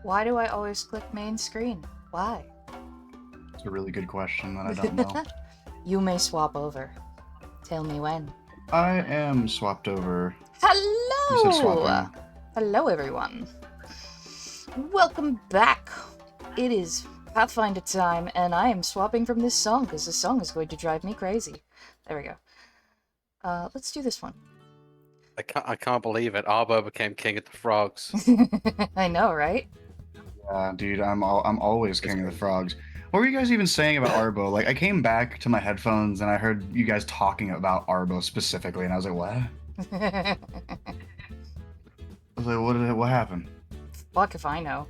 Why do I always click main screen? Why? It's a really good question that I don't know. You may swap over. Tell me when. I am swapped over. Hello! You said swapping. Hello, everyone. Welcome back. It is Pathfinder time, and I am swapping from this song because this song is going to drive me crazy. There we go. Let's do this one. I can't believe it. Arbo became king of the frogs. I know, right? Yeah, dude, I'm always king of the frogs. What were you guys even saying about Arbo? Like, I came back to my headphones and I heard you guys talking about Arbo specifically, and I was like, what? I was like, what happened? Fuck if I know.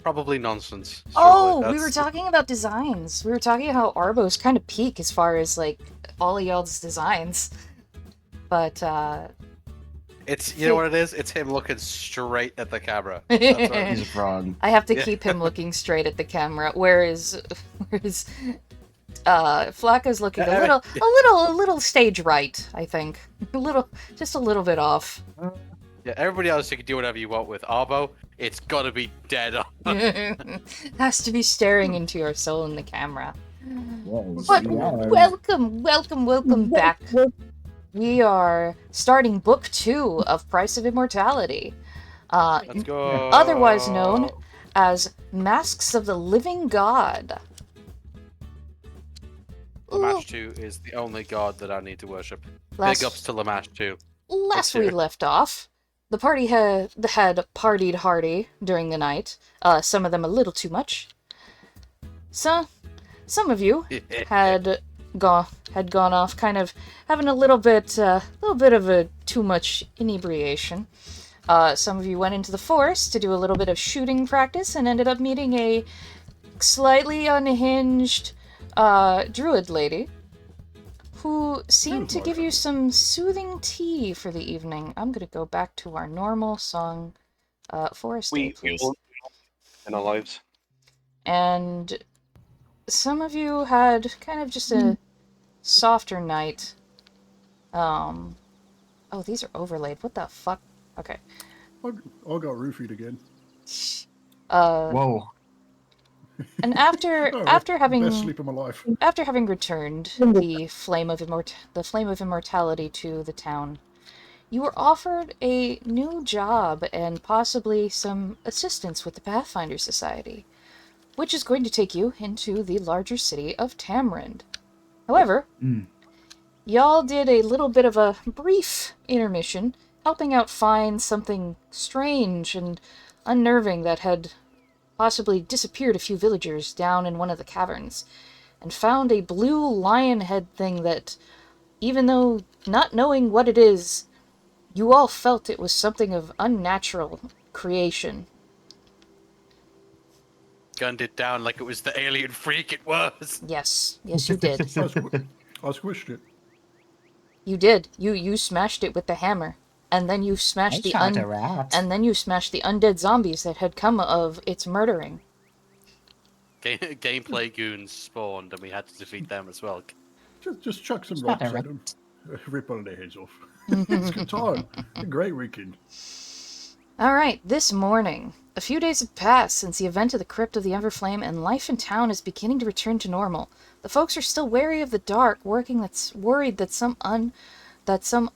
Probably nonsense. Oh, we were talking about designs. We were talking how Arbo's kind of peak as far as, like, all of y'all's designs. But, It's, you know what it is? It's him looking straight at the camera. He's a frog. I have to keep him looking straight at the camera, whereas Flacco's looking a little stage right, I think. Just a little bit off. Yeah, everybody else you can do whatever you want with. Arbo, it's gotta be dead on. Has to be staring into your soul in the camera. Yes, But yeah. welcome back. We are starting book 2 of Price of Immortality. Let's go. Otherwise known as Masks of the Living God. Lamash 2 is the only god that I need to worship. Last- Big ups to Lamash 2. Last we Let's hear it. left off, the party had partied hardy during the night. Some of them a little too much. Some of you had gone off, kind of having a little bit of a too much inebriation. Some of you went into the forest to do a little bit of shooting practice and ended up meeting a slightly unhinged druid lady who seemed to give you some soothing tea for the evening. I'm gonna go back to our normal song, Forest Day, please. In our lives. And some of you had kind of just a softer night. Oh, these are overlaid. What the fuck? Okay. I got roofied again. Whoa. And after Best having sleep of my life. After having returned the flame of immortality to the town, you were offered a new job and possibly some assistance with the Pathfinder Society, which is going to take you into the larger city of Tamrind. However, y'all did a little bit of a brief intermission, helping out find something strange and unnerving that had possibly disappeared a few villagers down in one of the caverns, and found a blue lion head thing that, even though not knowing what it is, you all felt it was something of unnatural creation. Gunned it down like it was the alien freak it was. Yes, you did. I squished it. You did. You smashed it with the hammer, and then you smashed the undead zombies that had come of its murdering. Gameplay goons spawned, and we had to defeat them as well. Just chuck some rocks at them. Rip all their heads off. It's a good time. A great weekend. Alright, this morning. A few days have passed since the event of the Crypt of the Everflame, and life in town is beginning to return to normal. The folks are still wary of the dark, worried that some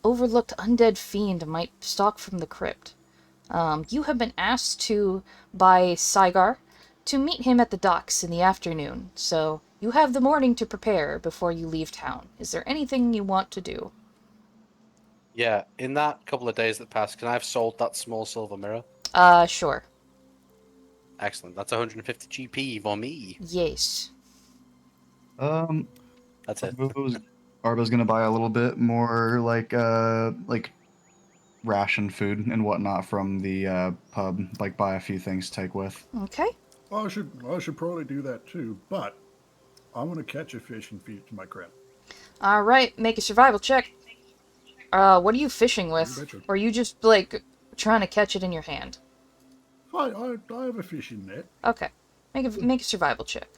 overlooked undead fiend might stalk from the crypt. You have been asked by Saigar to meet him at the docks in the afternoon, so you have the morning to prepare before you leave town. Is there anything you want to do? Yeah, in that couple of days that passed, can I have sold that small silver mirror? Sure. Excellent. That's 150 GP for me. Yes. That's it. Arbo's gonna buy a little bit more like ration food and whatnot from the pub, like buy a few things to take with. Okay. I should probably do that too, but I'm gonna catch a fish and feed it to my crab. Alright, make a survival check. What are you fishing with? Or are you just, like, trying to catch it in your hand? I have a fishing net. Okay. Make a survival check.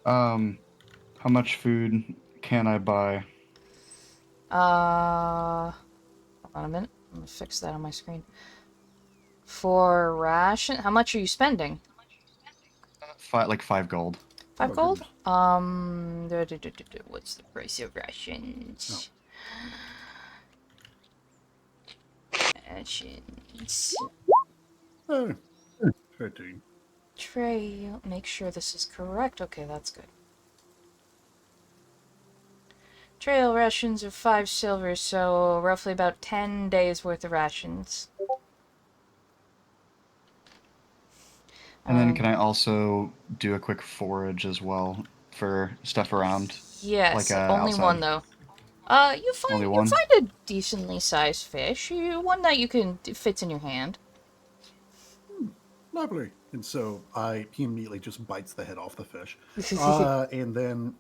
How much food can I buy? Hold on a minute. I'm gonna fix that on my screen. For ration, how much are you spending? Like 5 gold. 5 gold? goodness. What's the price of rations? Rations. Oh, 13. Trail. Make sure this is correct. Okay, that's good. Trail rations of 5 silver, so roughly about 10 days worth of rations. And then can I also do a quick forage as well for stuff around, Yes, like only outside? one though. Only You one? find a decently sized fish, one that you can fits in your hand. Lovely. And so he immediately just bites the head off the fish. And then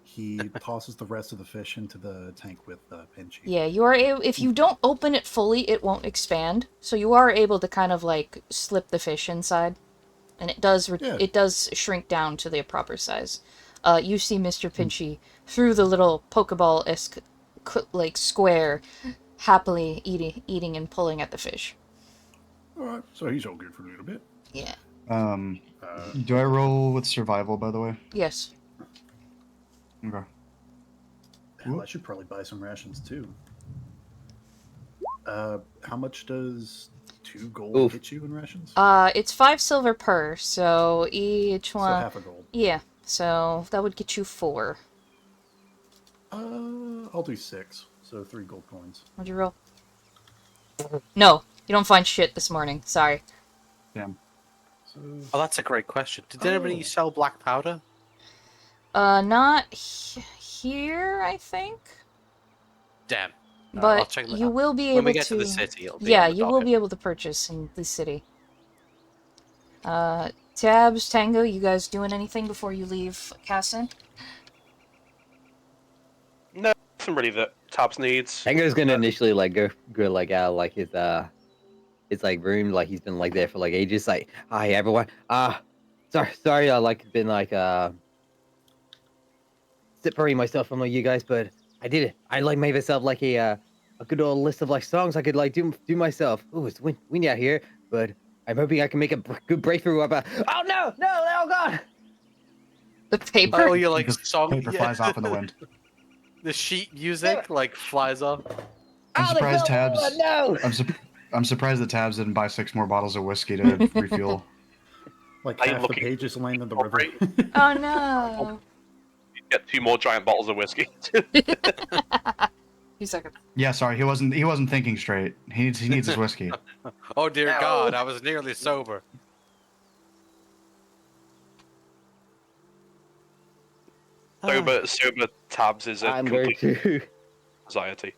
he tosses the rest of the fish into the tank with Pinchy. Yeah, you are able, if you don't open it fully, it won't expand. So you are able to kind of like slip the fish inside, and Yeah. it does shrink down to the proper size. You see Mr. Pinchy through the little Pokeball-esque like square, happily eating and pulling at the fish. All right. So he's all good for a little bit. Yeah. Do I roll with survival, by the way? Yes. Okay. Hell, I should probably buy some rations too. How much does 2 gold get you in rations? It's 5 silver per, so each So one. half a gold. Yeah. So that would get you 4. I'll do 6. So 3 gold coins. What'd you roll? No, you don't find shit this morning. Sorry. Damn. So Oh, that's a great question. Did anybody sell black powder? Not here, I think. Damn. But I'll check that you out. will be When able we get to to. the city, it'll be Yeah, on the you will docket. be able to purchase in the city. Tabs, Tango, you guys doing anything before you leave Cassin? No, nothing really that Tabs needs. Tango's gonna initially like go like out like his like room, like he's been like there for like ages. Like, hi everyone. Sorry, I like been like separating myself from like you guys, but I did it. I like made myself like a good old list of like songs I could like do myself. Oh, it's windy out here, but I'm hoping I can make a good breakthrough up. Oh no, oh god! The paper? Oh, you like Just song? paper flies off in the wind. The sheet music like flies off. I'm Oh, they surprised fell! Tabs. Oh, no! I'm surprised that Tabs didn't buy 6 more bottles of whiskey to refuel. like Are you half the looking pages land in the for river. free? Oh no. Get 2 more giant bottles of whiskey. 2 seconds. Yeah, sorry, he wasn't thinking straight. He needs his whiskey. Oh dear No. God, I was nearly sober. Sober Tabs is a I'm going complete to anxiety.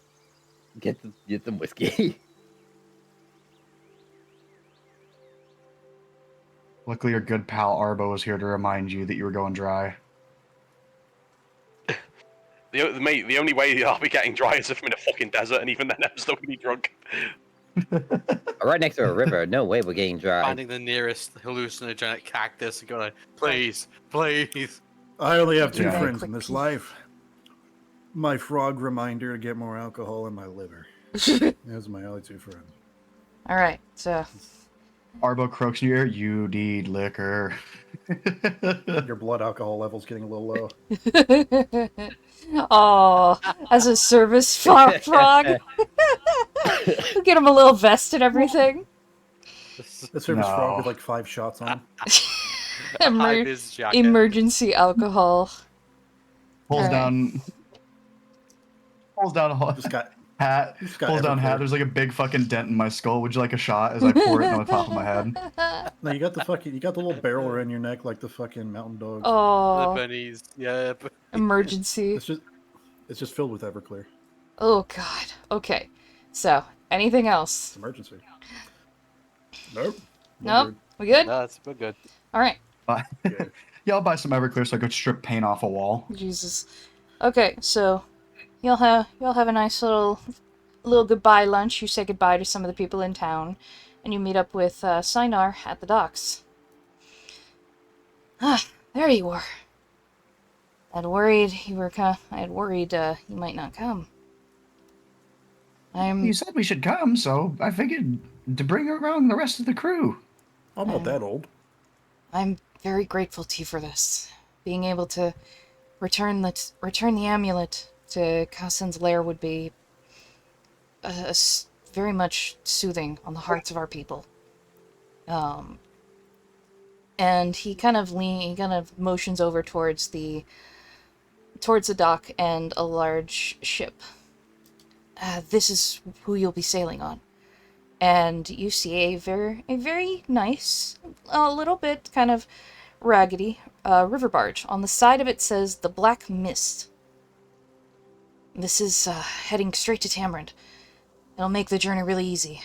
get some whiskey. Luckily, your good pal Arbo was here to remind you that you were going dry. The only way I'll be getting dry is if I'm in a fucking desert, and even then I'm still gonna be drunk. Right next to a river. No way we're getting dry. Finding the nearest hallucinogenic cactus and going, please, please. I only have 2 Yeah. friends Quick in this pee. life. My frog reminder to get more alcohol in my liver. Those are my only 2 friends. Alright, so. Arbo croaks in your ear. You need liquor. Your blood alcohol level's getting a little low. Oh, as a service frog. We get him a little vest and everything. The service frog No. with like 5 shots on him. High vis jacket. Emergency alcohol. Pulls Alright. down. Pulls down a Just got hat. just got Pulls down hat. Everclear. There's like a big fucking dent in my skull. Would you like a shot as I pour it on the top of my head? No, you got the little barrel around your neck like the fucking mountain dogs. The Oh, bunnies. Yeah. emergency. It's just filled with Everclear. Oh god. Okay. So, anything It's else? emergency. Nope. Nope. We good? That's good. Alright. Good. Yeah, I'll buy some Everclear so I could strip paint off a wall. Jesus. Okay, so you'll have a nice little goodbye lunch. You say goodbye to some of the people in town, and you meet up with Sinar at the docks. Ah, there you are. I had worried you might not come. You said we should come, so I figured to bring around the rest of the crew. I'm not that old. I'm very grateful to you for this. Being able to return the amulet to Kassan's lair would be very much soothing on the hearts of our people. And he kind of motions over towards the dock and a large ship. This is who you'll be sailing on. And you see a very nice, a little bit kind of raggedy river barge. On the side of it says the Black Mist. This is heading straight to Tamarind. It'll make the journey really easy.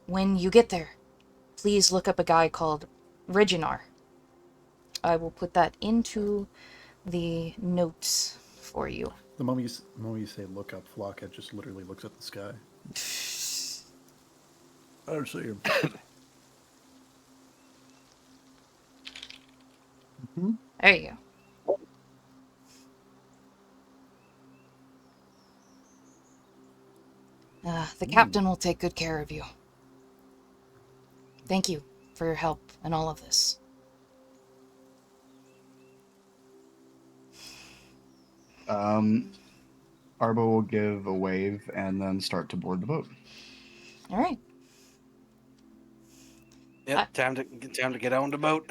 When you get there, please look up a guy called Reginar. I will put that into the notes for you. The moment you say look up, Flocka just literally looks at the sky. I don't see him. There you go. The captain will take good care of you. Thank you for your help in all of this. Arbo will give a wave and then start to board the boat. All right. Yep, time to get on the boat.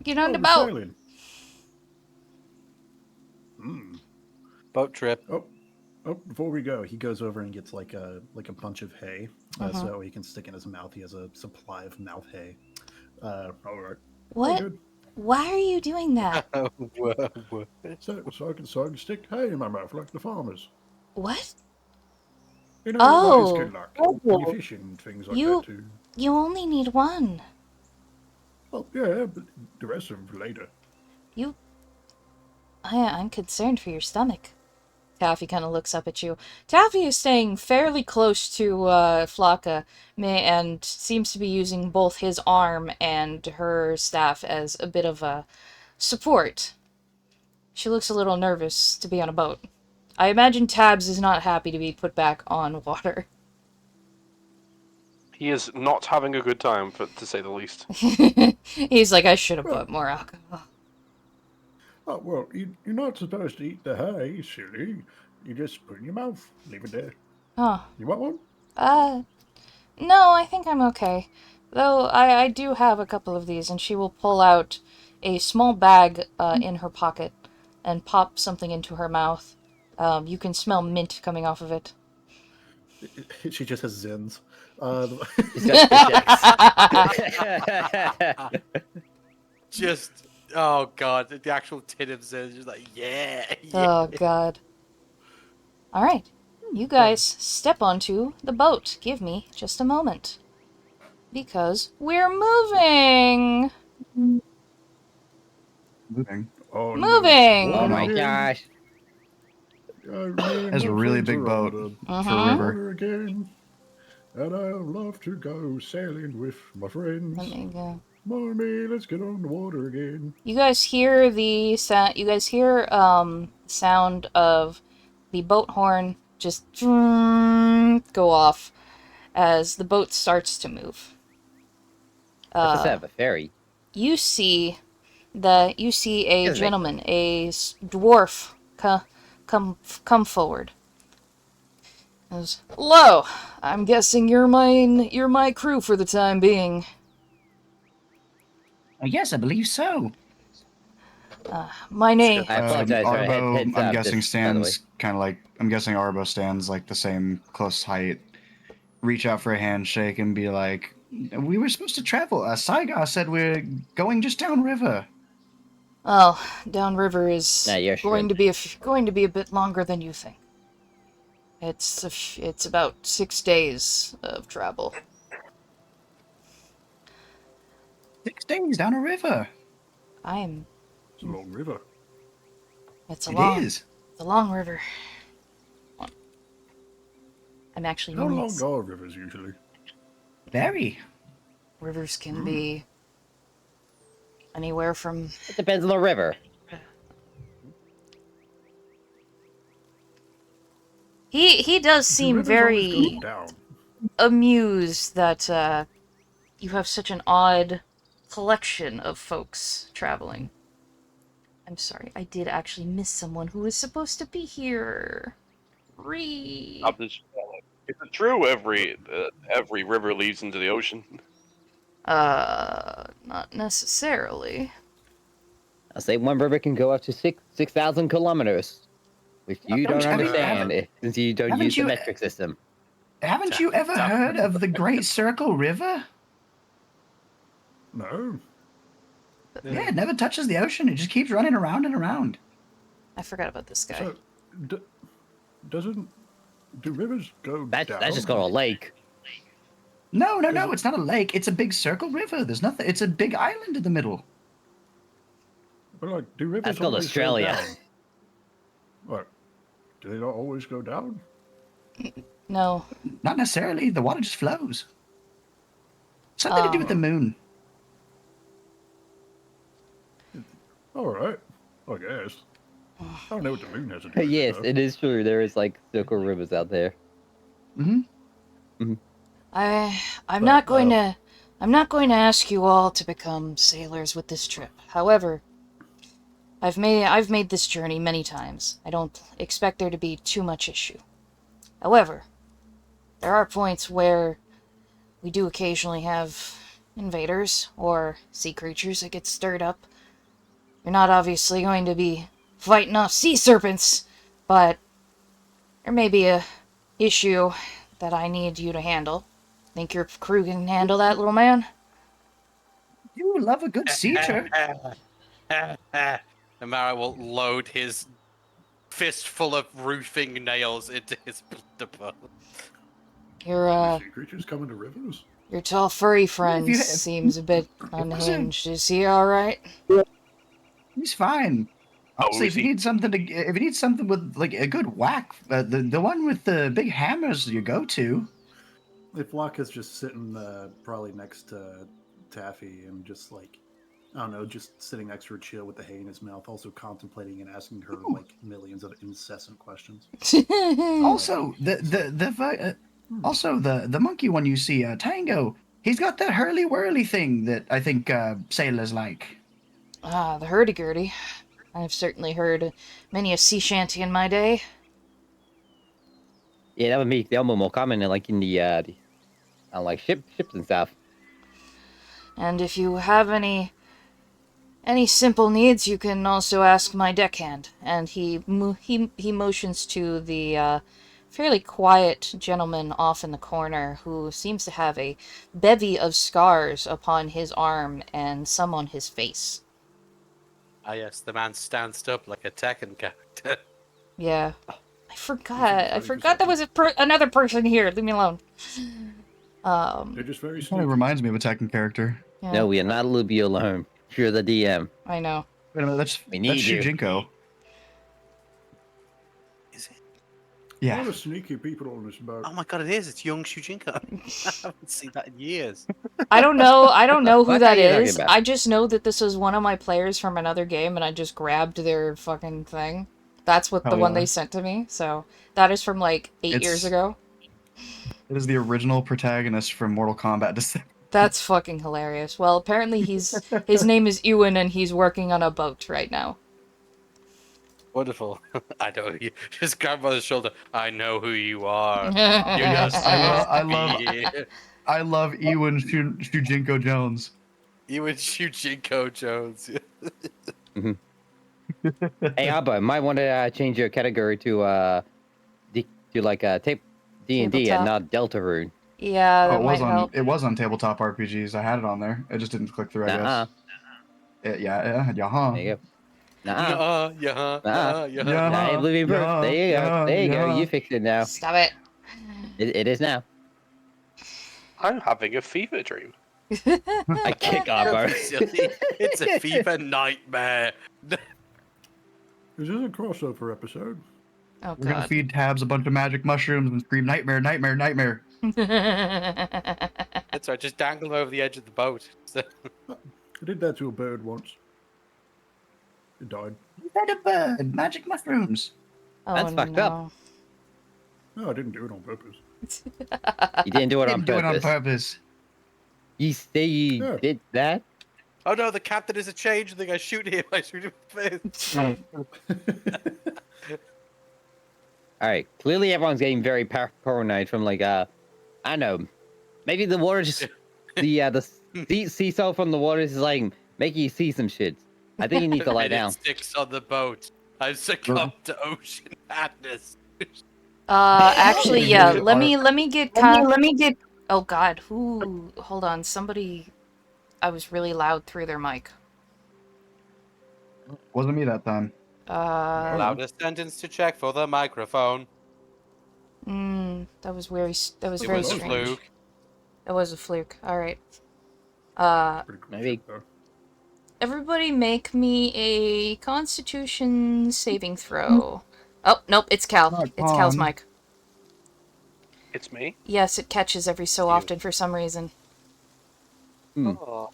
Get on the we're boat. sailing. Boat trip. Oh, before we go, he goes over and gets like a bunch of hay, so that way he can stick in his mouth. He has a supply of mouth hay. All right. What? Good. Why are you doing that? So I can stick hay in my mouth like the farmers. What? You know, Oh. like it's good luck. When you fish and things like that too. You only need one. Well, yeah, but the rest of them for later. I'm concerned for your stomach. Taffy kind of looks up at you. Taffy is staying fairly close to Flocka and seems to be using both his arm and her staff as a bit of a support. She looks a little nervous to be on a boat. I imagine Tabs is not happy to be put back on water. He is not having a good time, to say the least. He's like, I should have put more alcohol. Oh, well, you're not supposed to eat the hay, silly. You just put it in your mouth. Leave it there. Huh. You want one? No, I think I'm okay. Though I do have a couple of these, and she will pull out a small bag in her pocket and pop something into her mouth. You can smell mint coming off of it. She just has Zins. He's got fish eggs. Just, oh god, the actual tin of Zen is just like, yeah. Oh, God. Alright, you guys step onto the boat. Give me just a moment. Because we're moving! Moving. Moving! Oh my gosh. That's a really big boat for a river. Water again, and I'd love to go sailing with my friends. Let me go. Come on, me, let's get on the water again. You guys hear the sound. You guys hear sound of the boat horn just go off as the boat starts to move. That's a a ferry. You see a Excuse me. gentleman, a dwarf, come forward. Goes, hello, I'm guessing you're my crew for the time being. Yes, I believe so. My name. I apologize. Sorry, Arbo, heads I'm up, guessing just, by the way. stands kind of like I'm guessing Arbo stands like the same close height. Reach out for a handshake and be like, "We were supposed to travel. Saiga said we're going just downriver." Well, downriver is Nah, you're going to be a bit longer than you think. It's about 6 days of travel. 6 days down a river. It's a long river. It's It a is. long river. I'm actually How meaning long are rivers usually? Very. rivers can be anywhere from It depends on the He does Do seem rivers always go very down? amused that you have such an odd collection of folks traveling. I'm sorry, I did actually miss someone who was supposed to be here. I'm Ree. just, is it true every river leads into the ocean? Not necessarily. I'll say one river can go up to 6,000 kilometers, which you don't understand since you don't use the metric system. Haven't you ever heard of the Great Circle River? No. Yeah, it never touches the ocean. It just keeps running around and around. I forgot about this guy. So, do rivers go down? That's just called a lake. No, it's not a lake. It's a big circle river. There's nothing. It's a big island in the middle. But like, do rivers That's called always Australia. Go down? What? Do they not always go down? No. Not necessarily. The water just flows. Something to do with the moon. All right. I guess. I don't know what the moon has to do with Yes, it. it is true. There is like circle rivers out there. Mm-hmm. I'm not going to ask you all to become sailors with this trip. However, I've made this journey many times. I don't expect there to be too much issue. However, there are points where we do occasionally have invaders or sea creatures that get stirred up. You're not obviously going to be fighting off sea serpents, but there may be a issue that I need you to handle. Think your crew can handle that, little man? You love a good seater. Amara will load his fistful of roofing nails into his boat. Your Sea creatures coming to rivers? your tall furry friend you- seems a bit unhinged. Is he all right? He's fine. Honestly, is if you he? need something with like a good whack, the one with the big hammers you go to. If Locke is just sitting probably next to Taffy and just like, I don't know, just sitting next to her chill with the hay in his mouth, also contemplating and asking her like millions of incessant questions. Also, the monkey one you see, Tango. He's got that hurly whirly thing that I think sailors like. The hurdy-gurdy. I've certainly heard many a sea shanty in my day. Yeah, that would make the more common like in the on like ships and stuff. And if you have any simple needs, you can also ask my deckhand. And he motions to the fairly quiet gentleman off in the corner who seems to have a bevy of scars upon his arm and some on his face. Ah, yes, the man stands up like a Tekken character. Yeah. I forgot there was another person here. Leave me alone. They're just very Kind sneaky. of reminds me of a Tekken character. Yeah, No, we are not leave you alone. You're the DM. I know. Wait a minute, that's We need you. Shujinko. Is it? A Yeah. lot of sneaky people on this boat. Oh my god, it is. It's young Shujinko. I haven't seen that in years. I don't know who What that are you talking is. about? I just know that this was one of my players from another game, and I just grabbed their fucking thing. That's what the Hell one yeah. they sent to me. So that is from like 8 years It's- ago. It is the original protagonist from Mortal Kombat. That's fucking hilarious. Well, apparently his name is Ewan, and he's working on a boat right now. Wonderful. I know you. Just grab by the shoulder. I know who you are. You're Yes, just I supposed to love- be here. I love Ewan Shujinko Jones. You would Shujinko Jones. Hey, Abba, might want to change your category to like tape D&D and Tabletop. not Deltarune. Yeah, that Oh, might help. it was on tabletop RPGs. I had it on there. It just didn't click through. I Nuh-uh. guess. Yeah, huh? There you go. Nuh-uh. Yeah. Nuh-uh. Yeah. Nah, it's living proof. yeah, There you go. yeah, There you go. yeah. You fixed it now. Stop it. It is now. I'm having a fever dream. I kick Abba. Silly. It's a fever nightmare. Is this a crossover episode? Oh We're gonna god. feed Tabs a bunch of magic mushrooms and scream nightmare, nightmare, nightmare. That's right. Just dangle him over the edge of the boat. So, I did that to a bird once. It died. You fed a bird magic mushrooms. Oh, That's fucked up. no. No, I didn't do it on purpose. You didn't do it on Didn't do it on purpose. purpose. You say you Yeah. did that? Oh no, the captain is a change. I think I shoot him. I shoot him in the face. All right. Clearly, everyone's getting very paranoid from like I don't know. Maybe the water just the seesaw from the water is like making you see some shit. I think you need to lie And down. it sticks on the boat. I've succumbed to ocean madness. Actually, yeah. Dude, Let me get Oh God, who? Hold on, somebody. I was really loud through their mic. Wasn't me that time. Loudest sentence to check for the microphone. That was very that was It very was a strange. fluke. That was a fluke. All right. Pretty cool Maybe. shit, though. Everybody make me a Constitution saving throw. Oh nope, it's Cal. Not It's Cal's on. mic. It's me. Yes, it catches every so You. often for some reason. Oh.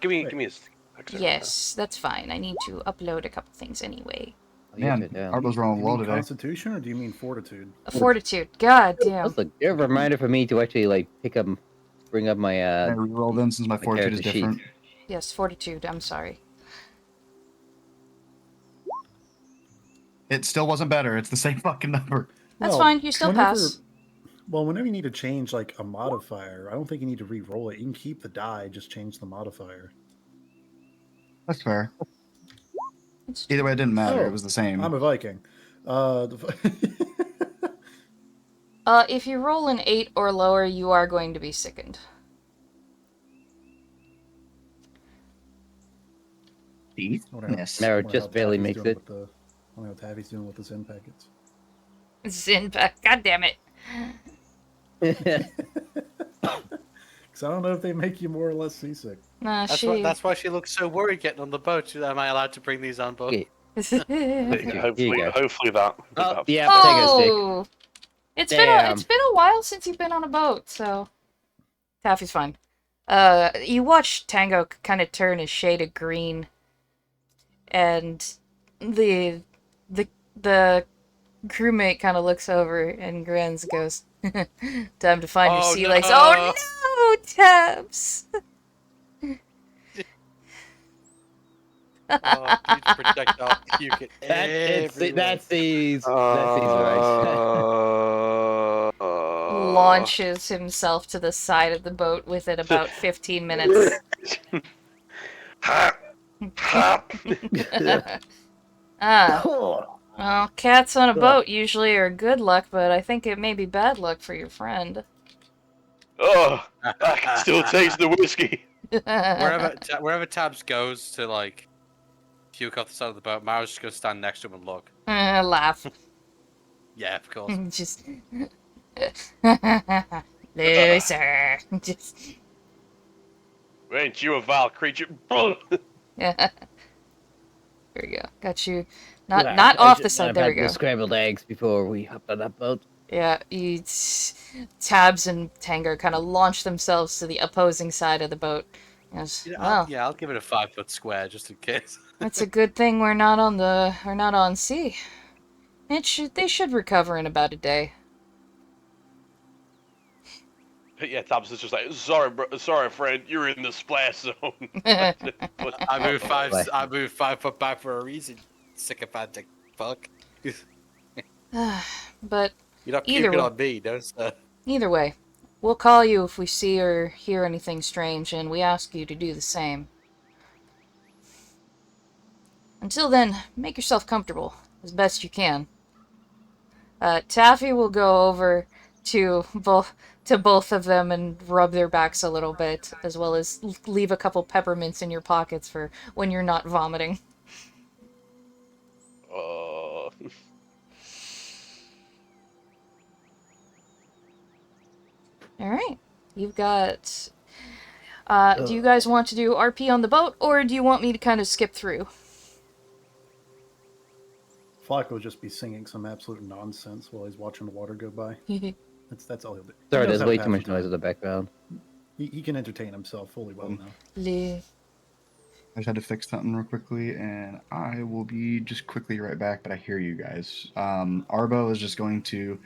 Give me a sec. Yes, that's fine. I need to upload a couple things anyway. Man, Arbo's Do rolling you low mean today. Constitution or do you mean Fortitude? A fortitude. God damn. That's a good reminder for me to actually like bring up my I re-rolled in since my fortitude is character sheet. different. Yes, fortitude. I'm sorry. It still wasn't better. It's the same fucking number. That's Well, fine. You still pass. Well, whenever you need to change like a modifier, I don't think you need to re-roll it. You can keep the die, just change the modifier. That's fair. It's Either way, it didn't matter. Oh, It was the same. I'm a Viking. If you roll an 8 or lower, you are going to be sickened. Yes. Narrow just barely makes it. I don't know what Taffy's doing with the Zen packets. Zinba. God damn it. Because I don't know if they make you more or less seasick. Nah, That's why she looks so worried getting on the boat. She's, am I allowed to bring these on board? Okay. Hopefully, go. hopefully that. Oh, yeah, take a stick. Oh! It's Damn. been a while since you've been on a boat, so Taffy's fine. You watch Tango kind of turn his shade of green, and the crewmate kind of looks over and grins, and goes, "Time to find your Oh, sea no. legs." Oh no, Tabs! Oh, please protect our puke it everywhere. That sees right. Launches himself to the side of the boat within about 15 minutes. Ha! Ha! Well, cats on a boat usually are good luck, but I think it may be bad luck for your friend. Oh, I can still taste the whiskey. Wherever Tabs goes to like puke off the side of the boat, Mara's just gonna stand next to him and look. Laugh. Yeah, of course. Just... Loser. Just... Ain't you a vile creature? Yeah. There we go. Got you. Not off the side. There we go. Scrambled eggs before we hopped on that boat. Yeah, Tabs and Tango kind of launch themselves to the opposing side of the boat. Yes. Well, I'll give it a 5-foot square just in case. it's a good thing we're not on sea. They should recover in about a day. Yeah, Tabs is just like, sorry, friend, you're in the splash zone. I moved 5 foot back for a reason. Sycophantic fuck. But You're not Either puking way. on me, no sir. either way, we'll call you if we see or hear anything strange, and we ask you to do the same. Until then, make yourself comfortable as best you can. Taffy will go over to both of them and rub their backs a little bit, as well as leave a couple peppermints in your pockets for when you're not vomiting. Alright. You've got... do you guys want to do RP on the boat, or do you want me to kind of skip through? Flock will just be singing some absolute nonsense while he's watching the water go by. That's all he'll do. He Sorry, knows there's how way to too pass much the noise time. in the background. He can entertain himself fully well now. I just had to fix something real quickly, and I will be just quickly right back. But I hear you guys. Arbo is just going to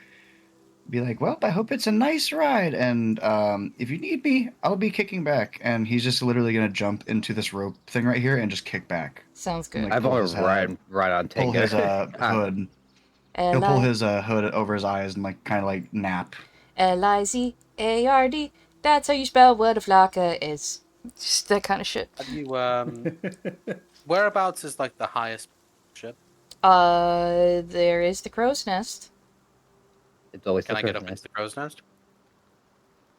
be like, "Well, I hope it's a nice ride, and if you need me, I'll be kicking back." And he's just literally gonna jump into this rope thing right here and just kick back. Sounds And, good. like, I've pull only his right on pull Tango. his Ah, hood. He'll pull L-I- his hood over his eyes and like kind of like nap. Lizard. That's how you spell what a flocka is. Just that kind of shit. Have you whereabouts is like the highest ship? There is the crow's nest. it's always Can the I get crow's up into nest. the crow's nest?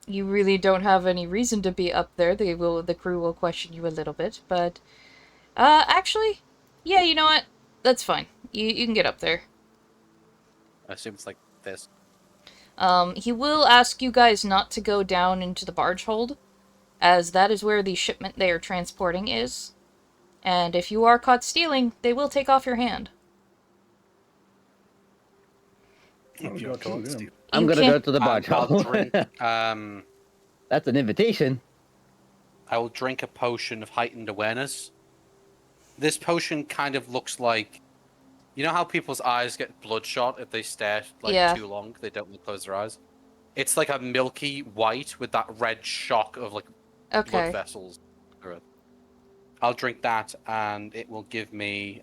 You really don't have any reason to be up there. The crew will question you a little bit, but actually, yeah, you know what? That's fine. You can get up there. I assume it's like this. He will ask you guys not to go down into the barge hold, as that is where the shipment they are transporting is. And if you are caught stealing, they will take off your hand. Oh, If you're God, caught damn. stealing. I'm You gonna can't. go to the barge I'll hole. drink. That's an invitation. I will drink a potion of heightened awareness. This potion kind of looks like, you know how people's eyes get bloodshot if they stare like Yeah. too long, they don't want to close their eyes. It's like a milky white with that red shock of like blood Okay. vessels through it. I'll drink that, and it will give me.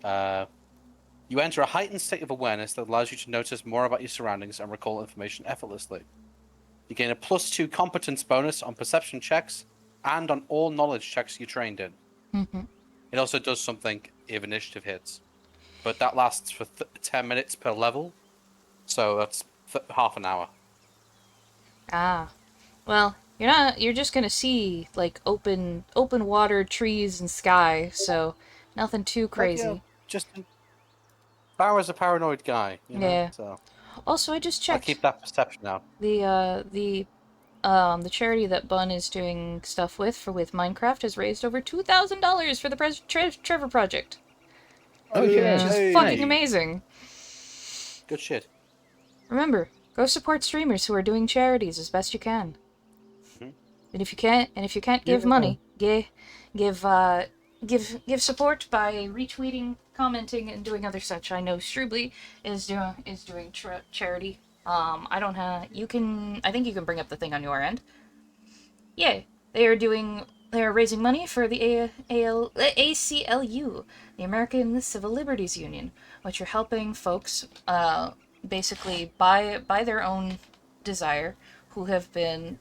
You enter a heightened state of awareness that allows you to notice more about your surroundings and recall information effortlessly. You gain a +2 competence bonus on perception checks and on all knowledge checks you're trained in. Mm-hmm. It also does something if initiative hits, but that lasts for 10 minutes per level, so that's half an hour. Ah. Well, you're not. You're just gonna see like open water, trees, and sky. So nothing too Like, yeah, crazy. just Bauer's a paranoid guy, you know, Yeah. so Also, I just I'll checked keep that perception out. the charity that Bun is doing stuff with Minecraft has raised over $2,000 for the Trevor Project, Oh which yeah, is Hey, fucking amazing. good shit. Remember, go support streamers who are doing charities as best you can. Mhm. And if you can't give Yeah. money, give give support by retweeting, commenting, and doing other such. I know Strubly is doing charity. I don't have. You can. I think you can bring up the thing on your end. Yeah, they are doing. They are raising money for the ACLU, the American Civil Liberties Union, which are helping folks basically by their own desire who have been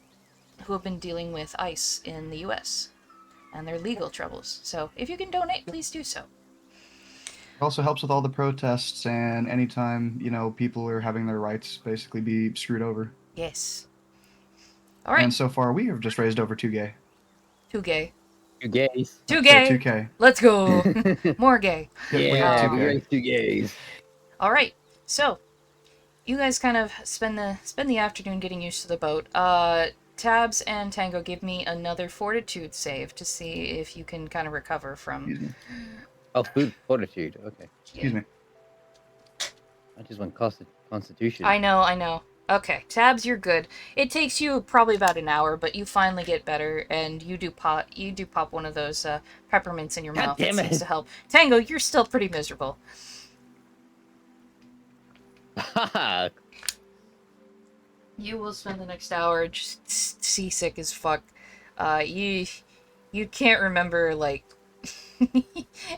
dealing with ICE in the U.S. and their legal troubles. So if you can donate, please do so. It also helps with all the protests and anytime, people are having their rights basically be screwed over. Yes. All right. And so far, we have just raised over 2K. Too gay. You gays. Too Sorry, gay. 2K. Let's go. More gay. Yep, we got Yeah, we 2K. raised 2 gays. All right. So you guys kind of spend the afternoon getting used to the boat. Tabs and Tango, give me another fortitude save to see if you can kind of recover from. Excuse me. Oh, food fortitude. Okay, Excuse me. I just went constitution. I know. Okay, Tabs, you're good. It takes you probably about an hour, but you finally get better, and you do pop one of those peppermints in your God mouth. damn That seems it. to help. Tango, you're still pretty miserable. You will spend the next hour just seasick as fuck. You can't remember like.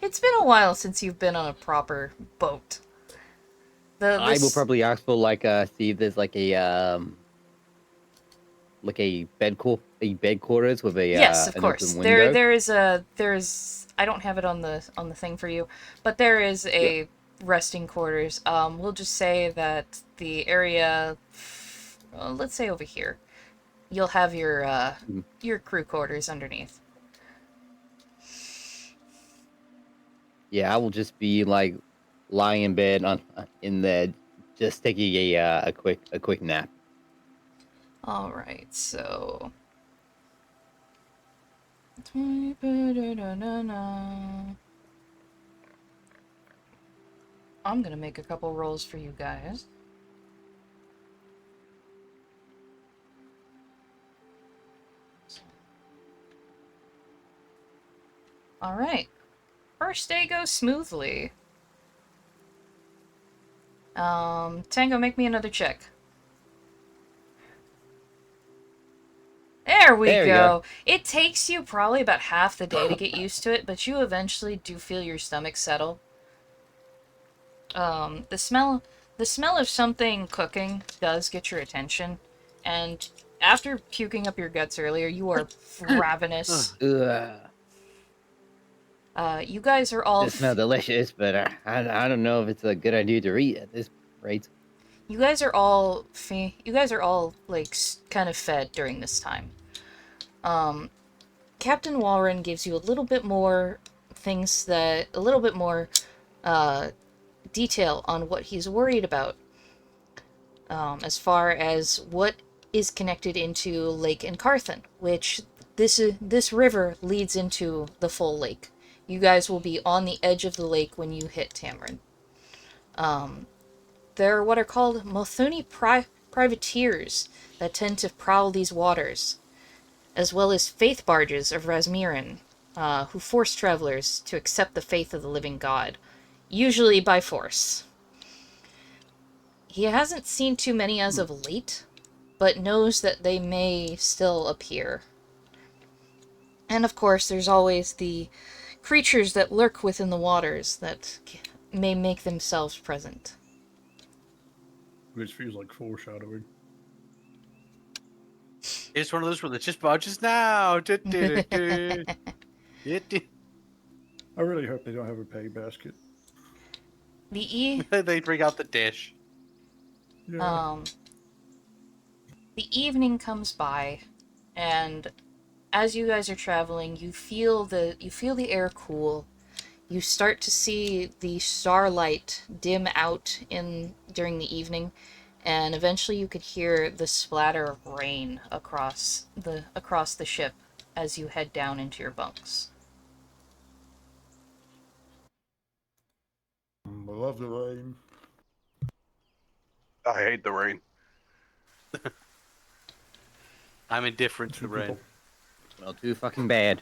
It's been a while since you've been on a proper boat. I will probably ask for see if there's like a bed quarters with a Yes, of an course. open window. There's I don't have it on the thing for you, but there is a resting quarters. We'll just say that the area, let's say over here, you'll have your crew quarters underneath. Yeah, I will just be like lying in bed in there, just taking a quick nap. All right, so. I'm gonna make a couple rolls for you guys. All right. first day goes smoothly. Tango, make me another check. There we There we go. go. It takes you probably about half the day to get used to it, but you eventually do feel your stomach settle. The smell of something cooking does get your attention, and after puking up your guts earlier, you are ravenous. Ugh. You guys are all It smells delicious, but I don't know if it's a good idea to eat at this rate. you guys are all like kind of fed during this time. Captain Walren gives you a little bit more uh, detail on what he's worried about, as far as what is connected into Lake Encarthen, which this river leads into the full lake. You guys will be on the edge of the lake when you hit Tamarin. There are what are called Mothuni privateers that tend to prowl these waters, as well as faith barges of Rasmirin, who force travelers to accept the faith of the living god, usually by force. He hasn't seen too many as of late, but knows that they may still appear. And of course, there's always the creatures that lurk within the waters that may make themselves present. Which feels like foreshadowing. It's one of those religious barges now. I really hope they don't have a pay basket. They bring out the dish. Yeah. The evening comes by, and as you guys are traveling, you feel the air cool. You start to see the starlight dim out during the evening, and eventually you could hear the splatter of rain across the ship as you head down into your bunks. I love the rain. I hate the rain. I'm indifferent to Two the rain. people. Well, too fucking bad.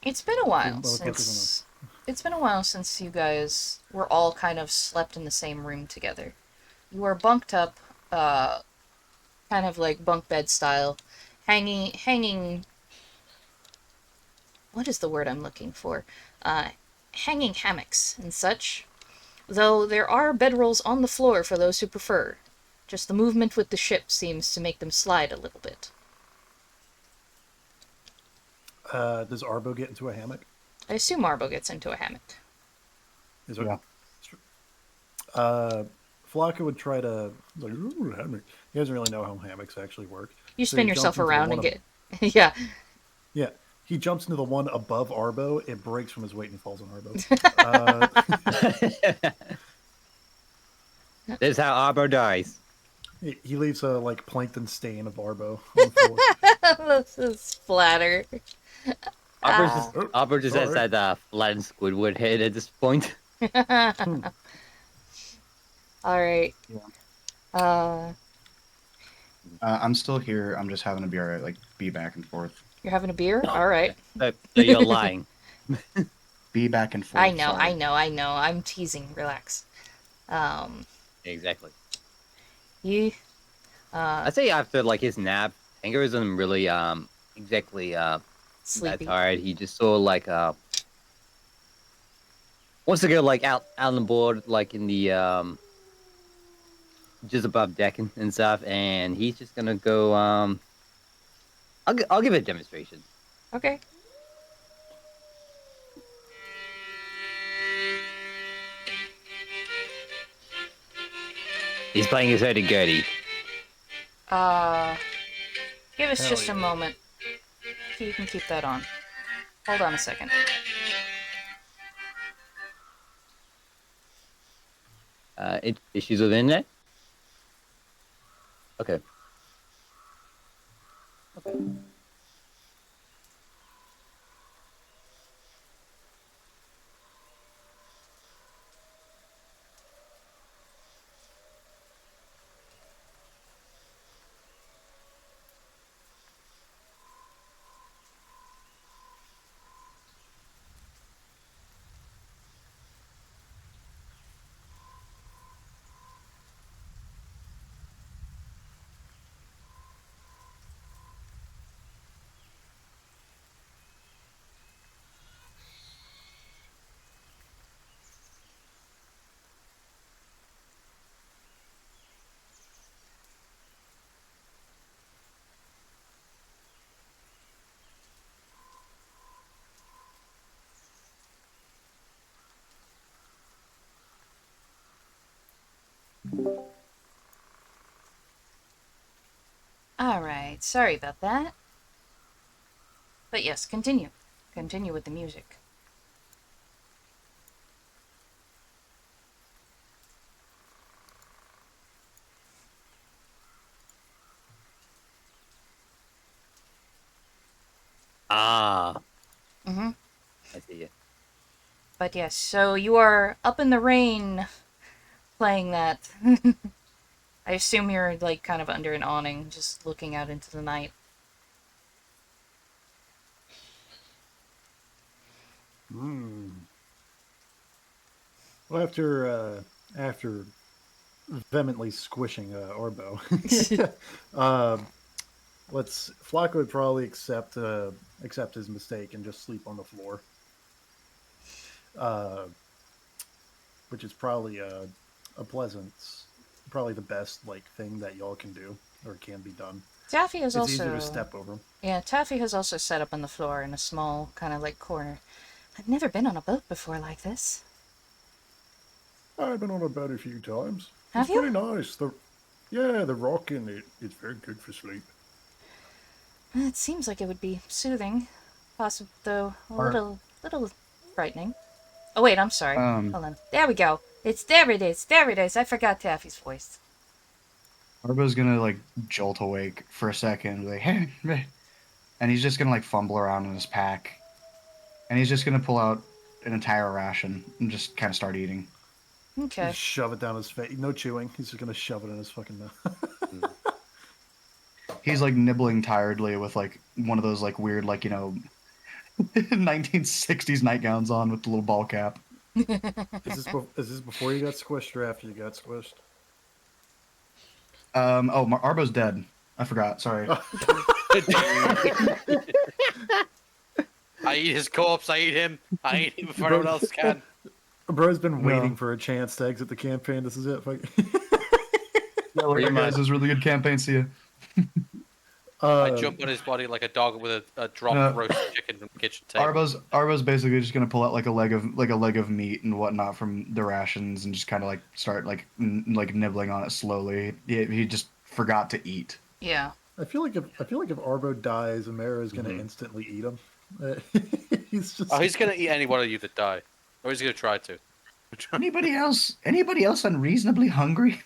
It's been a while Motherfuckers since you guys were all kind of slept in the same room together. You are bunked up, kind of like bunk bed style, hanging. What is the word I'm looking for? Hanging hammocks and such. Though there are bedrolls on the floor for those who prefer. Just the movement with the ship seems to make them slide a little bit. Does Arbo get into a hammock? I assume Marbo gets into a hammock. Is there? Yeah. Flocka would try to like, ooh, hammock. He doesn't really know how hammocks actually work. You So spin he yourself jumps into the around one and get... yeah. Yeah, he jumps into the one above Arbo. It breaks from his weight and he falls on Arbo. This is how Arbor dies. He leaves a like plankton stain of Arbo on the floor. This is splatter. Arbor just has alright. that flattened Squidward head at this point. Alright. Yeah. I'm still here. I'm just having to be back and forth. You're having a beer? Alright. So you're lying. Be back and forth. I know. sorry. I'm teasing. Relax. Exactly. You... I'd say after like his nap, Anger isn't really exactly that sleepy. tired. He just sort of like wants to go like out on the board, like in the just above deck and stuff, and he's just gonna go I'll give it a demonstration. Okay. He's playing his hurdy-gurdy. Give us Hell just yeah. a moment. You can keep that on. Hold on a second. Issues with internet? Okay. Alright, sorry about that. But yes, continue. Continue with the music. Ah, Mm-hmm. I see you. But yes, so you are up in the rain playing that. I assume you're like kind of under an awning, just looking out into the night. Hmm. Well, after vehemently squishing Orbo, uh, let's Flocko would probably accept his mistake and just sleep on the floor, uh, which is probably a pleasant, probably the best like thing that y'all can do or can be done. Taffy has It's easier to also, step over him. yeah, Taffy has also set up on the floor in a small kind of like corner. I've never been on a boat before like this. I've been on a boat a few times. It's Have you? pretty nice. The rock in it's very good for sleep. It seems like it would be soothing, possible though a Ar- little frightening. Oh wait, I'm sorry. um, Hold on. There we go. There it is. There it is. I forgot Taffy's voice. Arbo's gonna like jolt awake for a second, like, hey, meh," and he's just gonna like fumble around in his pack, and he's just gonna pull out an entire ration and just kind of start eating. Okay. Just shove it down his face. No chewing. He's just gonna shove it in his fucking mouth. He's like nibbling tiredly with like one of those like weird like 1960s nightgowns on with the little ball cap. Is this before you got squished or after you got squished? Arbo's dead. I forgot. Sorry. I eat his corpse. I eat him. I eat him before anyone else can. Bro's been waiting No. for a chance to exit the campaign. This is it. Yeah, later, Pretty guys. It was a really good campaign. See you. I uh, jump on his body like a dog with a dropped No. roast chicken from the kitchen table. Arbo's basically just gonna pull out like a leg of meat and whatnot from the rations and just kind of like start like like nibbling on it slowly. He just forgot to eat. Yeah. I feel like if Arbo dies, Amara is gonna Mhm. instantly eat him. He's just. Oh, he's gonna eat any one of you that die, or he's gonna try to. Anybody else? Anybody else unreasonably hungry?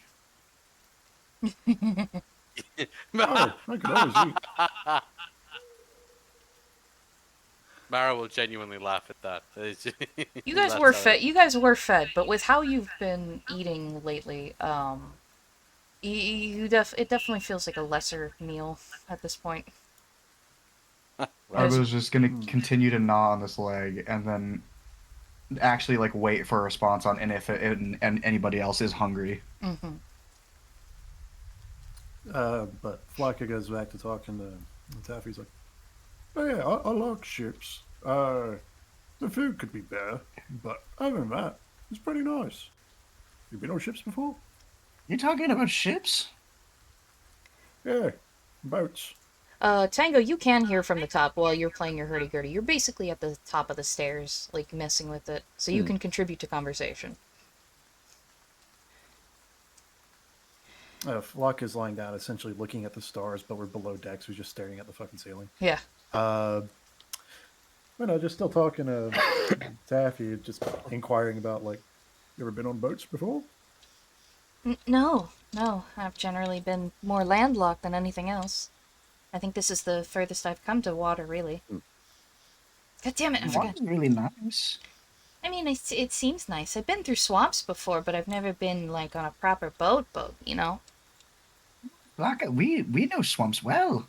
Oh, I could always eat. Mara will genuinely laugh at that. You guys That's were how fed. You guys were fed, but with how you've been eating lately, it definitely feels like a lesser meal at this point. Right. Arbo's just gonna Hmm. continue to gnaw on this leg and then actually like wait for a response on and if and anybody else is hungry. Mm-hmm. But Flocka goes back to talking to Taffy's like, oh yeah, I like ships. The food could be better, but other than that, it's pretty nice. You been on ships before? You're talking about ships? Yeah, boats. Tango, you can hear from the top while you're playing your hurdy-gurdy. You're basically at the top of the stairs, like messing with it, so you can contribute to conversation. Flock is lying down, essentially looking at the stars, but we're below decks. We're just staring at the fucking ceiling. Yeah. Just still talking to Taffy, just inquiring about like, you ever been on boats before? No. I've generally been more landlocked than anything else. I think this is the furthest I've come to water, really. God damn it, I forgot. Water's really nice. I mean, it seems nice. I've been through swamps before, but I've never been, like, on a proper boat, you know? Like we know swamps well.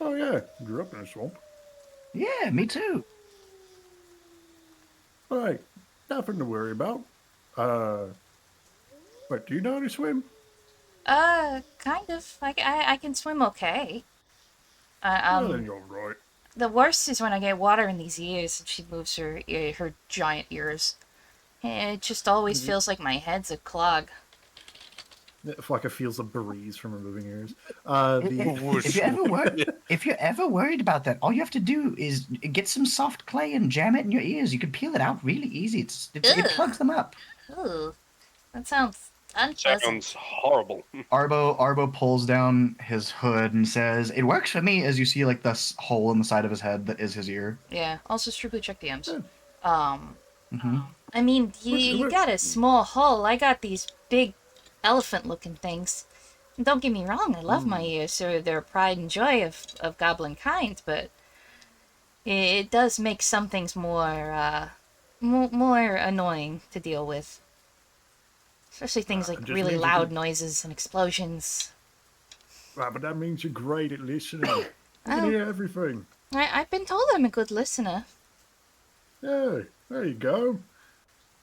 Oh yeah, grew up in a swamp. Yeah, me too. All right, nothing to worry about. But do you know how to swim? Kind of. I can swim okay. Well, then you're right. The worst is when I get water in these ears and she moves her giant ears. It just always feels like my head's a clog. Flocka feels a breeze from her moving ears. If you're ever worried about that, all you have to do is get some soft clay and jam it in your ears. You can peel it out really easy. It plugs them up. Ooh, that sounds Unpleasant. Sounds horrible. Arbo pulls down his hood and says, "It works for me." As you see, like this hole in the side of his head that is his ear. Yeah. Also, strictly check DMs. Yeah. Hmm I mean, you What- got a small hull. I got these big elephant-looking things. Don't get me wrong, I love my ears, so they're pride and joy of goblin kind, but it does make some things more annoying to deal with. Especially things like It just really means you loud can- noises and explosions. Right, but that means you're great at listening. You can Oh, hear everything. I've been told I'm a good listener. Yeah, there you go.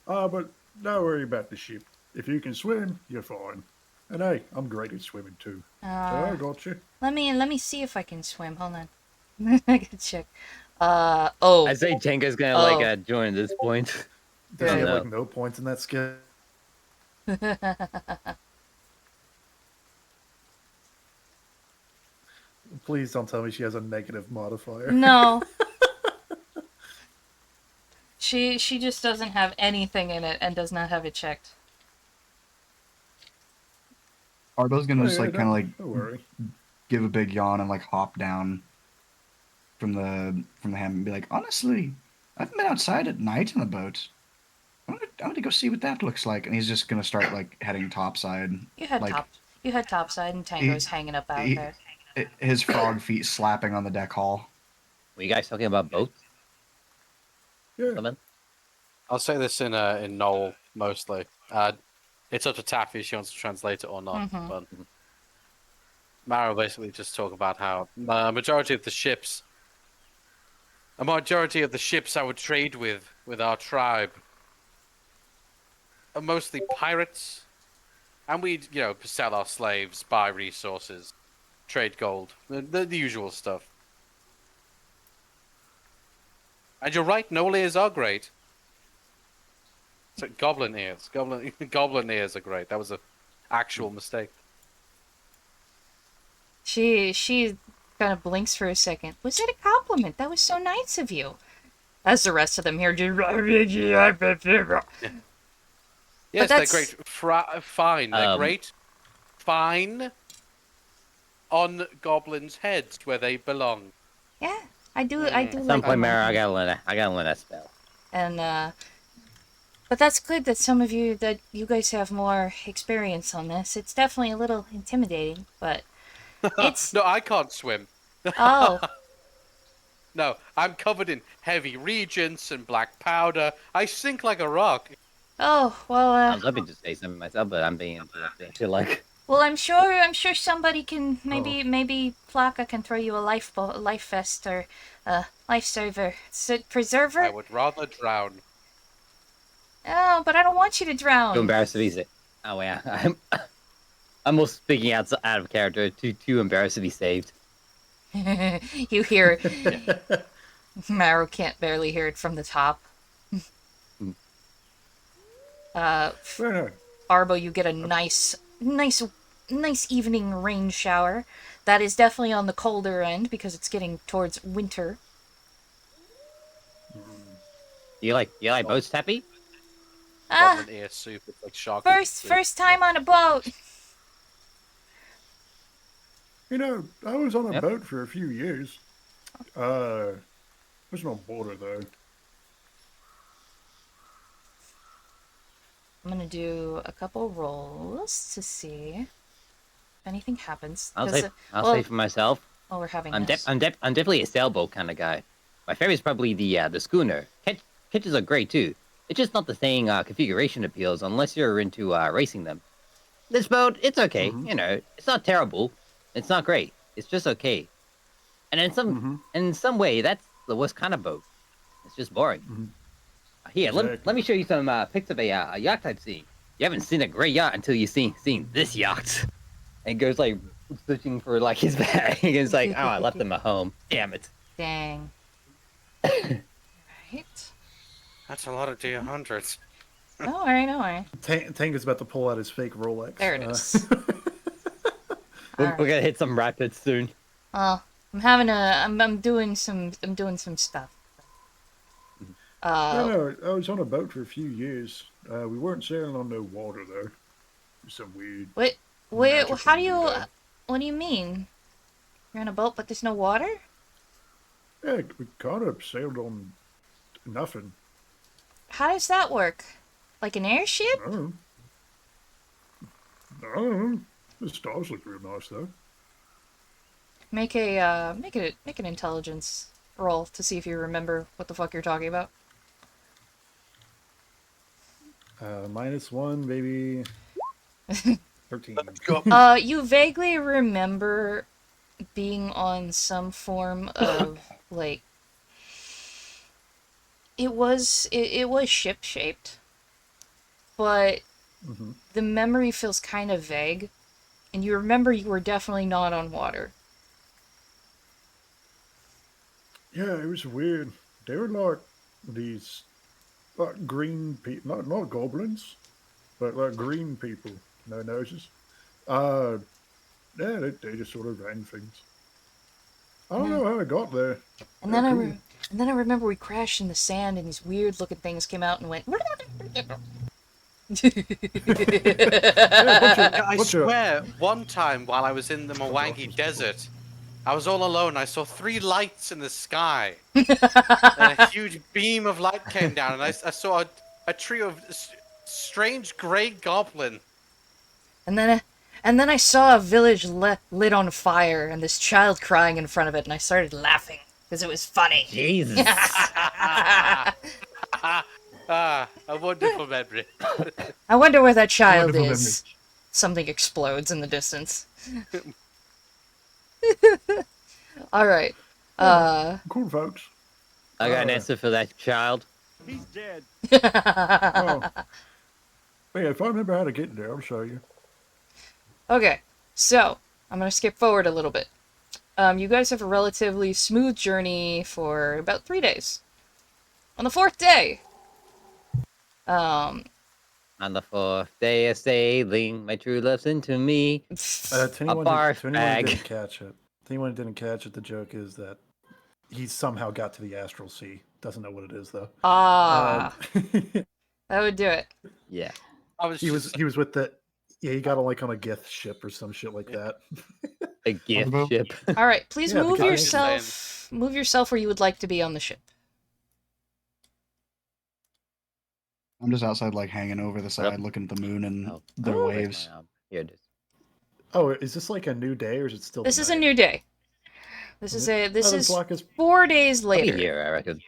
But don't worry about the ship. If you can swim, you're fine. And hey, I'm great at swimming too. So I got you. Let me see if I can swim. Hold on. I can check. Oh. I say Jenga's gonna Oh. join at this point. Does he Good. have no. like no points in that skill? Please don't tell me she has a negative modifier. No. She just doesn't have anything in it and does not have it checked. Arbo's gonna just like kind of like Don't worry. give a big yawn and like hop down from the ham and be like, "Honestly, I haven't been outside at night in the boat. I'm gonna go see what that looks like." And he's just gonna start like heading topside. You had like topside and Tango's hanging up out he- there. his frog feet slapping on the deck hall. Were you guys talking about boats? Yeah. Gentlemen? I'll say this in Knoll mostly. It's up to Taffy if she wants to translate it or not. Mhm. But Mara will basically just talk about how a majority of the ships I would trade with our tribe are mostly pirates, and we'd sell our slaves, buy resources, trade gold, the usual stuff. And you're right, Knoll ears are great. So goblin ears, goblin ears are great. That was an actual mistake. She kind of blinks for a second. Was it a compliment? That was so nice of you. As the rest of them here just. Yes, that's- they're great. Fine, they're great. Fine. On goblins' heads where they belong. Yeah, I do At like some point, them. Mara, I gotta learn that spell. And but that's good that you guys have more experience on this. It's definitely a little intimidating, but it's No, I can't swim. oh. No, I'm covered in heavy reagents and black powder. I sink like a rock. Oh, well, I was hoping to say something myself, but I'm being interrupted. You're like, well, I'm sure somebody can maybe Plaka can throw you a life vest or a life preserver. I would rather drown. Oh, but I don't want you to too drown. embarrassed to be sick. Oh yeah, I'm almost speaking out of character. Too embarrassed to be saved. You hear Maru can't barely hear it from the top. Well, Arbo, you get a nice evening rain shower. That is definitely on the colder end because it's getting towards winter. You like boats, Tappy? Ah, Goblin ear soup. It's like shark. first time on a boat. I was on a Yep. boat for a few years. Wasn't on water though. I'm gonna do a couple rolls to see if anything happens. I'll 'Cause, say well, say for myself. while we're having I'm this. definitely a sailboat kind of guy. My favorite is probably the schooner. Ketches are great too. It's just not the same configuration appeals unless you're into racing them. This boat, it's okay. It's not terrible. It's not great. It's just okay. And in some way, that's the worst kind of boat. It's just boring. Here, Exactly. let me show you some pics of a yacht I've seen. You haven't seen a great yacht until you've seen this yacht. And goes like searching for like his bag. And it's like, oh, I left him at home. Damn it. Dang. Right. That's a lot of D100s. All right. Tank is about to pull out his fake Rolex. There it is. We're Alright. gonna hit some rapids soon. Well, I'm doing some stuff. No, I was on a boat for a few years. We weren't sailing on no water though. Some weird. Wait, magical how do you, weirdo. what do you mean? You're on a boat, but there's no water? Yeah, we kind of sailed on nothing. How does that work? Like an airship? No. No. The stars look real nice though. Make an intelligence roll to see if you remember what the fuck you're talking about. -1, maybe 13. Let's go. You vaguely remember being on some form of like it was ship shaped, but hmm the memory feels kind of vague, and you remember you were definitely not on water. Yeah, it was weird. They were like these green people, not goblins, but like green people, no noses. Uh, yeah, they just sort of ran things. I don't Hmm. know how I got there. And They're then cool. and then I remember we crashed in the sand, and these weird looking things came out and went. Yeah, I bunch of swear, one time while I was in the Mwangi awesome Desert, I was all alone. I saw 3 lights in the sky. And a huge beam of light came down, and I saw a trio of strange grey goblin. And then I saw a village lit on fire and this child crying in front of it, and I started laughing because it was funny. Jesus. A wonderful memory. I wonder where that child Wonderful is. Something explodes in the distance. All right. cool folks. I got an Oh. answer for that child. He's dead. Oh. Hey, if I remember how to get there, I'll show you. Okay, so I'm gonna skip forward a little bit. You guys have a relatively smooth journey for about 3 days. On the 4th day, On the 4th day of sailing, my true love sent to me. To anyone, barf who bag. didn't catch it, to anyone who didn't catch it, the joke is that he somehow got to the astral sea. Doesn't know what it is though. that would do it. Yeah. I was he just, was with the he got on like on a Gith ship or some shit like that. A gift Arbo? ship. All right, please Yeah, move because- yourself. Move yourself where you would like to be on the ship. I'm just outside, like hanging over the Yep. side, looking at the moon and Oh. the Where's waves. my arm? Here it is. Oh, is this like a new day or is it still? This the is a night? new day. This then is Flock is 4 days I'll be later. here, I reckon.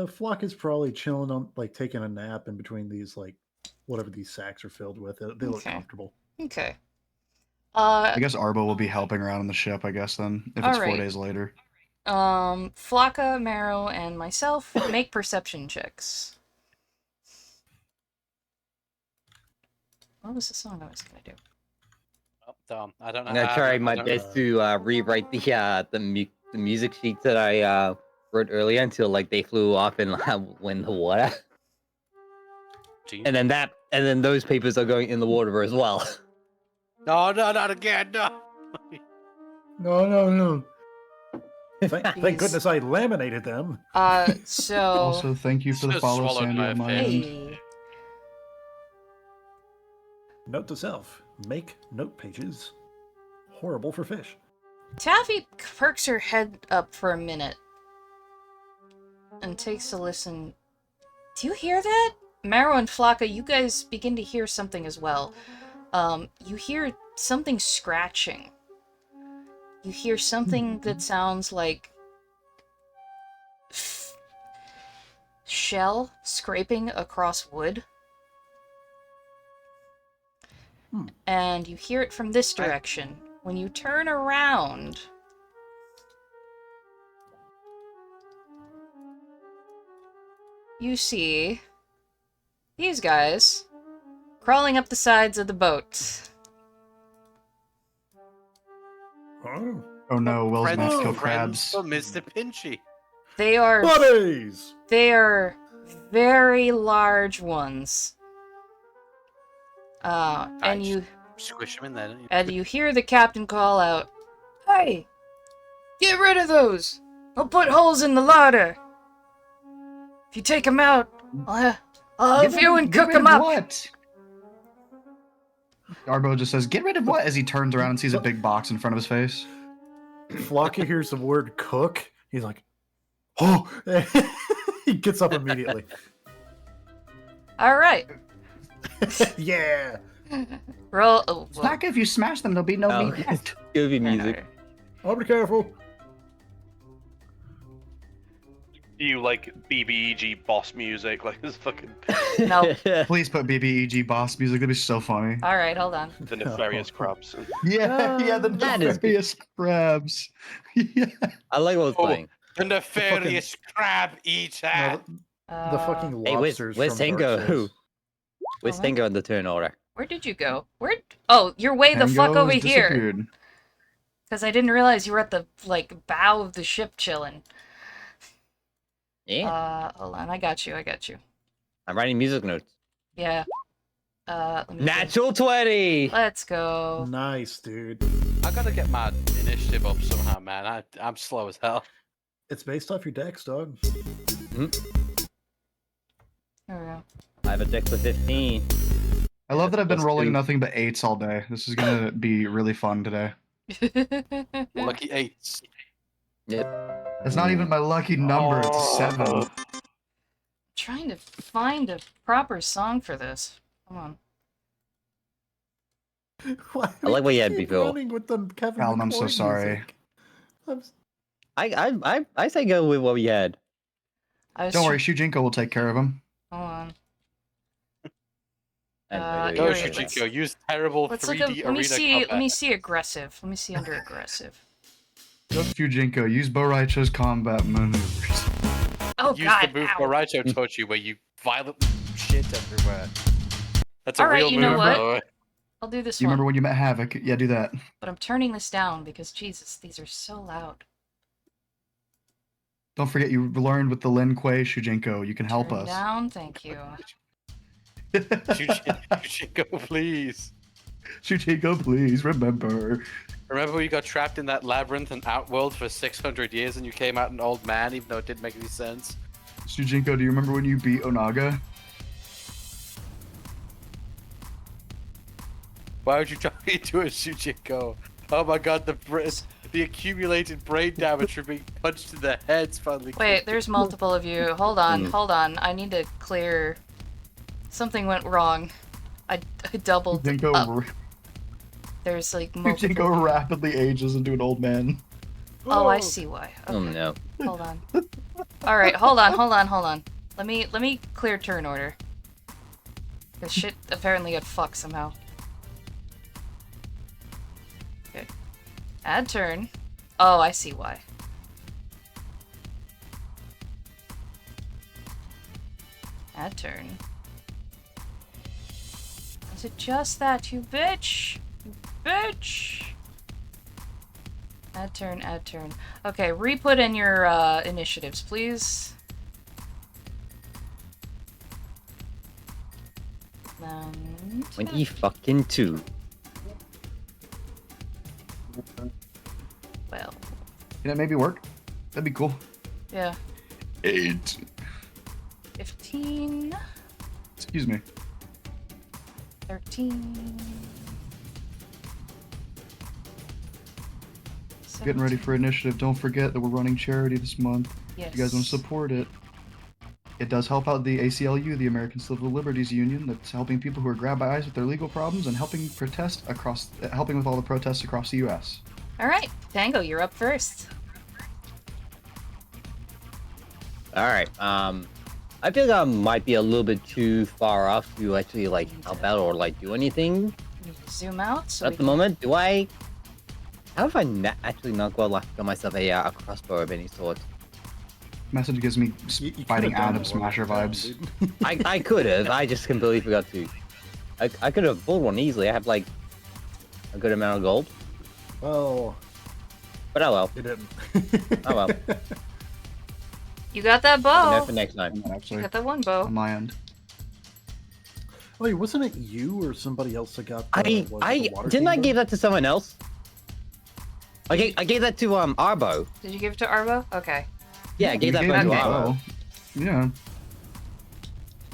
Flock is probably chilling on like taking a nap in between these like whatever these sacks are filled with. They look Okay. comfortable. Okay. I guess Arbo will be helping around on the ship, I guess, then, if it's 4 Alright. days later. Flocka, Marrow, and myself make perception checks. What was the song I was gonna do? oh, damn, I don't know. I'm gonna try I my don't- best to rewrite the music sheets that I wrote earlier until like they flew off and went in the water. And then those papers are going in the water as well. No, not again. No. No. Thank Jeez. goodness I laminated them. So Also, thank you for the Just follow, swallowed Sandy, by a on my fish. end. hey, Note to self: make note pages. Horrible for fish. Taffy perks her head up for a minute and takes a listen. Do you hear that? Marrow and Flocka, you guys begin to hear something as well. You hear something scratching. You hear something that sounds like shell scraping across wood. And you hear it from this direction. When you turn around, you see these guys crawling up the sides of the boat. Oh, Oh no, Will's Friends, gonna kill friends crabs. for Mr. Pinchy. They are buddies! very large ones. And Nice. you Squish him in there, don't you? and you hear the captain call out, "Hey, get rid of those! I'll put holes in the larder. If you take them out, I'll have you and Get cook rid them of up." What? Arbo just says, "Get rid of what?" as he turns around and sees a big box in front of his face. Flocka hears the word cook. He's like, oh! He gets up immediately. All right. Yeah. Roll. Oh, whoa. Flocka, if you smash them, there'll be no Oh, meat left. Goofy Turn music. order. I'll be careful. You like BBEG boss music, like this fucking No. Please put BBEG boss music. That'd be so funny. All right, hold on. the nefarious crabs. Yeah, the that is good. nefarious crabs. Yeah. I like what it's Oh. playing. The nefarious crab eater. No, the fucking Hey, lobsters where's from Dark Tango? Souls. Where's Oh, Tango in the turn order? Where did you go? Where? Oh, you're way the fuck Tango over has here. disappeared. Because I didn't realize you were at the bow of the ship chilling. Yeah. Hold on, I got you. I'm writing music notes. Yeah. Let me see. Natural 20! Let's go. Nice, dude. I gotta get my initiative up somehow, man. I'm slow as hell. It's based off your dex, dog. There we go. I have a deck with 15. I love that I've been Let's rolling do- nothing but 8s all day. This is gonna be really fun today. Lucky 8s. It's not even my lucky number. It's a 7. Trying to find a proper song for this. Come on. Why I like what you had keep before. running with the Kevin Alan, I'm so McCoy sorry. music? I say go with what we had. I was Don't worry, Shujinko will take care of him. Hold on. And Go, Here we go. Shujinko. Use terrible Let's 3D look at. Let me arena see. combat. Let me see aggressive. Let me see under aggressive. Go Shujinko, use Boraicho's combat maneuvers. Oh Use God! the move Ow. Boraicho taught you, where you violently shit everywhere. That's a Alright, real you move, know by what? the way. I'll do this You one. remember when you met Havoc? Yeah, do that. But I'm turning this down because Jesus, these are so loud. Don't forget you learned with the Lin Kuei Shujinko. You can help Turn us. down, thank you. Shujinko, please. Shujinko, please remember. Remember when you got trapped in that labyrinth and outworld for 600 years and you came out an old man, even though it didn't make any sense? Shujinko, do you remember when you beat Onaga? Why would you try me to a Shujinko? Oh my god, the accumulated brain damage from being punched in the head's finally. Wait, there's multiple of you. Hold on, Hmm. hold on. I need to clear. Something went wrong. I doubled up. Shujinko, There's like multiple. Shujinko rapidly ages into an old man. Oh, I see why. Oh Okay, no. hold on. All right, hold on. Let me clear turn order. This shit apparently got fucked somehow. Okay. Add turn. Oh, I see why. Add turn. Is it just that, you bitch? You bitch! Add turn, add turn. Okay, re-put in your initiatives, please. 20 fucking 2. Well, Can that maybe work? That'd be cool. yeah. 8. 15, Excuse me. 13. Getting ready for initiative. Don't forget that we're running charity this month. Yes. If you guys want to support it. It does help out the ACLU, the American Civil Liberties Union, that's helping people who are grabbed by ICE with their legal problems and helping with all the protests across the U.S. All right, Tango, you're up first. Alright, I feel like I might be a little bit too far off to actually like help out or like do anything Zoom out. So at the moment. Do I? How if I actually not got myself a crossbow of any sort? Message gives me You could've fighting done Adam it Smasher already, vibes. dude. I could have. I just completely forgot to. I could have pulled one easily. I have like a good amount of gold. Well, But oh well. you didn't. Oh well. you got that Enough bow. for next time. You Actually, got that one bow. on my end. Wait, wasn't it you or somebody else that got? I the water didn't I kingdom? give that to someone else? I gave that to Arbo. Did you give it to Arbo? Okay. Yeah, I gave that You back gave to me Arbo. bow.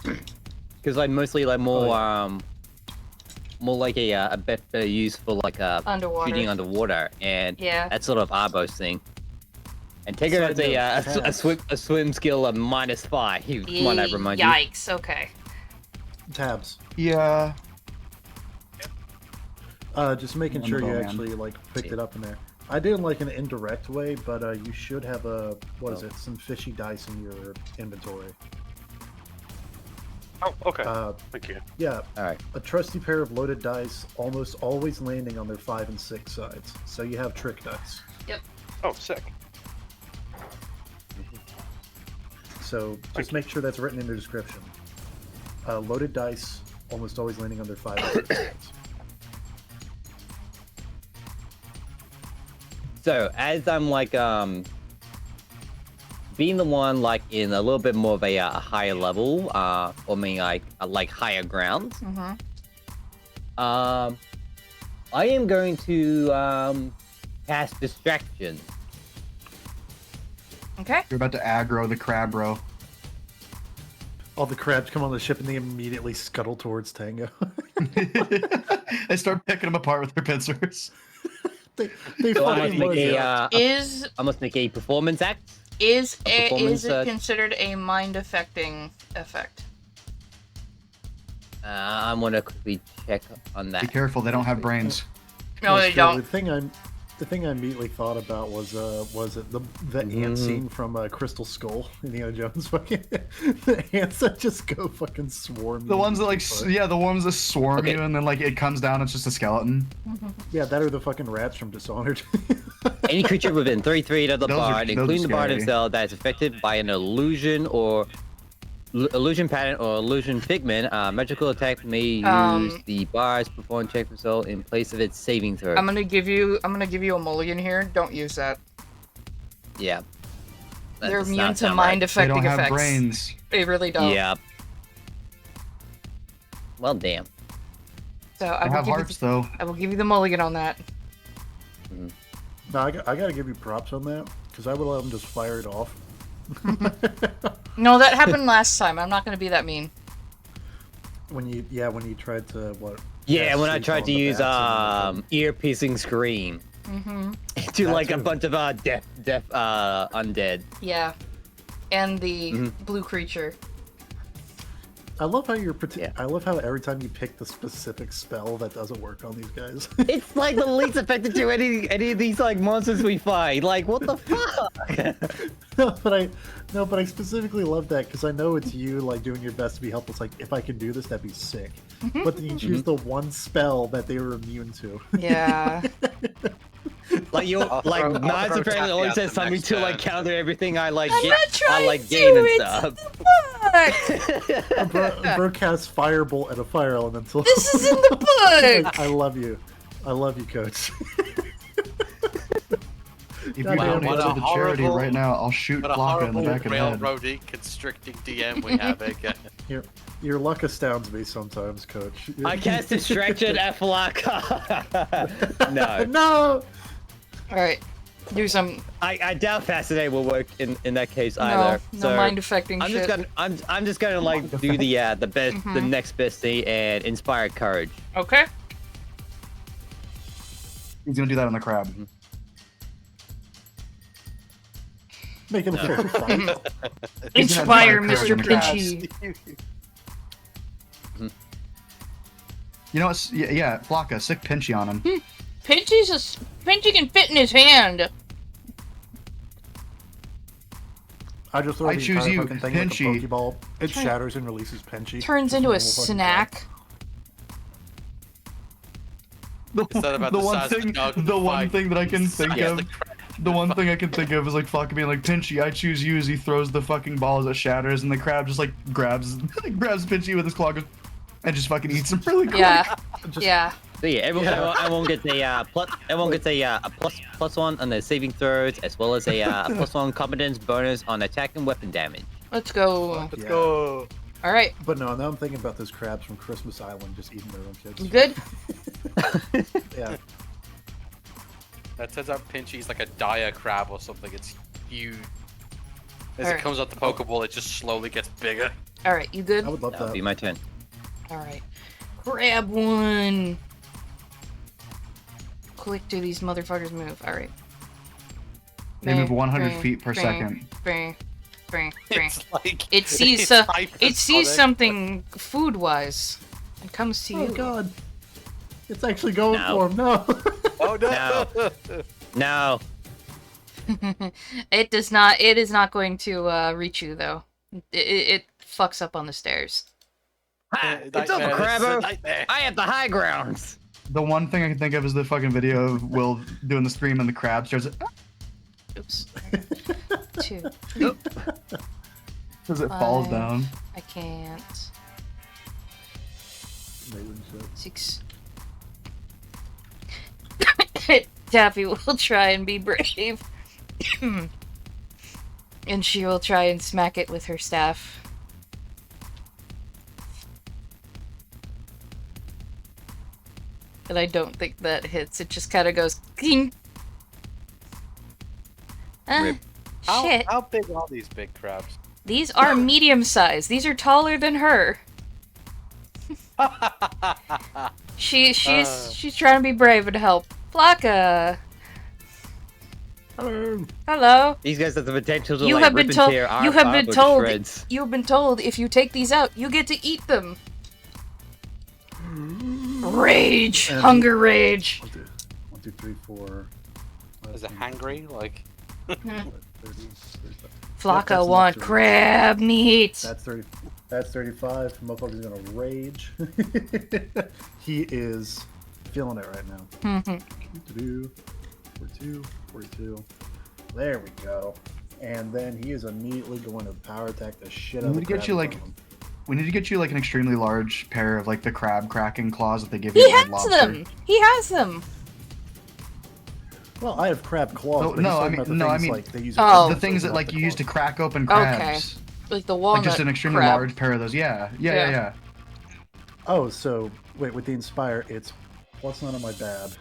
Yeah. Because I mostly like more more like a better use for like Underwater. shooting underwater, and Yeah. that's sort of Arbo's thing. And take it as a swim skill of -5. You might not remind you. Yikes. Okay. Tabs. Yeah. Just making sure you actually like picked it up in there. I did like an indirect way, but you should have some fishy dice in your inventory. Oh, okay. Thank you. Yeah. All right. A trusty pair of loaded dice, almost always landing on their 5 and 6 sides. So you have trick dice. Oh, sick. So just make sure that's written in the description. Loaded dice, almost always landing on their 5 and 6 sides. So as I'm like being the one like in a little bit more of a higher level, or I mean like higher grounds. Mm-hmm. I am going to cast distraction. Okay. You're about to aggro the crab, bro. All the crabs come on the ship and they immediately scuttle towards Tango. They start picking them apart with their pincers. they So I fucking must make love it. I must make a performance act. Is performance, it considered a mind affecting effect? I'm gonna quickly check on Be that. careful, they don't have brains. No, That's they true. don't. The thing I immediately thought about was it the ant scene from Crystal Skull, Indiana Jones? Fucking the ants that just go fucking swarm. The you. ones that the ones that swarm Okay. you and then like it comes down, it's just a skeleton. Yeah, that are the fucking rats from Dishonored. Any creature within 3 feet of the Those are- bard, those including are the bard scary. himself, that is affected by an illusion pattern or illusion figment, magical attack may use the bard's perform check result in place of its saving throw. I'm gonna give you a mulligan here. Don't use that. Yeah. That They're does immune not to sound mind They affecting don't have effects. brains. They really right. don't. Yeah. Well, damn. So They have hearts though. I will give you the mulligan on that. No, I gotta give you props on that because I would let them just fire it off. No, that happened last time. I'm not gonna be that mean. when you tried to what? Yeah, cast when I sleep tried on to the use bats and ear-piercing scream Mm-hmm. to That like a too. bunch of deaf undead. Yeah. And the Mhm. blue creature. I love how Yeah. I love how every time you pick the specific spell that doesn't work on these guys. It's like the least effective to any of these like monsters we fight. Like, what the fuck? no, but I specifically love that because I know it's you like doing your best to be helpful. It's like if I could do this, that'd be sick. But then you choose the one spell that they were immune to. Yeah. Like you, like I'll Knives throw apparently Taffy always out says the something next to like turn. counter everything I like I'm get, not trying I like to, gain and it's stuff. the book! Bro casts firebolt at a fire elemental. This is in the book! I love you. I love you, Coach. If you Goddamn, donate what a to the charity horrible- right now, I'll shoot What a Flocka in the horrible back of the head. railroady constricting DM we have again. Your luck astounds me sometimes, Coach. I cast distraction at Flocka. No, No. Alright. Do some I doubt Fascinate will work in that case either. no So mind affecting I'm shit. just gonna like do the next best thing and inspire courage. Okay. He's gonna do that on the crab. Making a fair fight. Inspire He's Mr. gonna have Pinchy. You know what? Yeah, Flocka, sick pinchy on him. Pinchy can fit in his hand. I just throw I the choose entire you, fucking thing Pinchy. like a Pokeball. It Turn- shatters and releases Pinchy. Turns Just into a normal fucking snack. Instead of about The the one size of a thing, dog in the the one fight, thing that I can think Yeah, of, the crab. the one thing I can think of is like Flocka being like, Pinchy, I choose you as he throws the fucking ball as it shatters, and the crab just like grabs Pinchy with his claw and just fucking eats him really quick. Yeah. Just- Yeah. So yeah, everyone gets a plus one on the saving throws, as well as a +1 competence bonus on attack and weapon damage. Let's go. Yeah. Go. Alright. But no, now I'm thinking about those crabs from Christmas Island just eating their own kids. You good? Yeah. That turns out Pinchy's like a dire crab or something. It's huge. As Alright. it comes out the Pokeball, it just slowly gets bigger. Alright, you good? I would love That'll that. be my turn. Alright. Grab one. Quick do these motherfuckers move. Alright. They move 100 feet per second. It's like It sees it's hypersonic. something food-wise and comes to Oh you. god. It's actually going No. for him. No. Oh no! No. It does not. It is not going to reach you though. It fucks up on the stairs. Ha! It's over, Nightmare, this is a Crabbo. nightmare. I have the high grounds. The one thing I can think of is the fucking video of Will doing the stream and the crab starts Oops. 2, as it falls 5. down. I can't. 6. Taffy will try and be brave. And she will try and smack it with her staff. And I don't think that hits. It just kind of goes. King. Rip. Shit. How big are these big crabs? These are medium sized. These are taller than her. She's trying to be brave and help. Flocka. Hello. Hello. These guys have the potential to You like have rip been and told. tear our You have been barber to told. shreds. You've been told if you take these out, you get to eat them. Rage, And hunger, rage. 1, 2, 3, 4. Is it hangry? Like 30, 35. Flocka That's want enough to- crab meat. That's 30. That's 35. Motherfucker's gonna rage. He is feeling it right now. 42, 42. There we go. And then he is immediately going to power attack the shit out of We the need to get crab you in like front of him. we need to get you like an extremely large pair of like the crab cracking claws that they give you He at Red has Lobster. them. He has them. Well, I have crab claws. No, but he's no, talking I mean- about the no, I things, mean- like, they use Oh. The things that open up like the you use to claws. crack open Okay. crabs. Like the walnut Like just an extremely crab. large pair of those. Yeah. Yeah. Oh, so wait, with the Inspire, it's +9 on my bad,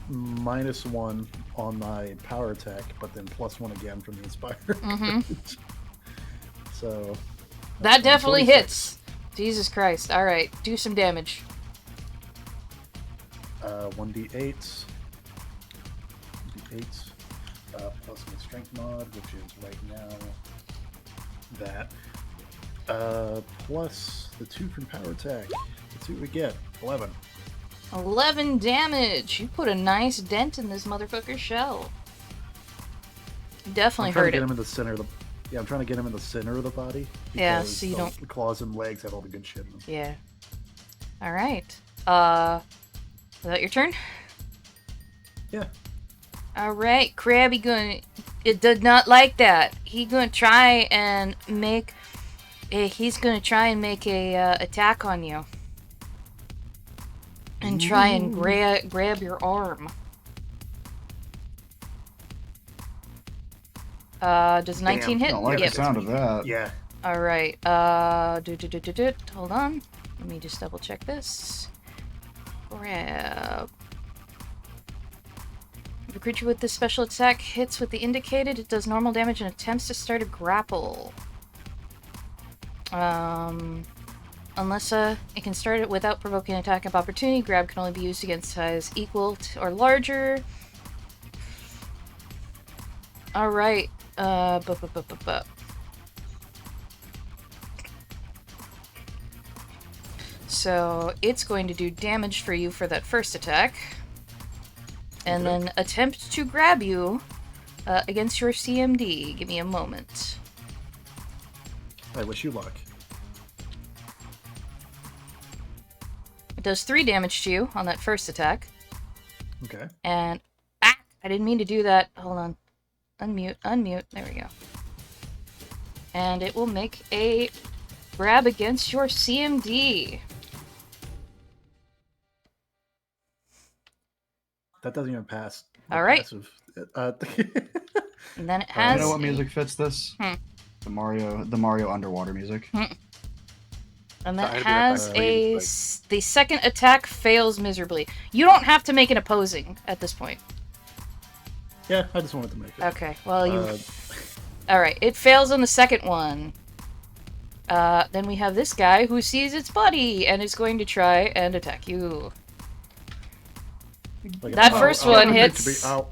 -1 on my power attack, but then +1 again from the Inspire. So That definitely 46. hits. Jesus Christ. Alright, do some damage. 1d8. 1d8 plus my strength mod, which is right now that. Plus the 2 from power attack. Let's see what we get. 11. 11 damage. You put a nice dent in this motherfucker's shell. You definitely I'm trying to hurt get it. him in the center of the. Yeah, I'm trying to get him in the center of the body. Yeah, because so you the don't- claws and legs have all the good shit in them. Yeah. Alright. Is that your turn? Yeah. Alright, Krabby it did not like that. He's gonna try and make a attack on you. And try and grab your arm. Does 19 hit? I don't like Yep. the sound of that. Yeah. Alright, hold on. Let me just double check this. Grab. If a creature with this special attack hits with the indicated, it does normal damage and attempts to start a grapple. Unless it can start it without provoking an attack of opportunity, grab can only be used against size equal to or larger. Alright, So it's going to do damage for you for that first attack. And Okay. then attempt to grab you against your CMD. Give me a moment. I wish you luck. It does 3 damage to you on that first attack. Okay. And I didn't mean to do that. Hold on. Unmute. There we go. And it will make a grab against your CMD. That doesn't even pass. All right. Passive. And then it You has know what music fits this? Hmm. The Mario underwater music. And that Sorry to be has repetitive, the second attack fails miserably. You don't have to make an opposing at this point. Yeah, I just wanted to make it. Okay. Well, you Uh, all right? It fails on the second one. Then we have this guy who sees its buddy and is going to try and attack you. Like, That ow, first ow, one they're pinching hits. Me. Ow.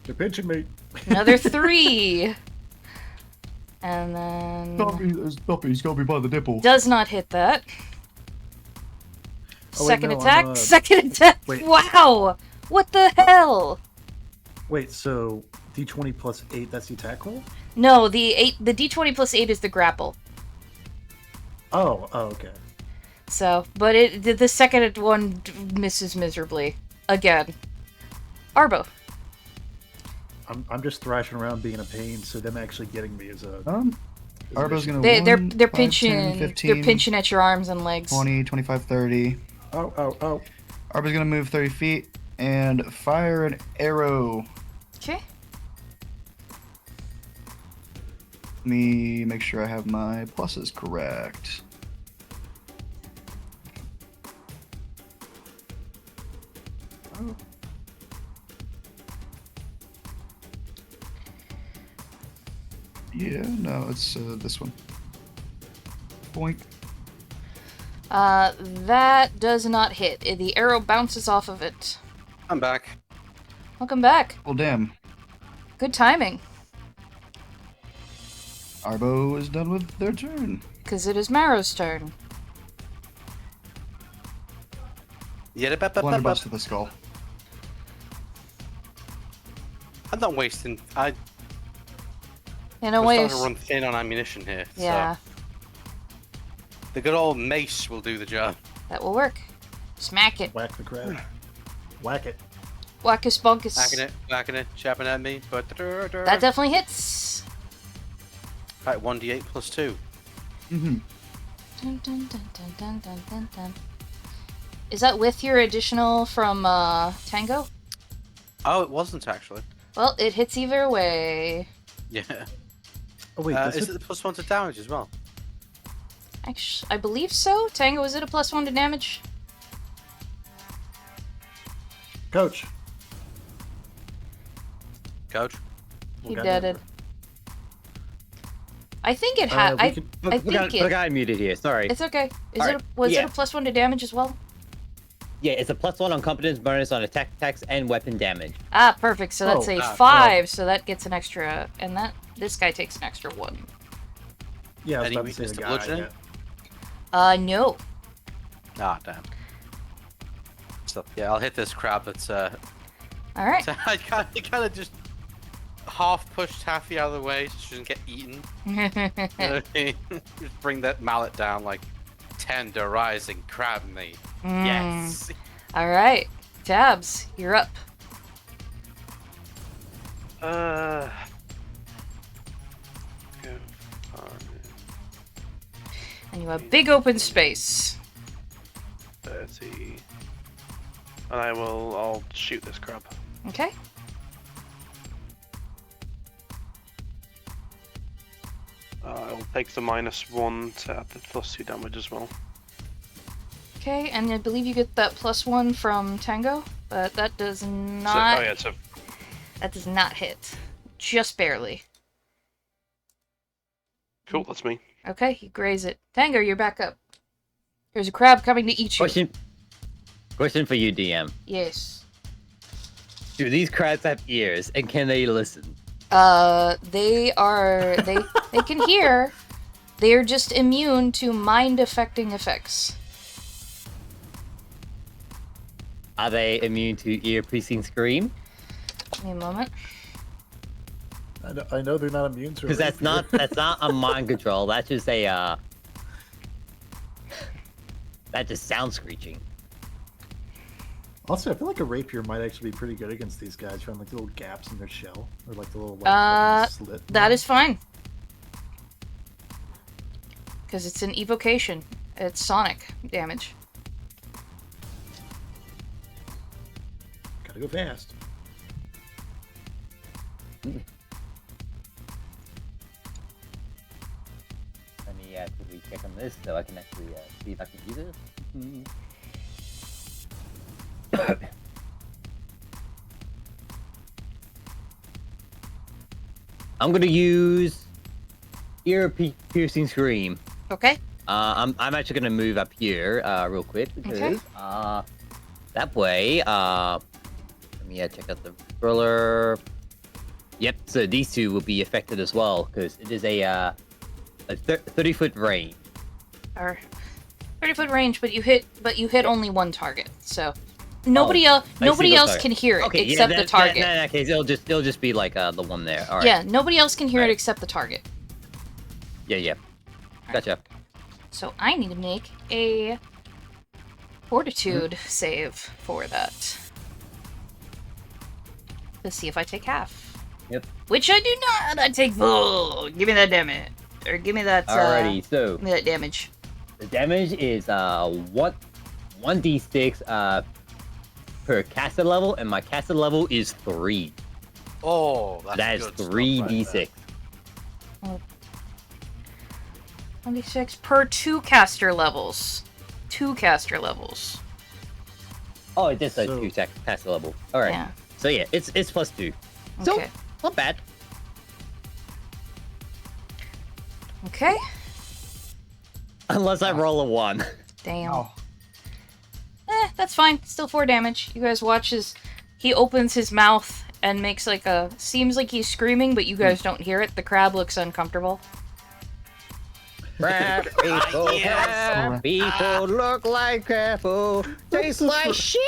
They're pinching me. Another 3. And then... Stop it, he's got me by the nipple. Does not hit that. Oh, wait, Second no, attack. Second attack. Wait. Wow! What the hell? Wait, so D20 plus 8, that's the attack roll? No, the D20 plus 8 is the grapple. Oh, okay. So, but the second one misses miserably. Again. Arbo. I'm just thrashing around being a pain, so them actually getting me is a... Arbo's gonna They're 1, 5, pinching 10, 15, they're pinching at your arms and legs. 20, 25, 30. Ow, ow, ow. Arbo's gonna move 30 feet and fire an arrow. Okay. Let me make sure I have my pluses correct. Oh. Yeah, no, it's this one. Boink. That does not hit. The arrow bounces off of it. I'm back. Welcome back. Well, damn. Good timing, Arbo is done with their turn. because it is Marrow's turn. Blunderbuss to the skull. I'm not wasting. I In a we're way, starting to run thin on ammunition here. yeah, So the good old mace will do the job. that will work. Smack it. Whack the crab. Whack it. Wackus bonkus. Whacking it, chapping at me. But That definitely hits. right, 1d8 plus 2. Mm-hmm. Dun, dun, dun, dun, dun, dun, dun, dun. Is that with your additional from Tango? Oh, it wasn't actually. Well, it hits either way. Yeah. Oh, wait, Is it the plus 1 to damage as well? Actually, I believe so. Tango, is it a +1 to damage? Coach. Coach? He Well, did it. goddamn. I think it We had. I could- think The guy muted here. Sorry. It's okay. Alright, Was yeah. it a +1 to damage as well? Yeah, it's a +1 on competence bonus on attack attacks and weapon damage. Ah, perfect. So that's Oh, a 5. So that gets an extra, and this guy takes an extra 1. Yeah, I was Any about to weakness say to the guy. bludgeoning? No. Ah, damn. So yeah, I'll hit this crab. That's All right. So I kind of just half pushed Taffy out of the way so she doesn't get eaten. You know what I mean? Just bring that mallet down like tender rising crab meat. Yes. All right. Tabs, you're up. Go. And you have big open space. 30. And I'll shoot this crab. Okay. I'll take the -1 to add the +2 damage as well. Okay, and I believe you get that +1 from Tango, but that does So, not. oh yeah, so That does not hit. Just barely. cool, that's me. Okay, you graze it. Tango, you're back up. There's a crab coming to eat you. Question for you, DM. Yes. Do these crabs have ears, and can they listen? They can hear. They are just immune to mind-affecting effects. Are they immune to ear-piercing scream? Give me a moment. I know they're not immune to it. Because that's not a mind control. That's just a that just sound screeching. Also, I feel like a rapier might actually be pretty good against these guys. Find like little gaps in their shell, or like the little fucking slit. That is fine. Because it's an evocation. It's sonic damage. Gotta go fast. Let me quickly check on this so I can actually see if I can use it. I'm gonna use ear-piercing scream. Okay. I'm actually gonna move up here real quick because Okay. that way let me check out the roller. Yep, so these two will be affected as well because it is a 30-foot range. Or 30-foot range, but you hit only one target. So nobody else target. can hear it Okay, except the target. In that case, it'll just be like the one there. All right. Yeah, nobody else can hear it Alright. except the target. Yeah. Gotcha. So I need to make a fortitude save for that. Let's see if I take half. Yep. Which I do not. I take full. Give me that damage, or give me that. Alrighty, so Give me that damage. the damage is 1d6 per caster level, and my caster level is 3. Oh, That is good stuff 3d6. right 26 per 2 caster levels. 2 caster levels. Oh, it does say So- 2 caster level. All right. Yeah. So yeah, it's +2. So Okay. not bad. Okay. Unless I roll a 1. Damn. Oh, That's fine. Still 4 damage. You guys watch as he opens his mouth and makes like a... Seems like he's screaming, but you guys don't hear it. The crab looks uncomfortable. Crab people, crab people look like apple, taste like shit.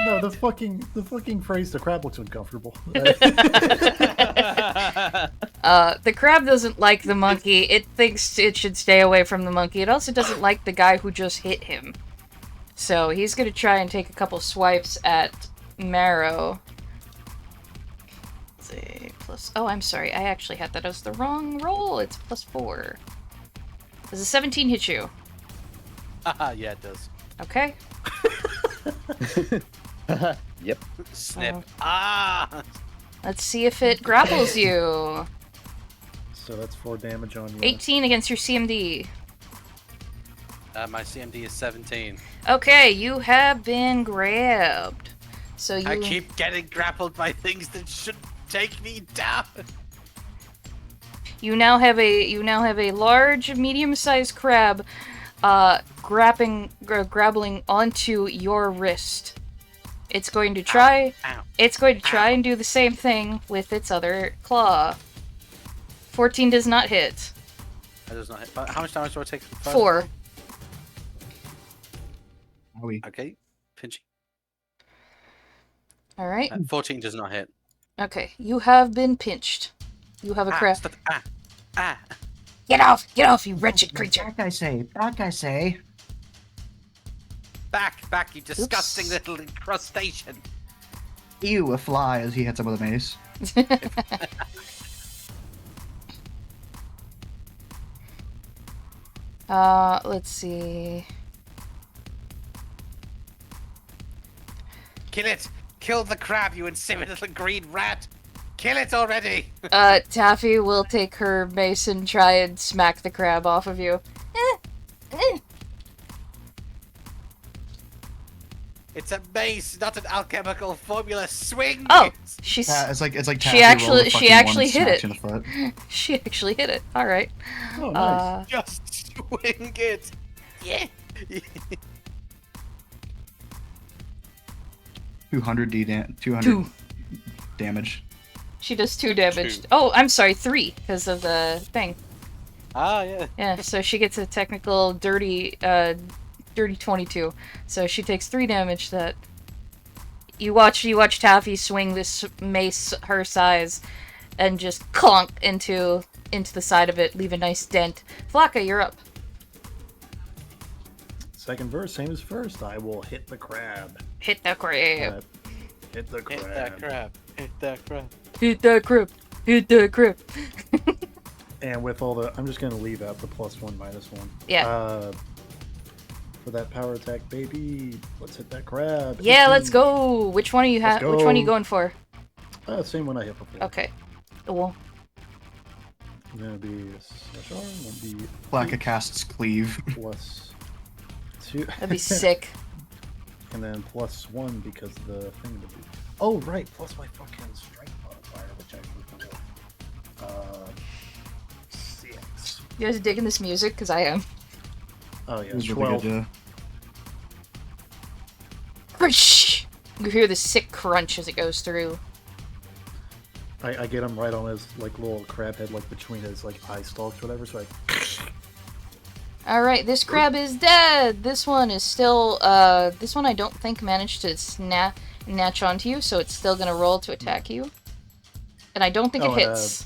No, the fucking phrase "the crab looks uncomfortable." The crab doesn't like the monkey. It thinks it should stay away from the monkey. It also doesn't like the guy who just hit him. So he's gonna try and take a couple swipes at Marrow. Let's see, plus... Oh, I'm sorry. I actually had that as the wrong roll. It's +4. Does a 17 hit you? there. Yeah, it does. Okay. Yep. Snip. Oh. Ah! Let's see if it grapples you. So that's 4 damage on you. 18 against your CMD. My CMD is 17. Okay, you have been grabbed. So you... I keep getting grappled by things that shouldn't take me down. You now have a large, medium-sized crab, grappling onto your wrist. It's going to try. Ow. It's going to try and do the same thing with its other claw. 14 does not hit. That does not hit. But how much damage do I take? 4. are we? Okay. Pinchy. All right. 14 does not hit. Okay, you have been pinched. You have a crab. Stop. Ah. Get off! Get off, you wretched creature! Back, I say. Back, I say. Back, you disgusting Oops. little crustacean. Ew, a fly as he hits him with a mace. Let's see. Kill it! Kill the crab, you insipid little green rat! Kill it already! Taffy will take her mace and try and smack the crab off of you. It's a mace, not an alchemical formula. Swing! Oh, it! she's It's like She Taffy actually- rolled a she fucking actually one and hit smacked you in the foot. she actually hit it. All right. Oh, nice. Just swing it! Yeah! 200 200 2. damage. She does 2 damage. 2. Oh, I'm sorry, 3 because of the thing. Yeah. Yeah, so she gets a technical dirty 22. So she takes 3 damage. That you watch Taffy swing this mace her size and just clunk into the side of it, leave a nice dent. Flocka, you're up. Second verse, same as first. I will hit the crab. Hit that crab. Hit the crab. Hit that crab. Hit that crab. Hit that crab. Hit that crab. And with all the, I'm just gonna leave out the +1, -1. Yeah. For that power attack, baby. Let's hit that crab. Yeah, 18. let's go. Which one are you Let's Which one are you go. going for? Same one I hit before. Okay. Well, I'm gonna be slash R. I'm gonna be Blacka casts cleave. +2. that'd be sick. And then +1 because the thing to be. Oh right, plus my fucking strength modifier, which I forgot. 6. You guys digging this music? Because I am. Oh yeah, It was really 12. good, yeah. Crunch! You hear the sick crunch as it goes through. I get him right on his like little crab head, like between his like eye stalks, whatever. So Alright, this crab is dead! This one is still, this one I don't think managed to natch onto you, so it's still gonna roll to attack you. And I don't think it hits.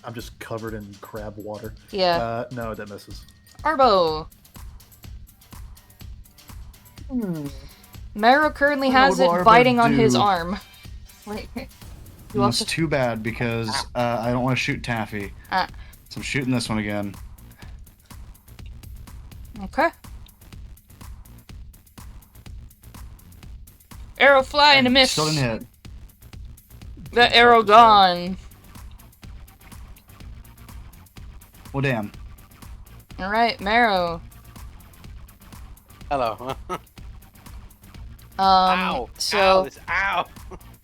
I'm just covered in crab water. Yeah. No, that misses. Arbo! Maro currently has it what will Arbo biting on his do? arm. Wait. You That's also... too bad because I don't want to shoot Taffy. Ah. So I'm shooting this one again. Okay. Arrow fly and a miss. Still didn't hit. The arrow gone. Well, damn. Alright, Marrow. Hello. Ow. So Ow, this, ow!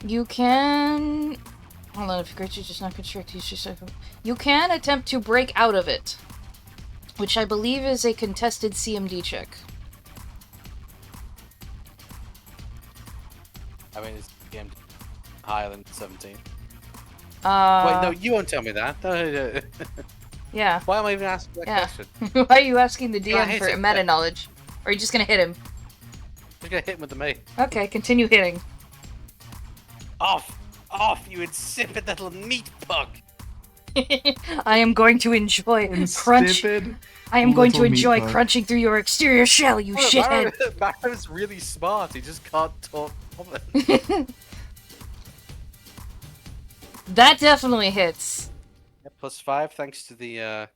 you can... Hold on, if you creature does not constrict, use yourself. You can attempt to break out of it, which I believe is a contested CMD check. I mean, it's game higher than 17. Wait, Uh, no, you won't tell me that. yeah. Why am I even asking that Yeah. question? Why are you asking the Yeah, DM hit for him. meta knowledge? Or are you just gonna hit him? I'm gonna hit him with the mate. Okay, continue hitting. Off! Off, you insipid little meat puck! I am going to enjoy crunch. Stupid. I am going to little meat enjoy bug. crunching through your exterior shell, you shithead. Maro's really smart, he just can't talk properly. That definitely hits. Yeah, +5 thanks to the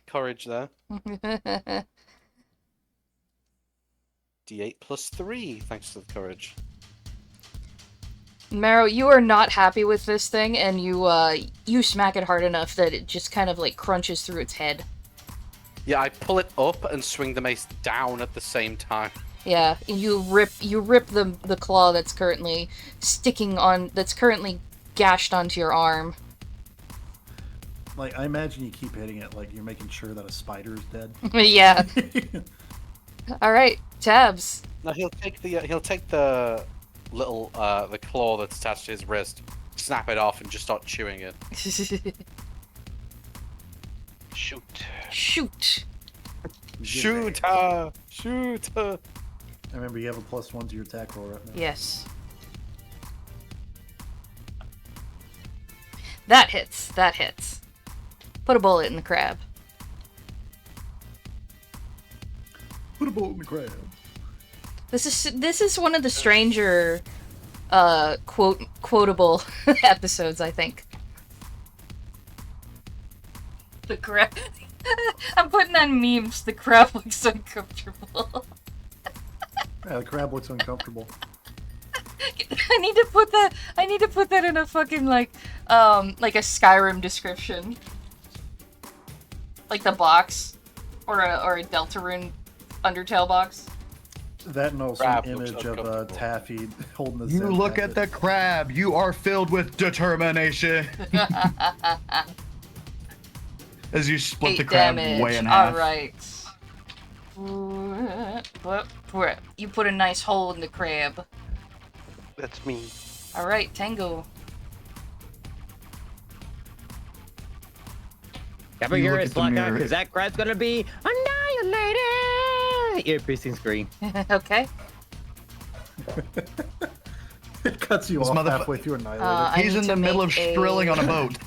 courage there. D8 +3 thanks to the courage. Marrow, you are not happy with this thing, and you smack it hard enough that it just kind of like crunches through its head. Yeah, I pull it up and swing the mace down at the same time. Yeah, and you rip the claw that's currently that's currently gashed onto your arm. Like I imagine you keep hitting it, like you're making sure that a spider is dead. Yeah. All right, Tabs. No, he'll take the little the claw that's attached to his wrist, snap it off, and just start chewing it. Shoot. Shoot. Shoot her! Shoot her! Remember, you have a +1 to your attack roll right now. Yes. That hits. That hits. Put a bullet in the crab. Put a bolt in the crab. This is one of the stranger quotable episodes, I think. The crab. I'm putting on memes. The crab looks uncomfortable. Yeah, the crab looks uncomfortable. I need to put that in a fucking like a Skyrim description. Like the box or a Deltarune Undertale box. That and also Crab an looks image of uncomfortable. Taffy holding the. You look at the crab. You are filled with determination. As you split 8 the crab damage. way in half. Alright. You put a nice hole in the crab. That's me. Alright, Tango. Cover You your look ears, at the Blackout, mirror. because that crab's gonna be annihilated! Ear-piercing scream. Okay. It cuts you This off motherfu- halfway through Annihilated. I He's need in to the middle of make strilling on a boat.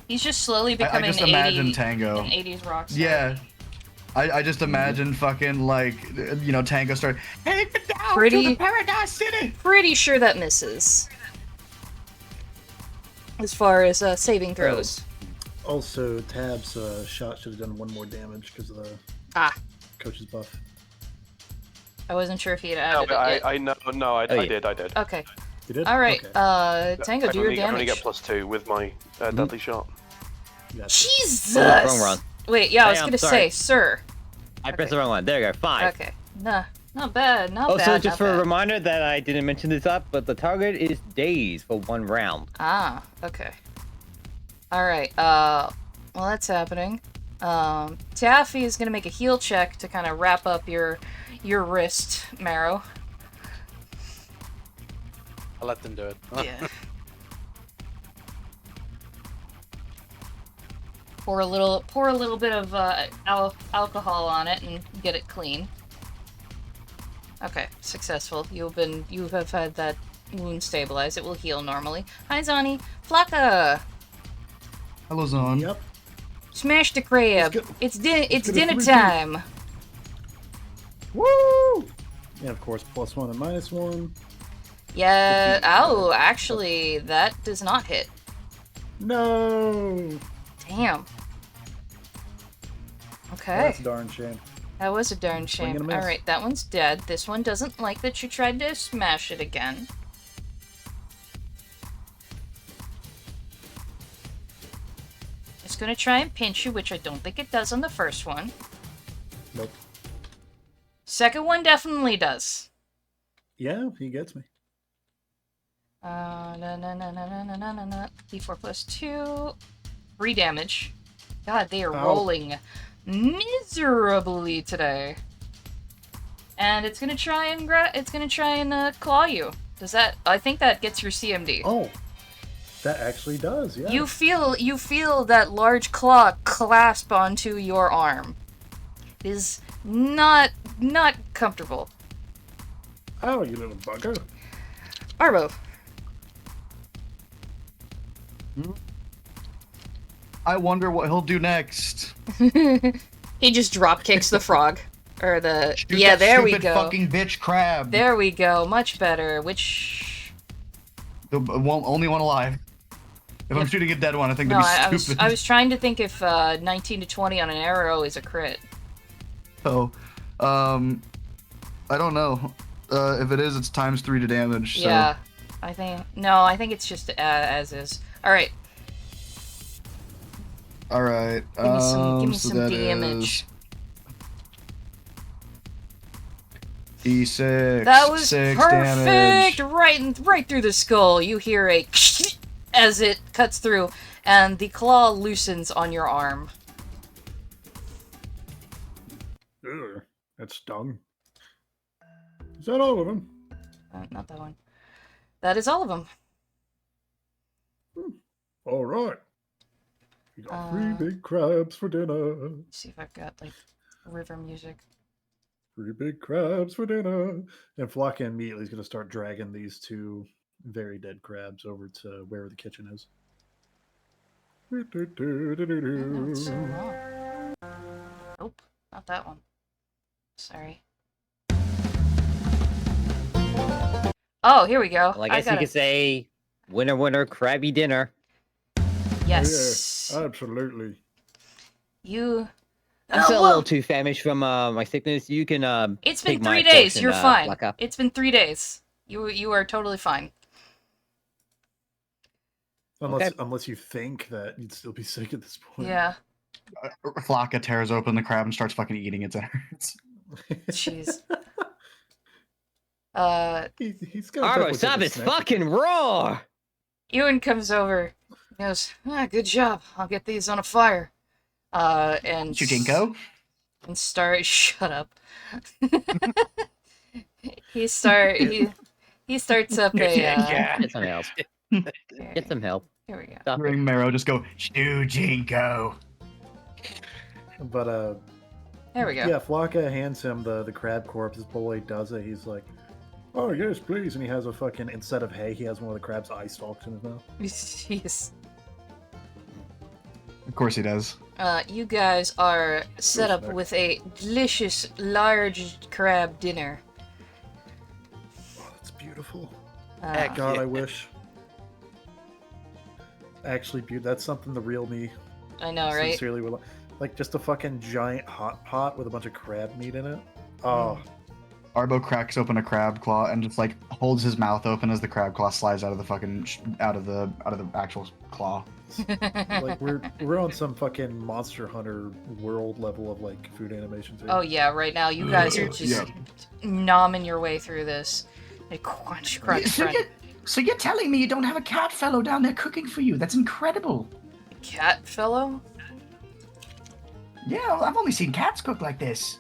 He's just slowly I becoming just an imagine 80 Tango. an 80s rock star. Yeah. I just imagine fucking like, Tango start. Take me down Pretty- to the Paradise City. Pretty sure that misses. As far as saving throws. Also, Tab's shot should have done 1 more damage because of the coach's buff. I wasn't sure if he had No, added but it yet. I know. No, I yeah. did. I did. Okay. You did? Alright, Okay. Tango, do your I only damage. get +2 with my deadly shot. Gotcha. Jesus! Wrong one. Wait, yeah, I was Damn, gonna sorry. say, sir. I pressed the wrong one. There you go. 5. Okay. Nah, not bad, not Also, bad. just not for a bad. reminder that I didn't mention this up, but the target is dazed for 1 round. Ah, okay. Alright, while that's happening, Taffy is gonna make a heal check to kind of wrap up your wrist, Marrow. I'll let them do it. Yeah. Pour a little bit of alcohol on it and get it clean. Okay, successful. You have had that wound stabilized. It will heal normally. Hi, Zani. Flocka! Hello, Zon. Yep. Smash the crab. Let's go- It's let's get a dinner 3-2. time. Woo! And of course, +1 and -1. Yeah. Oh, actually, that does not hit. No. Damn. Okay. That's a darn shame. That was a darn Swing and shame. a miss. Alright, that one's dead. This one doesn't like that you tried to smash it again. It's gonna try and pinch you, which I don't think it does on the first one. Nope. Second one definitely does. Yeah, he gets me. No. D4 plus 2. 3 damage. God, they are Ow. rolling miserably today. And it's gonna try and claw you. Does that? I think that gets your CMD. Oh, that actually does. Yeah. You feel that large claw clasp onto your arm. It is not comfortable. Oh, you little bugger. Arbo. I wonder what he'll do next. He just drop kicks the frog. Or the... Shoot yeah, that there we stupid go. fucking bitch crab. There we go. Much better. Which... The only one alive. If I'm shooting a dead one, I think No, that'd be stupid. I was trying to think if 19 to 20 on an arrow is a crit. Oh, I don't know. If it is, it's ×3 to damage. So. Yeah. I think it's just as is. Alright. All right. Give me so some that damage. is D6. That was 6 perfect! damage. Right through the skull. You hear a as it cuts through, and the claw loosens on your arm. Ugh, that stung. Is that all of them? Not that one. That is all of them. All right. We got 3 big crabs for dinner. Let's see if I've got, like, river music. 3 big crabs for dinner. And Flocka immediately is going to start dragging these 2 very dead crabs over to where the kitchen is. It's so long. Nope, not that one. Sorry. Oh, here we go. Well, I guess you could say, winner, winner, crabby dinner. Yes. Oh, yeah, absolutely. You... I'm still a little too famished from my sickness. You can It's take been my 3 days. portion, You're fine. Flocka. It's been 3 days. You are totally fine. Unless you think that you'd still be sick at this point. Yeah. Flocka tears open the crab and starts fucking eating its innards. Jeez. He's got Arbo, stop! It's fucking raw. Ewan comes over. He goes, good job. I'll get these on a fire. And Chujinko? And start. Shut up. he starts up a. Get some help. Get some help. Here we go. Stop it. Hearing Marrow just go, Chujinko. But There we go. yeah, Flocka hands him the crab corpse. His boy does it. He's like, "Oh yes, please!" And he has a fucking, instead of hay, he has one of the crab's eye stalks in his mouth. Jeez. Of course he does. You guys are set up Respect. with a delicious large crab dinner. Oh, that's beautiful. Uh, God, I wish. Actually, that's something the real me I know, right? sincerely would like. Just a fucking giant hot pot with a bunch of crab meat in it. Oh, Arbo cracks open a crab claw and just like holds his mouth open as the crab claw slides out of the fucking out of the actual claw. like we're on some fucking Monster Hunter world level of like food animation too. Oh yeah, right now you guys are just Yeah. nomming your way through this. Like, crunch, crunch, crunch. So you're telling me you don't have a cat fellow down there cooking for you? That's incredible. cat fellow? Yeah, I've only seen cats cook like this.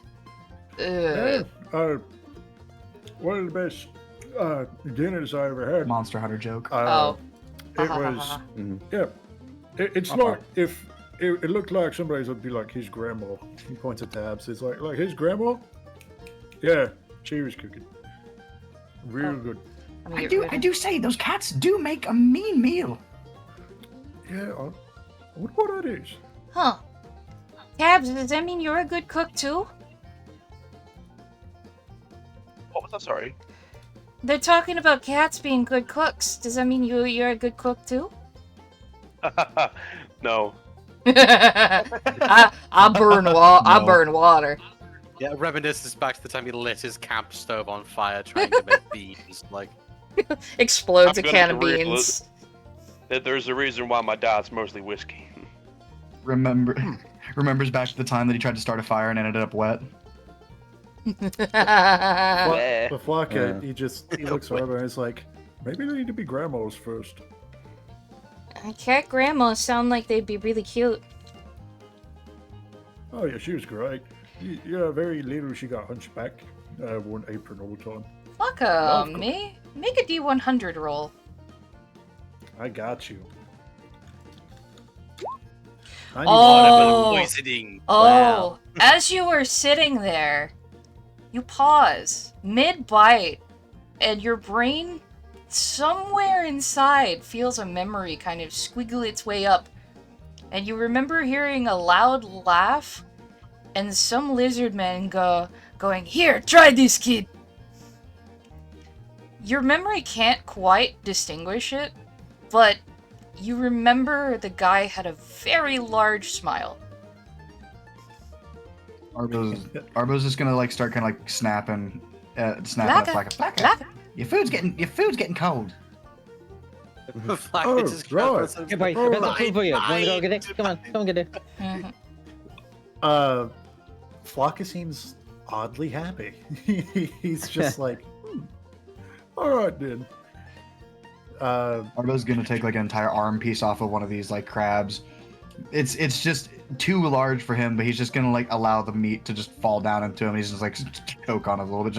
Yeah, one of the best dinners I ever had. Monster Hunter joke. Oh. It Ha, ha, ha, was, ha. yeah. It's Uh-oh. like if it looked like somebody's would be like his grandma. He points at Tabs. It's like his grandma. Yeah, she was cooking. Real Oh. good. Let me I get do rid I of- do say those cats do make a mean meal. Yeah, I wonder what that is. Huh. Tabs, does that mean you're a good cook too? What was that? Sorry. They're talking about cats being good cooks. Does that mean you're a good cook too? No. I burn No. water. Yeah, reminisces back to the time he lit his camp stove on fire trying to make beans. Like, Explodes I'm a gonna can of reveal beans. That there's a reason why my diet's mostly whiskey. Remembers back to the time that he tried to start a fire and ended up wet. Bleh. But Flocka, Yeah. he looks over and is like, maybe they need to be grandmas first. Cat grandmas sound like they'd be really cute. Oh yeah, she was great. Yeah, very little. She got hunchback. Wore an apron all the time. Fuck Love cook. me. Make a D100 roll. I got you. Oh. poisoning. Oh, Wow. as you were sitting there, you pause mid-bite, and your brain, somewhere inside, feels a memory kind of squiggle its way up. And you remember hearing a loud laugh, and some lizard men going, "Here, try this, kid!" Your memory can't quite distinguish it, but you remember the guy had a very large smile. Arbo's just gonna like start kind of like snapping at Flocka, Flocka. Flocka. Your food's getting cold. Like, Oh, it just right. goes- Here, buddy. Got some food for you. Want to go get it? Come on, get it. Mhm. Flocka seems oddly happy. He's just like, all right then. Arbo's gonna take like an entire arm piece off of one of these like crabs. It's just too large for him, but he's just gonna like allow the meat to just fall down into him. He's just like choke on it a little bit.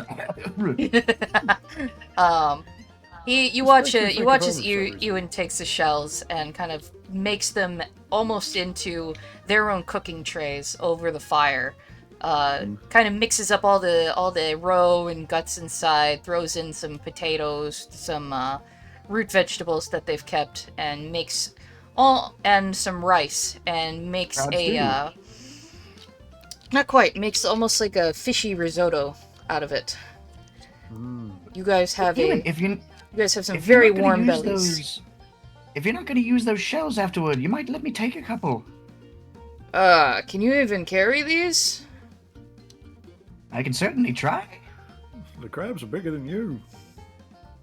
You watch makes me it. You think watch of as home for some reason. Ewan takes the shells and kind of makes them almost into their own cooking trays over the fire. Kind of mixes up all the roe and guts inside. Throws in some potatoes, some root vegetables that they've kept, and makes and some rice, and makes Crab a not quite, makes almost like a fishy risotto out of it. You guys have Ewan, you guys have some if you're very not gonna warm use bellies. if you're not going to use those shells afterward, you might let me take a couple. Can you even carry these? I can certainly try. The crabs are bigger than you.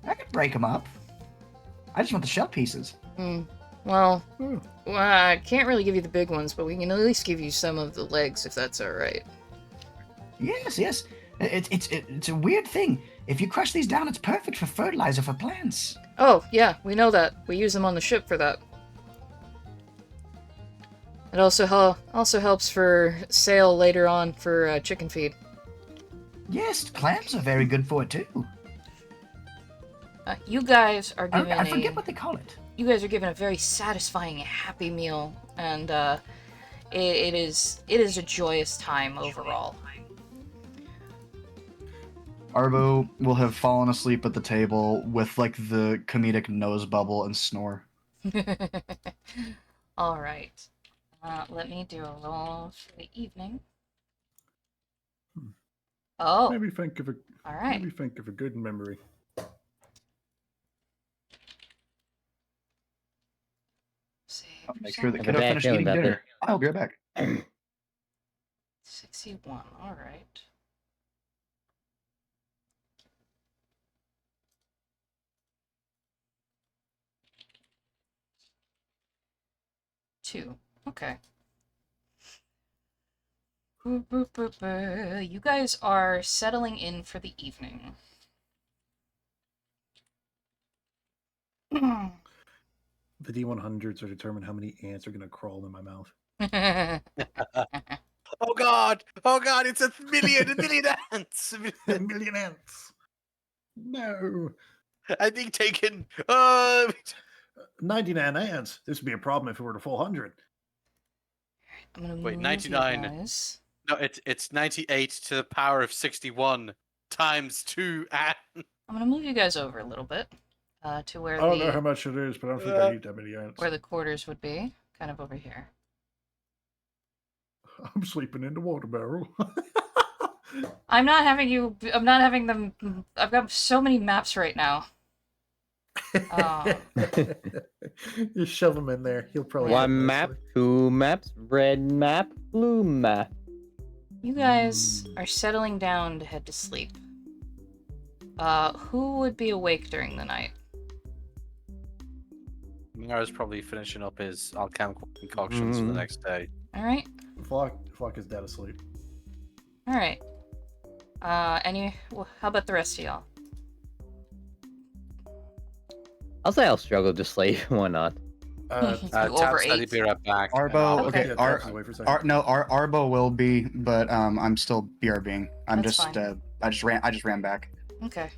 I can break them up. I just want the shell pieces. Well, Hmm. I can't really give you the big ones, but we can at least give you some of the legs if that's alright. Yes. It's a weird thing. If you crush these down, it's perfect for fertilizer for plants. Oh, yeah, we know that. We use them on the ship for that. It also helps for sale later on for chicken feed. Yes, clams are very good for it too. You guys are given I forget what they call it. you guys are given a very satisfying, happy meal, and it is a joyous time overall. Arbo will have fallen asleep at the table with like the comedic nose bubble and snore. All right. Let me do a roll for the evening. Oh, Maybe think of a all right. maybe think of a good memory. See, I'll make sure the Have a kiddo bad finished feeling eating about dinner. I'll be right back. 61. All right. Two. Okay. Boop, boop, boop, boop. You guys are settling in for the evening. The D100s are determined how many ants are going to crawl in my mouth. Oh god! Oh god! It's a million ants. A million ants. No. I'm being taken. 99 ants. This would be a problem if it were the full 100. I'm gonna Wait, move 99. you guys. No, it's 98 to the power of 61 times 2 ants. I'm gonna move you guys over a little bit to where I don't know how the much it is, but I don't think I need that many ants. where the quarters would be, kind of over here. I'm sleeping in the water barrel. I'm not having you. I'm not having them. I've got so many maps right now. You shove him in there. He'll probably Yeah. fit One map, nicely. 2 maps, red map, blue map. You guys are settling down to head to sleep. Who would be awake during the night? Mara's probably finishing up his alchemical concoctions for the next day. All right. Flock is dead asleep. All right. How about the rest of y'all? I'll say I'll struggle to sleep. Why not? You Tab over said he'd 8? be right back. Arbo, Okay. okay, Yeah, Tab's away for a second. Arbo will be, but I'm still BRBing. I'm That's just fine. I just ran back. Okay.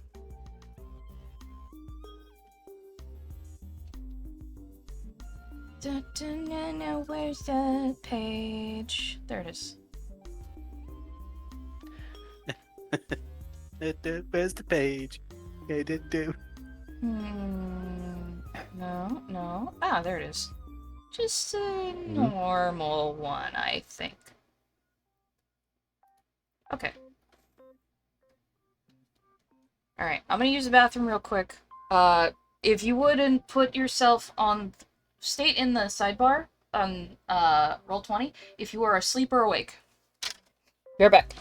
Where's the page? There it is. Where's the page? No. Ah, there it is. Just a normal one, I think. Okay. Alright, I'm gonna use the bathroom real quick. If you wouldn't put yourself on... State in the sidebar on, roll 20 if you are asleep or awake. Be right back.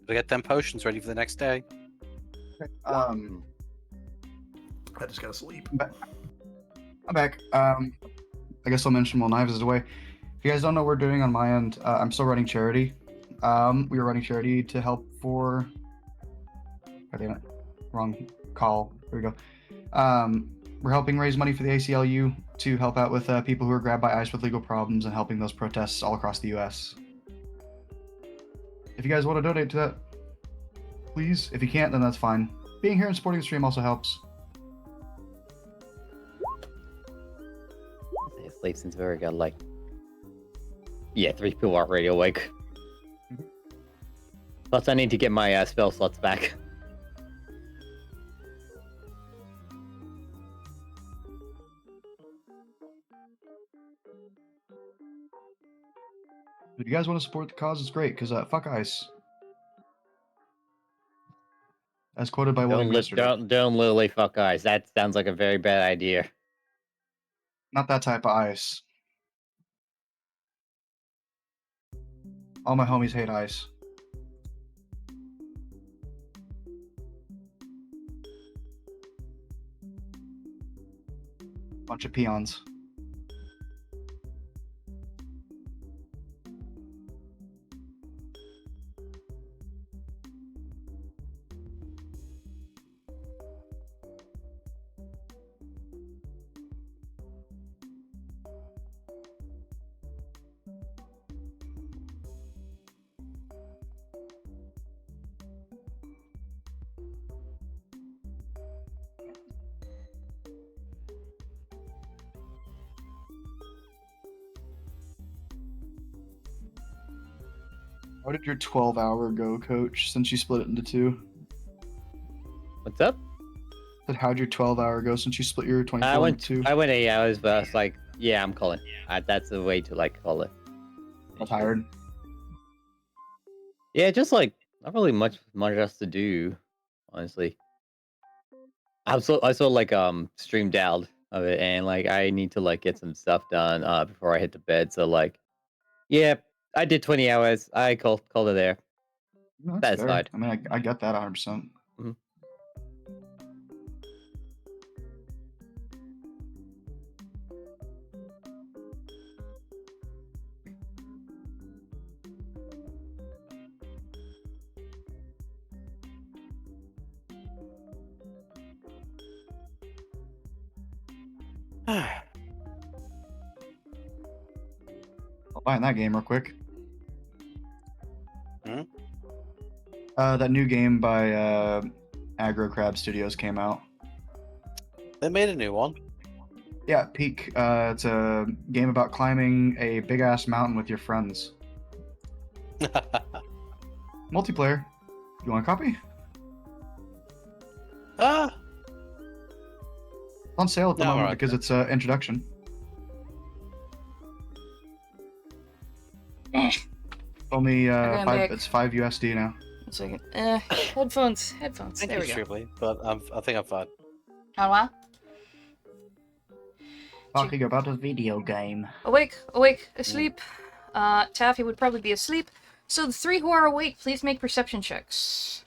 To get them potions ready for the next day. I just gotta sleep. I'm back. I guess I'll mention while Knives is away. If you guys don't know what we're doing on my end, I'm still running charity. We were running charity to help for... Oh, damn it. Wrong call. There we go. We're helping raise money for the ACLU to help out with people who are grabbed by ICE with legal problems and helping those protests all across the U.S. If you guys want to donate to that, please. If you can't, then that's fine. Being here and supporting the stream also helps. Sleep since we already got like 3 people already awake. Plus, I need to get my spell slots back. If you guys want to support the cause, it's great, because fuck ICE. As quoted by William yesterday. Don't literally fuck eyes. That sounds like a very bad idea. Not that type of ICE. All my homies hate ICE. Bunch of peons. How did your 12-hour go, Coach, since you split it into 2? What's up? Said how'd your 12-hour go since you split your 24 into 2? I went 8 hours, but I was like, yeah, I'm calling. That's the way to like call it. I'm tired. Yeah, just like not really much else to do, honestly. I saw like streamed out of it, and like I need to like get some stuff done before I hit the bed. So like, yeah, I did 20 hours. I called it there. No, that's fair. Satisfied. I mean, I get that 100%. Mhm. I'll find that game real quick. Hmm? That new game by Aggro Crab Studios came out. They made a new one. Yeah, Peak. It's a game about climbing a big ass mountain with your friends. Multiplayer. You want a copy? Ah, On sale at the No, moment alright because then. it's introduction. Only Okay, I'm back. It's $5 USD now. 1 second. Headphones. thank There you, we go. Strictly, but I think I'm fine. How what? Talking about a video game. Awake, asleep. Taffy would probably be asleep. So the 3 who are awake, please make perception checks.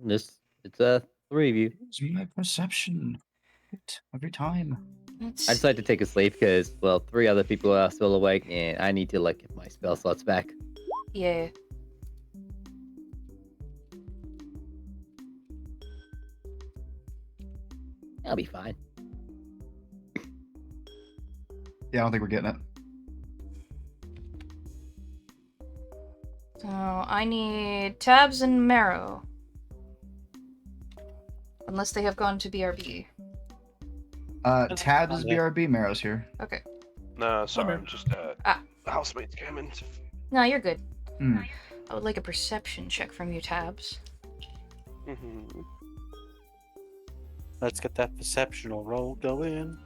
It's 3 of you. It's my perception. Every time. I decided to take a sleep because, well, 3 other people are still awake, and I need to like get my spell slots back. Yeah. I'll be fine. Yeah, I don't think we're getting it. So I need Tabs and Marrow. Unless they have gone to BRB. Tabs is Yeah. BRB, Marrow's here. Okay. No, sorry, Okay. I'm just Ah. housemates came in. No, you're good. Hmm. I would like a perception check from you, Tabs. Mhm. Let's get that perceptional roll going.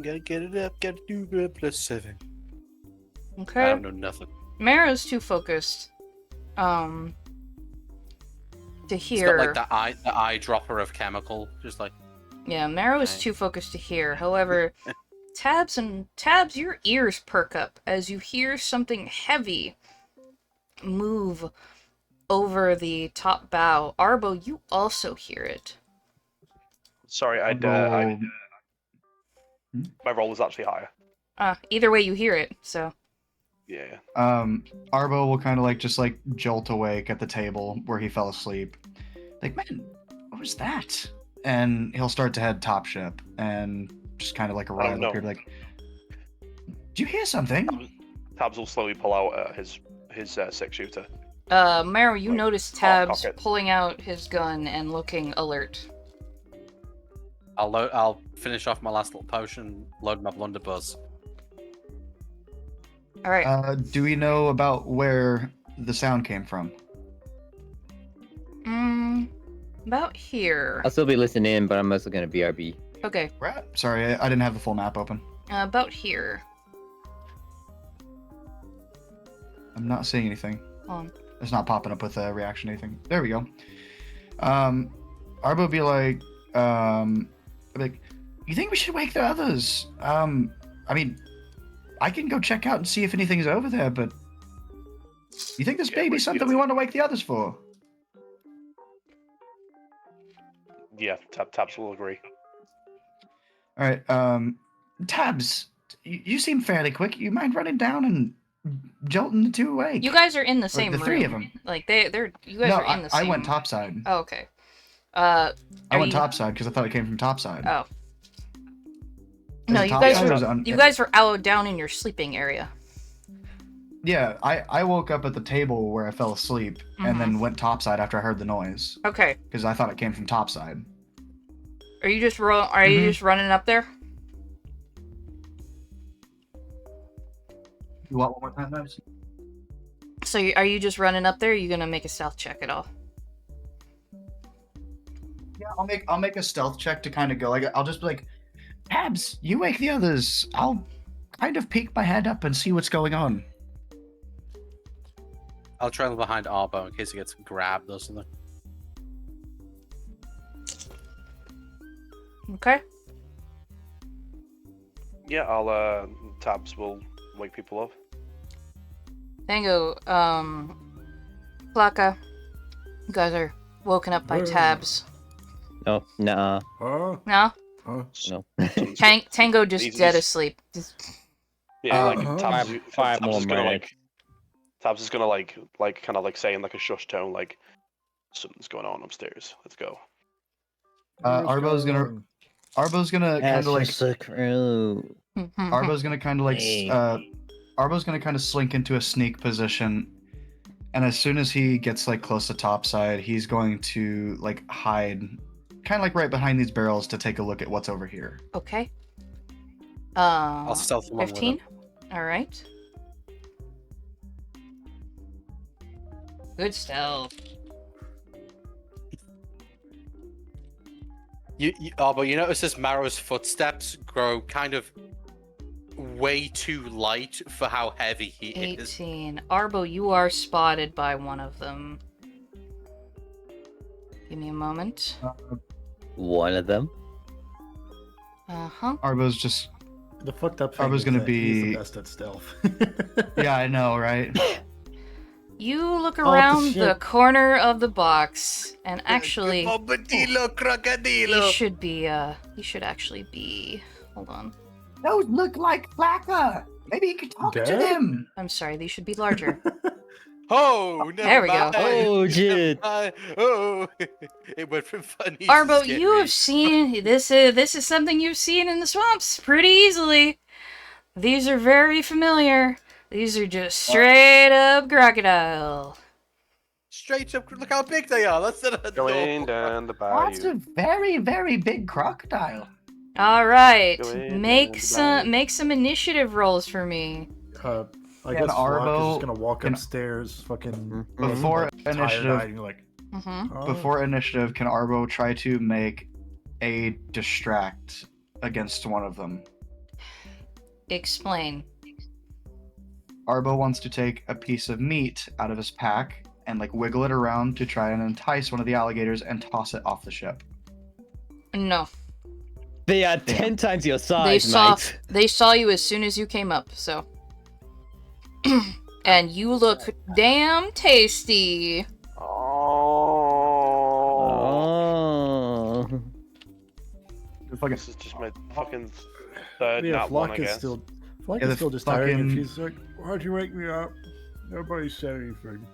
Gotta get it up, gotta do good, +7. I Okay. don't know nothing. Marrow's too focused. To It's hear. got like the eyedropper of chemical, just like Yeah, Marrow is Okay. too focused to hear. However, Tabs, your ears perk up as you hear something heavy move over the top bow. Arbo, you also hear it. Sorry, Roll- my roll was actually higher. Either way, you hear it. So Yeah. Arbo will kind of just jolt awake at the table where he fell asleep. Like, man, what was that? And he'll start to head top ship and just kind of arrive no. up here, like, do you hear something? Tabs will slowly pull out his 6-shooter. Marrow, you Like, notice half Tabs cock it. pulling out his gun and looking alert. I'll finish off my last little potion, load my blunderbuss. All right. Do we know about where the sound came from? About here. I'll still be listening in, but I'm also gonna BRB. Okay. Sorry, I didn't have the full map open. About here. I'm not seeing anything. Hold on. It's not popping up with a reaction or anything. There we go. Arbo will be like, you think we should wake the others? I mean, I can go check out and see if anything's over there, but you think this Yeah, may be wake the something we others. want to wake the others for? Yeah, Tabs will agree. All right, Tabs, you seem fairly quick. You mind running down and jolting the 2 awake? You guys are in the same the room. 3 of them. Like they're you guys No, are in the I same. went topside. Oh, okay. I are went you- topside because I thought it came from topside. Oh. Is No, it you topside guys or were is it you guys were out down in your sleeping area. Yeah, I woke up at the table where I fell asleep and then went topside after I heard the noise Okay. because I thought it came from topside. Are you just you just running up there? You want one more time, Tabs? So are you just running up there? Or are you gonna make a stealth check at all? Yeah, I'll make a stealth check to kind of go. I'll just be like, Tabs, you wake the others. I'll kind of peek my head up and see what's going on. I'll trail behind Arbo in case he gets grabbed or something. Okay. Yeah, I'll Tabs will wake people up. Tango, Plaka, you guys are woken up by Tabs. No, nah, Huh? No? Huh? no. Tango just He's- dead asleep. Yeah, Uh-huh. Five more is gonna minutes. Tabs is gonna kind of say in a shush tone, like, something's going on upstairs. Let's go. Arbo's gonna kind That's of like just so cruel. Arbo's gonna kind of like Hey. Arbo's gonna kind of slink into a sneak position, and as soon as he gets like close to topside, he's going to like hide, kind of like right behind these barrels to take a look at what's over here. Okay. I'll stealth along with 15. him. All right. Good stealth. But you notice as Marrow's footsteps grow kind of way too light for how heavy he is. 18. Arbo, you are spotted by one of them. Give me a moment. One of them. Uh-huh. Arbo's just The fucked up thing Arbo's is gonna that he's be- the best at stealth. yeah, I know, right? You look Oh, around shit. the corner of the box, and actually, Bombadillo he crocodilo. should actually be. Hold on. Those look like Flacca. Maybe you could talk to Dad? them. I'm sorry. These should be larger. Oh, never There we go. mind. Oh, shit. Oh, it went from funny. to Arbo, you scary. have seen this. This is something you've seen in the swamps pretty easily. These are very familiar. These are just straight up crocodile. Straight up. Look how big they are. That's not Going down the That's bayou. a very, very big crocodile. All right, Go in make and some initiative rolls for me. I Can guess Flock is Arbo- just gonna walk can- upstairs, fucking Before tired initiative, eyed, and you're like, Mm-hmm. oh. before initiative, can Arbo try to make a distract against one of them? Explain. Arbo wants to take a piece of meat out of his pack and like wiggle it around to try and entice one of the alligators and toss it off the ship. No, They are 10 times your they size, saw mate. they saw you as soon as you came up. So, and you look damn tasty. Oh. Oh. Fucking, This is just my fucking third Yeah, nat one, I Flock is guess. still, Flock Yeah, is the still just tired, and fucking- she's like, "Why'd you wake me up? Nobody said anything."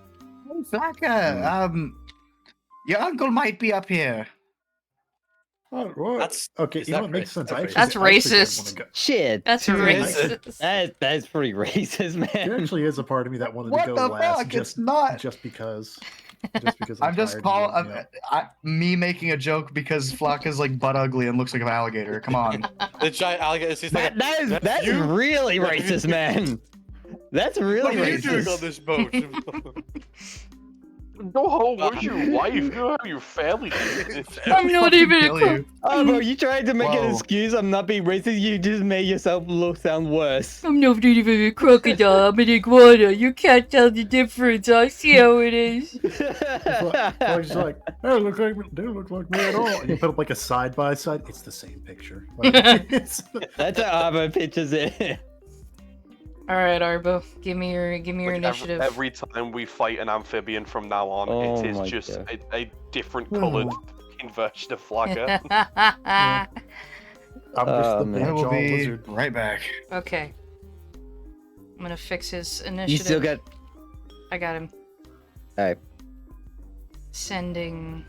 hey, Flacca, your uncle might be up here. Oh, what? That's- Okay. is You know that what makes racist? sense? That's That's I actually did racist. wanna go- Shit. That's Too racist. That's pretty racist, There man. actually is a part of me that wanted What to the go last, fuck? It's not. just because. I'm just tired calling and, you know. me making a joke because Flacca's like butt ugly and looks like an alligator. Come on. The giant alligator is like, That's you? really That's you? racist, man. That's really what are you doing on racist. this boat? Go home, where's your wife? You don't have your family. I'm not Fucking even a kill crook. you. Oh, bro, you tried to make an Whoa. excuse. I'm not being racist. You just made yourself sound worse. I'm not even a crocodile. I'm an iguana. You can't tell the difference. I see how it is. Flock's like, "They look like me. They look like me at all." And you put up like a side by side. It's the same picture. Like, That's how Arbo pictures it. All right, Arbo, give me your Like, initiative. every time we fight an amphibian from now on, Oh it my is just God. a different coloured version of Flagger. I'm just the man. big I will jaw be lizard. right back. Okay. I'm gonna fix his initiative. You still got. I got him. Alright. Sending.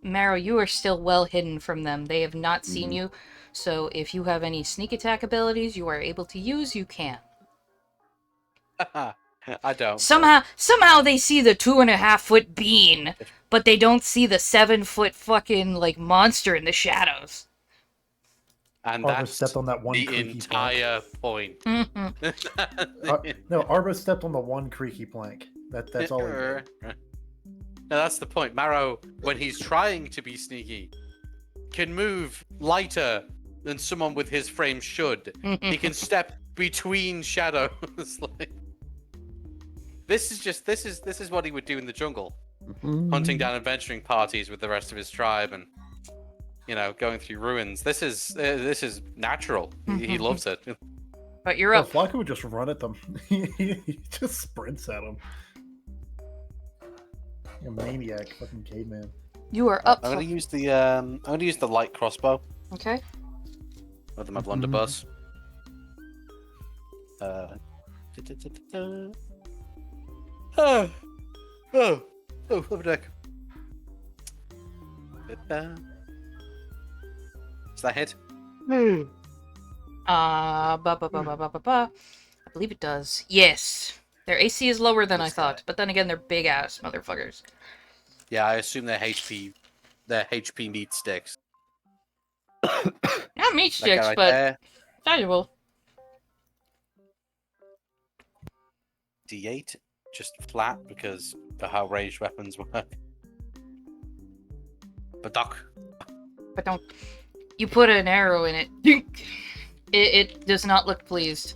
Marrow, you are still well hidden from them. They have not seen you, so if you have any sneak attack abilities you are able to use, you can. I don't. Somehow they see the 2.5-foot bean, but they don't see the 7-foot fucking like monster in the shadows. And Arbo that's stepped on that one the creaky entire point. Mhm. No, Arbo stepped on the one creaky plank. That's all. He did. No, that's the point. Marrow, when he's trying to be sneaky, can move lighter than someone with his frame should. He can step between shadows. Like, this is what he would do in the jungle, hunting down adventuring parties with the rest of his tribe, and going through ruins. This is natural. He loves it. But you're No, up. Flocka would just run at them. He just sprints at them. A maniac, fucking caveman. You are up. I'm gonna use the light crossbow. Okay. With my blunderbuss. Oh, over deck. Is that hit? I believe it does. Yes. Their AC is lower than I thought, but then again, they're big ass motherfuckers. Yeah, I assume their HP meat sticks. Not meat That guy sticks, right but there. valuable. D8, just flat because of how ranged weapons work. But Doc, But don't. You put an arrow in it. It does not look pleased.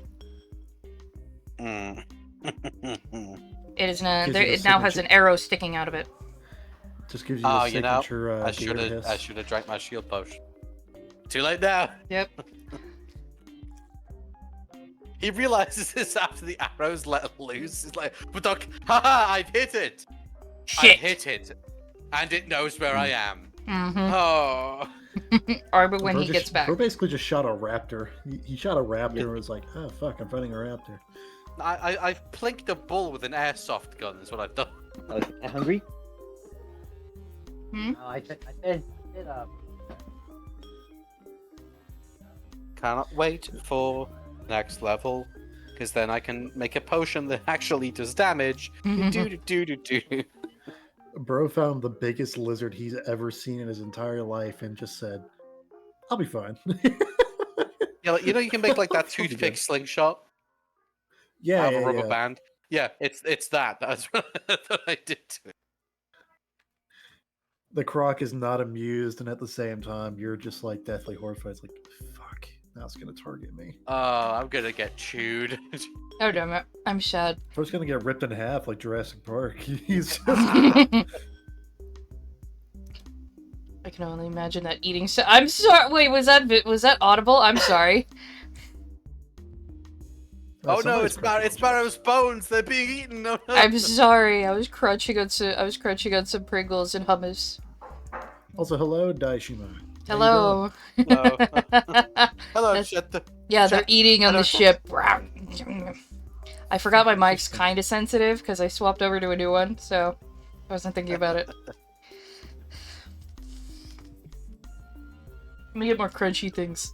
mm. It is not. Gives There, you the it now has signature- an arrow sticking out of it. Just gives you Oh, the you know, signature. I gator hiss. should have drank my shield potion. Too late now. Yep. He realizes this after the arrows let loose. He's like, but Doc, haha, I've hit it. I Shit. hit it, and it knows where I am. Mm-hmm. Oh. Arbor when Bro he gets back. Bro basically just shot a raptor. He shot a raptor and was like, oh fuck, I'm fighting a raptor. I've plinked a bull with an airsoft gun. Is what I've done. Oh, is it hungry? Hmm? I said, Cannot wait for next level, because then I can make a potion that actually does damage. Do. Bro found the biggest lizard he's ever seen in his entire life and just said, I'll be fine. Yeah, like, you know you can make like that I'll be toothpick good. slingshot Yeah, out of yeah, a rubber yeah. band. Yeah, it's that. That's what I did to it. The croc is not amused, and at the same time, you're just like deathly horrified. It's like, fuck, now it's gonna target me. Oh, I'm gonna get chewed. Oh damn it! I'm sad. Bro's gonna get ripped in half like Jurassic Park. He's just I can only imagine that eating. I'm sorry. Wait, was that audible? I'm sorry. Oh no, somebody's it's Sparrow's bones. They're being eaten. No, no. I'm sorry. I was crunching on some Pringles and hummus. Also, hello, Daishima. How you Hello. Hello. Hello, That's- shut the. Yeah, the Check. eating on Hello. the ship. I forgot my mic's kind of sensitive because I swapped over to a new one, so I wasn't thinking about it. Let me get more crunchy things.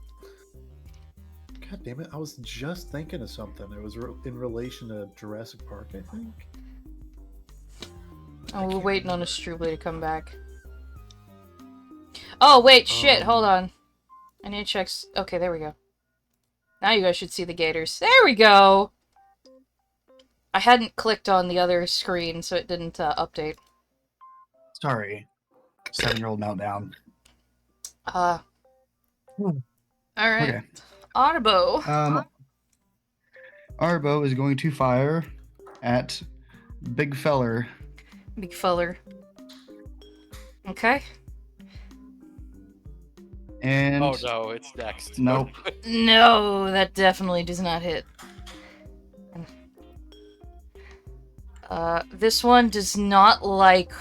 doing? God damn it! I was just thinking of something. It was in relation to Jurassic Park, I think. Oh, we're waiting on a Struble to come back. Oh, wait, shit, hold on. I need to check. Okay, there we go. Now you guys should see the gators. There we go! I hadn't clicked on the other screen, so it didn't update. Sorry. 7-year-old meltdown. Alright. Okay. Audibo. Arbo is going to fire at Big Feller. Big feller. Okay. And Oh no, it's next. Nope. No, that definitely does not hit. This one does not like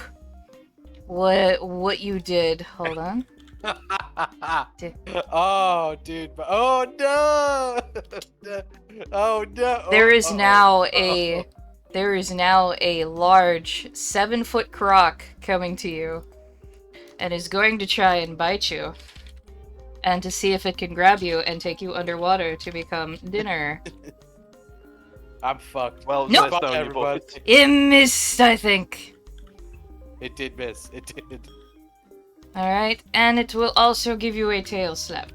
what you did. Hold on. Oh, dude. Oh no. Oh no. There is Uh-oh. now a large 7-foot croc coming to you, and is going to try and bite you, and to see if it can grab you and take you underwater to become dinner. I'm fucked. Well, No. let's know you Everybody. both. It missed, I think. It did miss. It did. Alright, and it will also give you a tail slap.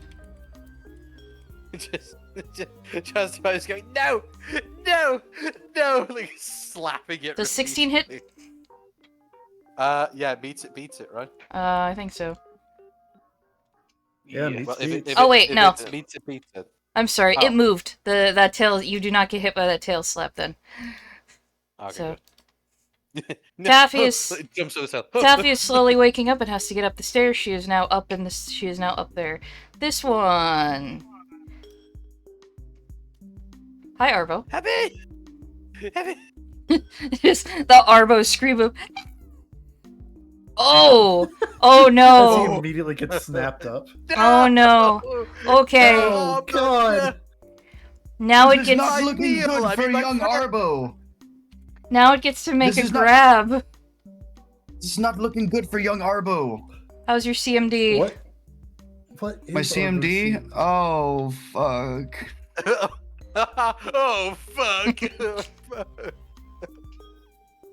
Just going, no, like slapping it. Does 16 hit? repeatedly. Yeah, beats it, right? I think so. Yeah, Yeah. me Well, too. Oh, wait, no. It beats it. I'm sorry, Oh. it moved. That tail, you do not get hit by that tail slap then. Okay, So- good. Taffy is- It jumps over the cell. Taffy is slowly waking up and has to get up the stairs. She is now up she is now up there. This one. Hi, Arbo. Happy. Just the Arbo scream of oh! Oh As he no! immediately gets snapped up. Oh no! Okay, Oh, God. now This it is not gets looking meal. good I for mean, my young friend- Arbo. now it gets to make This a is not- grab. It's not looking good for young Arbo. How's your CMD? What? What is My CMD? RBC? Oh, fuck. Oh fuck!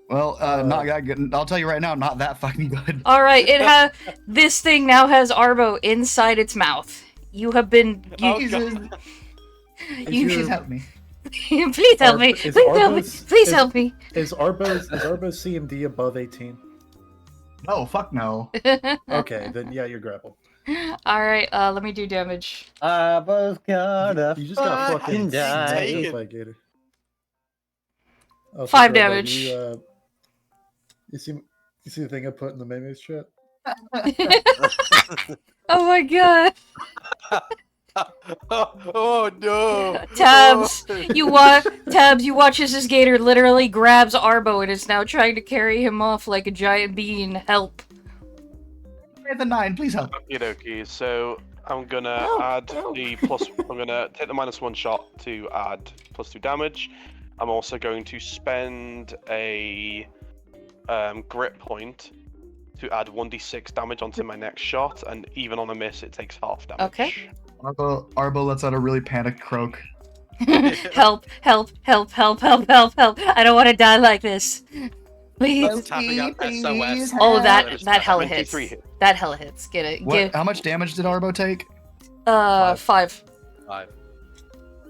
Well, not that good. I'll tell you right now, not that fucking good. All right, this thing now has Arbo inside its mouth. You have been. Oh, Jesus. You Please help me. please help me. Is Please help me. Arbo's- Please is- help me. Is Arbo's CMD above 18? No, fuck no. Okay, then yeah, you're grappled. All right, let me do damage. I was gonna You just got fucking die. smacked up by a gator. Oh, so 5 Robo, damage. You see the thing I put in the memes chat? Oh my god. Oh no! Tabs, Oh. you watch as this gator literally grabs Arbo and is now trying to carry him off like a giant bean. Help. I the 9, please help. Okie dokie. So I'm gonna Help, add help. the plus. I'm gonna take the -1 shot to add +2 damage. I'm also going to spend a grit point to add 1d6 damage onto my next shot, and even on a miss, it takes half damage. Okay. Arbo lets out a really panicked croak. Help, help, help, help, help, help, help. I don't want to die like this. Please. Tapping out SOS. Oh, that That hella 23 hits. hit. That hella hits. Get it. What? Get How much damage did Arbo take? 5. 5.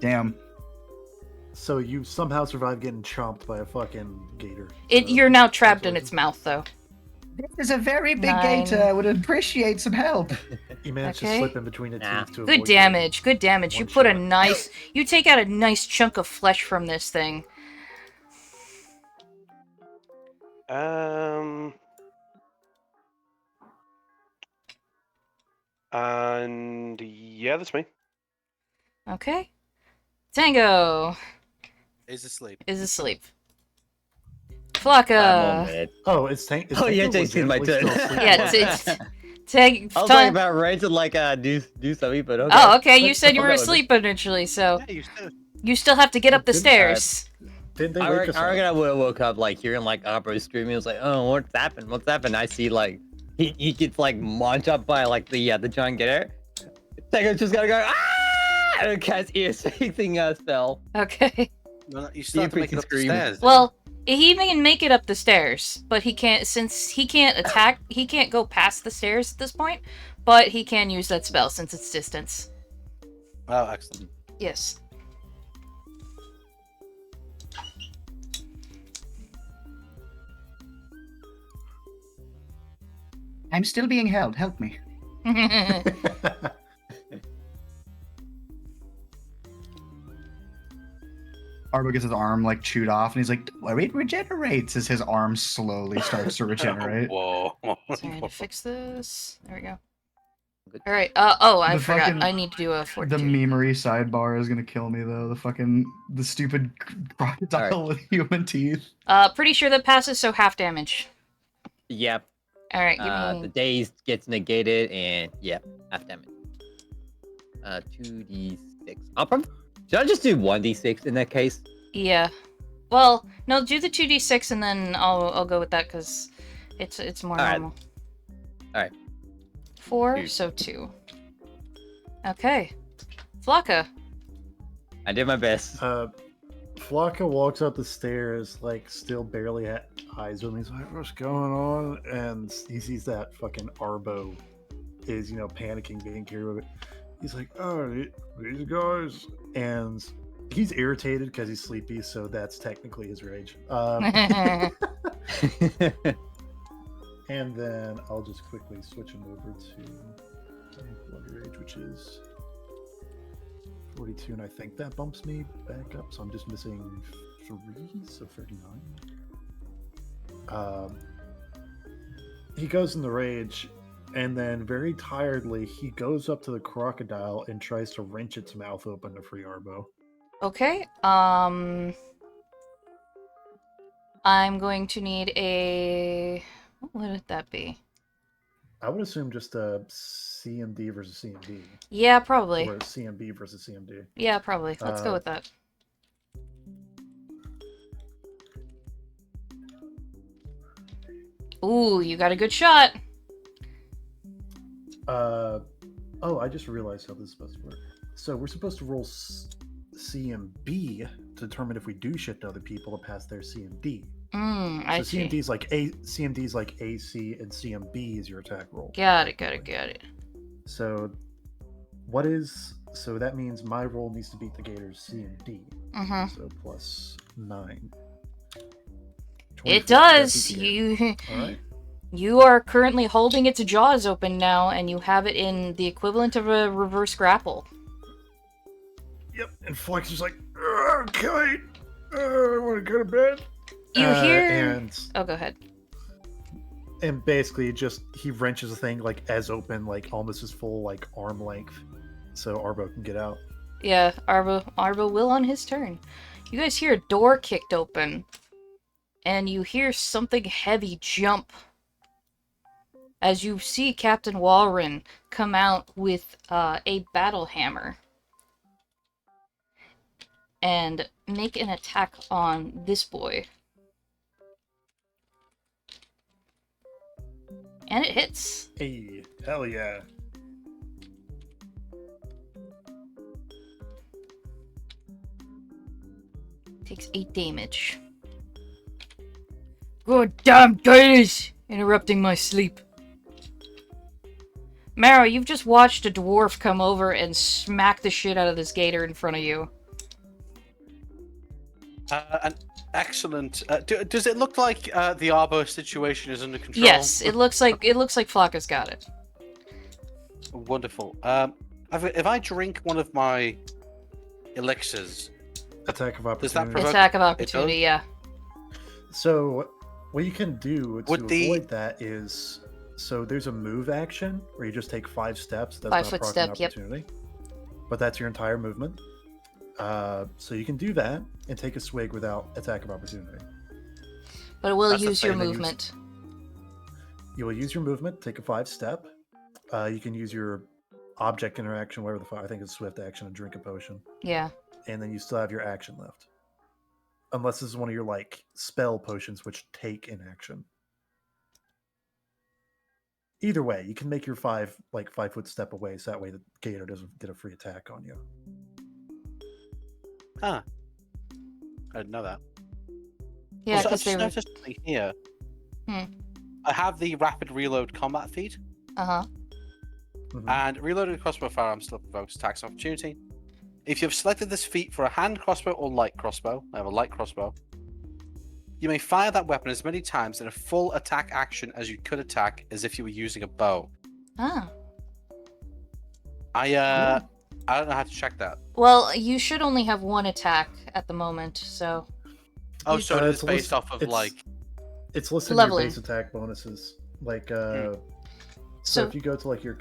Damn. So you somehow survived getting chomped by a fucking gator. You're now trapped in its mouth though. This is a very big 9. gator. I would appreciate some help. You managed to Okay. slip in between the Nah. teeth to Good avoid damage. Good damage. You One put a shot. nice. You take out a nice chunk of flesh from this thing. And yeah, that's me. Okay. Tango Is asleep. is asleep. 5 more Flocka. minutes. Oh, it's Tank. Oh yeah, Jason's my turn. Yeah, it's Tang. I was like about ready to like do something, but okay. Oh, okay. You said you I'll were go with it. asleep initially, so Yeah, you should. you still have to get up the Didn't- stairs. Didn't they I wake reckon, us I reckon up? I would have woke up like hearing like Arbor screaming. I was like, oh, what's happened? What's happened? I see like he gets like launched up by like the giant gator. Tango's just gotta go ah and cast ear-piercing spell. Okay. No, you still have to make it up the Scream. stairs. Well, he can make it up the stairs, but he can't since he can't attack. He can't go past the stairs at this point, but he can use that spell since it's distance. Oh, excellent. Yes. I'm still being held. Help me. Arbo gets his arm like chewed off, and he's like, "Well, it regenerates." As his arm slowly starts to regenerate. Whoa. Sorry, to fix this. There we go. Good. All right. Oh, I The forgot. fucking- I need to do a The fortitude. memery sidebar is gonna kill me though. The stupid crocodile with human teeth. Pretty sure that passes, so half damage. Yep. All right. Give The me. daze gets negated, and yeah, half damage. 2d6. I'll probably. Should I just do 1d6 in that case? Yeah. Well, no. Do the 2d6, and then I'll go with that because it's more All right. normal. All right. 4, 2. so 2. Okay. Flocka. I did my best. Flocka walks up the stairs, like still barely had eyes open. He's like, "What's going on?" And he sees that fucking Arbo is, panicking, being carried away. He's like, "Oh, these guys," and he's irritated because he's sleepy. So that's technically his rage. And then I'll just quickly switch him over to Blood Rage, which is 42, and I think that bumps me back up, so I'm just missing 3, so 39. He goes in the rage, and then very tiredly, he goes up to the crocodile and tries to wrench its mouth open to free Arbo. Okay. I'm going to need a. What would that be? I would assume just a CMD versus CMD, Yeah, probably. or a CMB versus CMD. Yeah, probably. Let's go with that. Ooh, you got a good shot. Oh, I just realized how this is supposed to work. So we're supposed to roll C and B to determine if we do shift other people to pass their C and D. I So see. CMD is like CMD is like AC, and CMB is your attack roll. Got it. So so that means my roll needs to beat the Gator's C and D. Mm-hmm. So plus 9. It 24. does. That beat the Gator. All right. You are currently holding its jaws open now, and you have it in the equivalent of a reverse grapple. Yep. And Flex is like, okay, I want to go to bed. You hear? And go ahead. And basically, he wrenches the thing like as open, like almost his full like arm length, so Arbo can get out. Yeah, Arbo will on his turn. You guys hear a door kicked open, and you hear something heavy jump as you see Captain Walren come out with a battle hammer and make an attack on this boy. And it hits. Hey, hell yeah. Takes 8 damage. God damn guys! Interrupting my sleep. Mara, you've just watched a dwarf come over and smack the shit out of this gator in front of you. An excellent. Does it look like the Arbo situation is under control? Yes, it looks like Flocka's got it. Wonderful. If I drink one of my elixirs, Attack of does that opportunity. provoke? Attack of opportunity, yeah. So what you can do to Would the- avoid that is, so there's a move action where you just take 5 steps. That's 5 not foot proc an step, yep. opportunity. But that's your entire movement. So you can do that and take a swig without attack of opportunity. But it will That's the use your thing, movement. You will use your movement, take a 5 step. You can use your object interaction, whatever I think it's swift action, and drink a potion. Yeah. And then you still have your action left. Unless this is one of your like spell potions which take an action. Either way, you can make your 5 foot step away, so that way the gator doesn't get a free attack on you. Ah, I didn't know that. Yeah, Also, I've because just they were... noticed something here. Hmm. I have the rapid reload combat feat, Uh-huh. Mhm. and reloading crossbow firearm still provokes attacks of opportunity. If you have selected this feat for a hand crossbow or light crossbow, I have a light crossbow, you may fire that weapon as many times in a full attack action as you could attack as if you were using a bow. Ah. I don't know how to check that. Well, you should only have 1 attack at the moment, so... Oh, so it It's is based off of it's listed in leveling. your base attack bonuses. Like So- so if you go to like your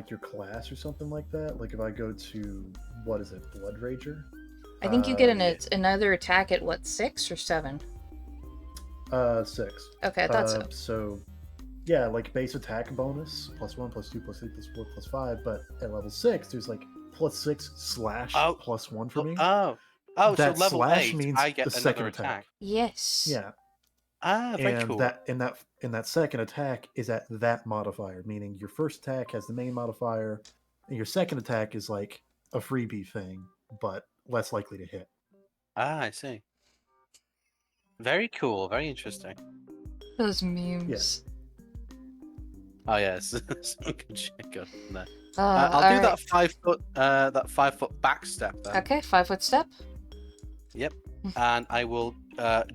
your class or something like that, like if I go to what is it, Blood Rager? I think you get yeah. another attack at, what, 6 or 7? 6. Okay, I thought so. So yeah, like base attack bonus, +1, +2, +3, +4, +5, but at level 6 there's like +6 slash Oh. +1 for me. Oh, so That level slash 8, means I get the second another attack. attack. Yes. Yeah. Ah, very And cool. that in that second attack is at that modifier, meaning your first attack has the main modifier, and your second attack is like a freebie thing, but less likely to hit. Ah, I see. Very cool. Very interesting. Those memes. Oh yes, some good shit going on there. All I'll do right. that 5 foot back step then. Okay, 5 foot step. And I will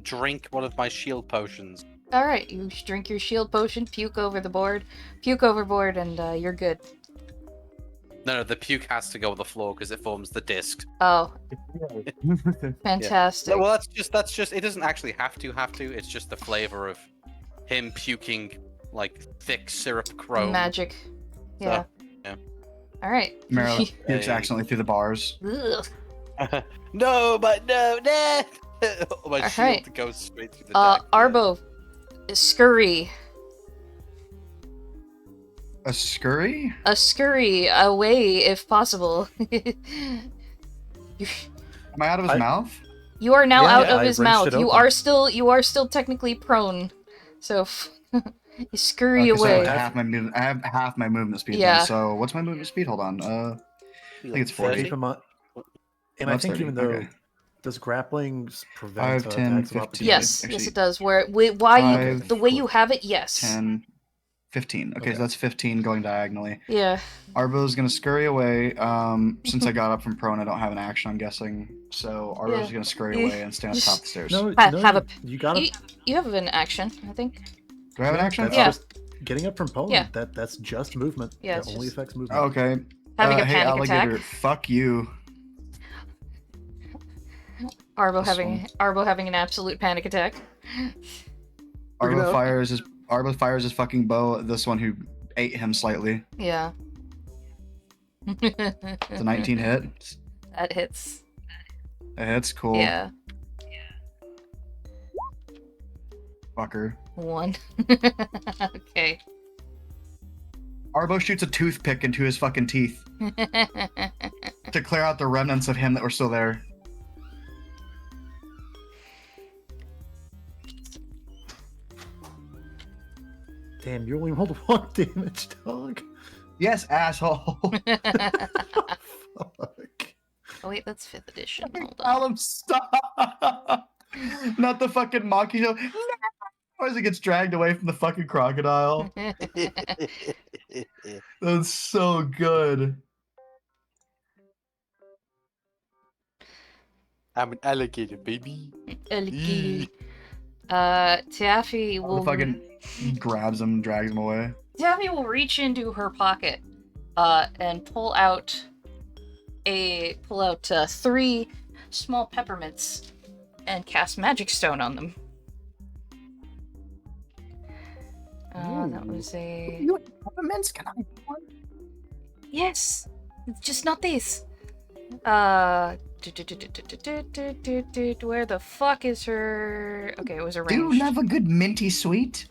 drink one of my shield potions. All right, you drink your shield potion, puke overboard, and you're good. No, the puke has to go on the floor because it forms the disc. Oh, fantastic. Well, that's just. It doesn't actually have to. It's just the flavor of him puking like thick syrup chrome. Magic. Yeah. yeah. All right. Mara pukes accidentally through the bars. Ugh. No, but no. My All shield right. goes straight through the deck. Arbo, scurry. A scurry? A scurry away if possible. Am I out of his mouth? You are now Yeah, out of I his wrenched mouth. it You open. are still technically prone. So You scurry Okay, so away. I have half my movement speed Yeah. then. So what's my movement speed? Hold on. I think it's 40. Keep in mind, and No, I it's think 30. even though Okay. does grappling prevent 5, 10, attacks of 15. opportunity? Yes, Actually, it does. Why you 5, the way you have it, yes. 10, 15. Okay, Okay. so that's 15 going diagonally. Yeah. Arbo's gonna scurry away. Since I got up from prone, I don't have an action, I'm guessing. So Arbo's Yeah. gonna scurry You- away and stand at the top of the stairs. No, Ha- no, have you got You, to. you have an action, I think. Do I have an action? That's Yeah. just getting up from Poland. Yeah. That's just movement. Yeah, That it's only just- affects movement. Okay. Having a Hey, panic alligator, attack. fuck you. Arbo This having an absolute panic attack. Arbo fires his fucking bow at this one who ate him slightly. Yeah. It's a 19 hit. That hits. It hits, cool. Yeah. Fucker. 1. Okay. Arbo shoots a toothpick into his fucking teeth to clear out the remnants of him that were still there. Damn, you only rolled 1 damage, dog. Yes, asshole. Fuck. Oh wait, that's 5th edition. Hold on. Tell him stop. Not the fucking Maki show. No! As it gets dragged away from the fucking crocodile. That's so good. I'm an alligator, baby. Alligator. Taffy The will fucking grabs him, drags him away. Taffy will reach into her pocket, and pull out 3 small peppermints and cast Magic Stone on them. That was a... You want peppermints? Can I have one? Yes! It's just not these. Where the fuck is her... Okay, it was a Do you ranged. have a good minty sweet?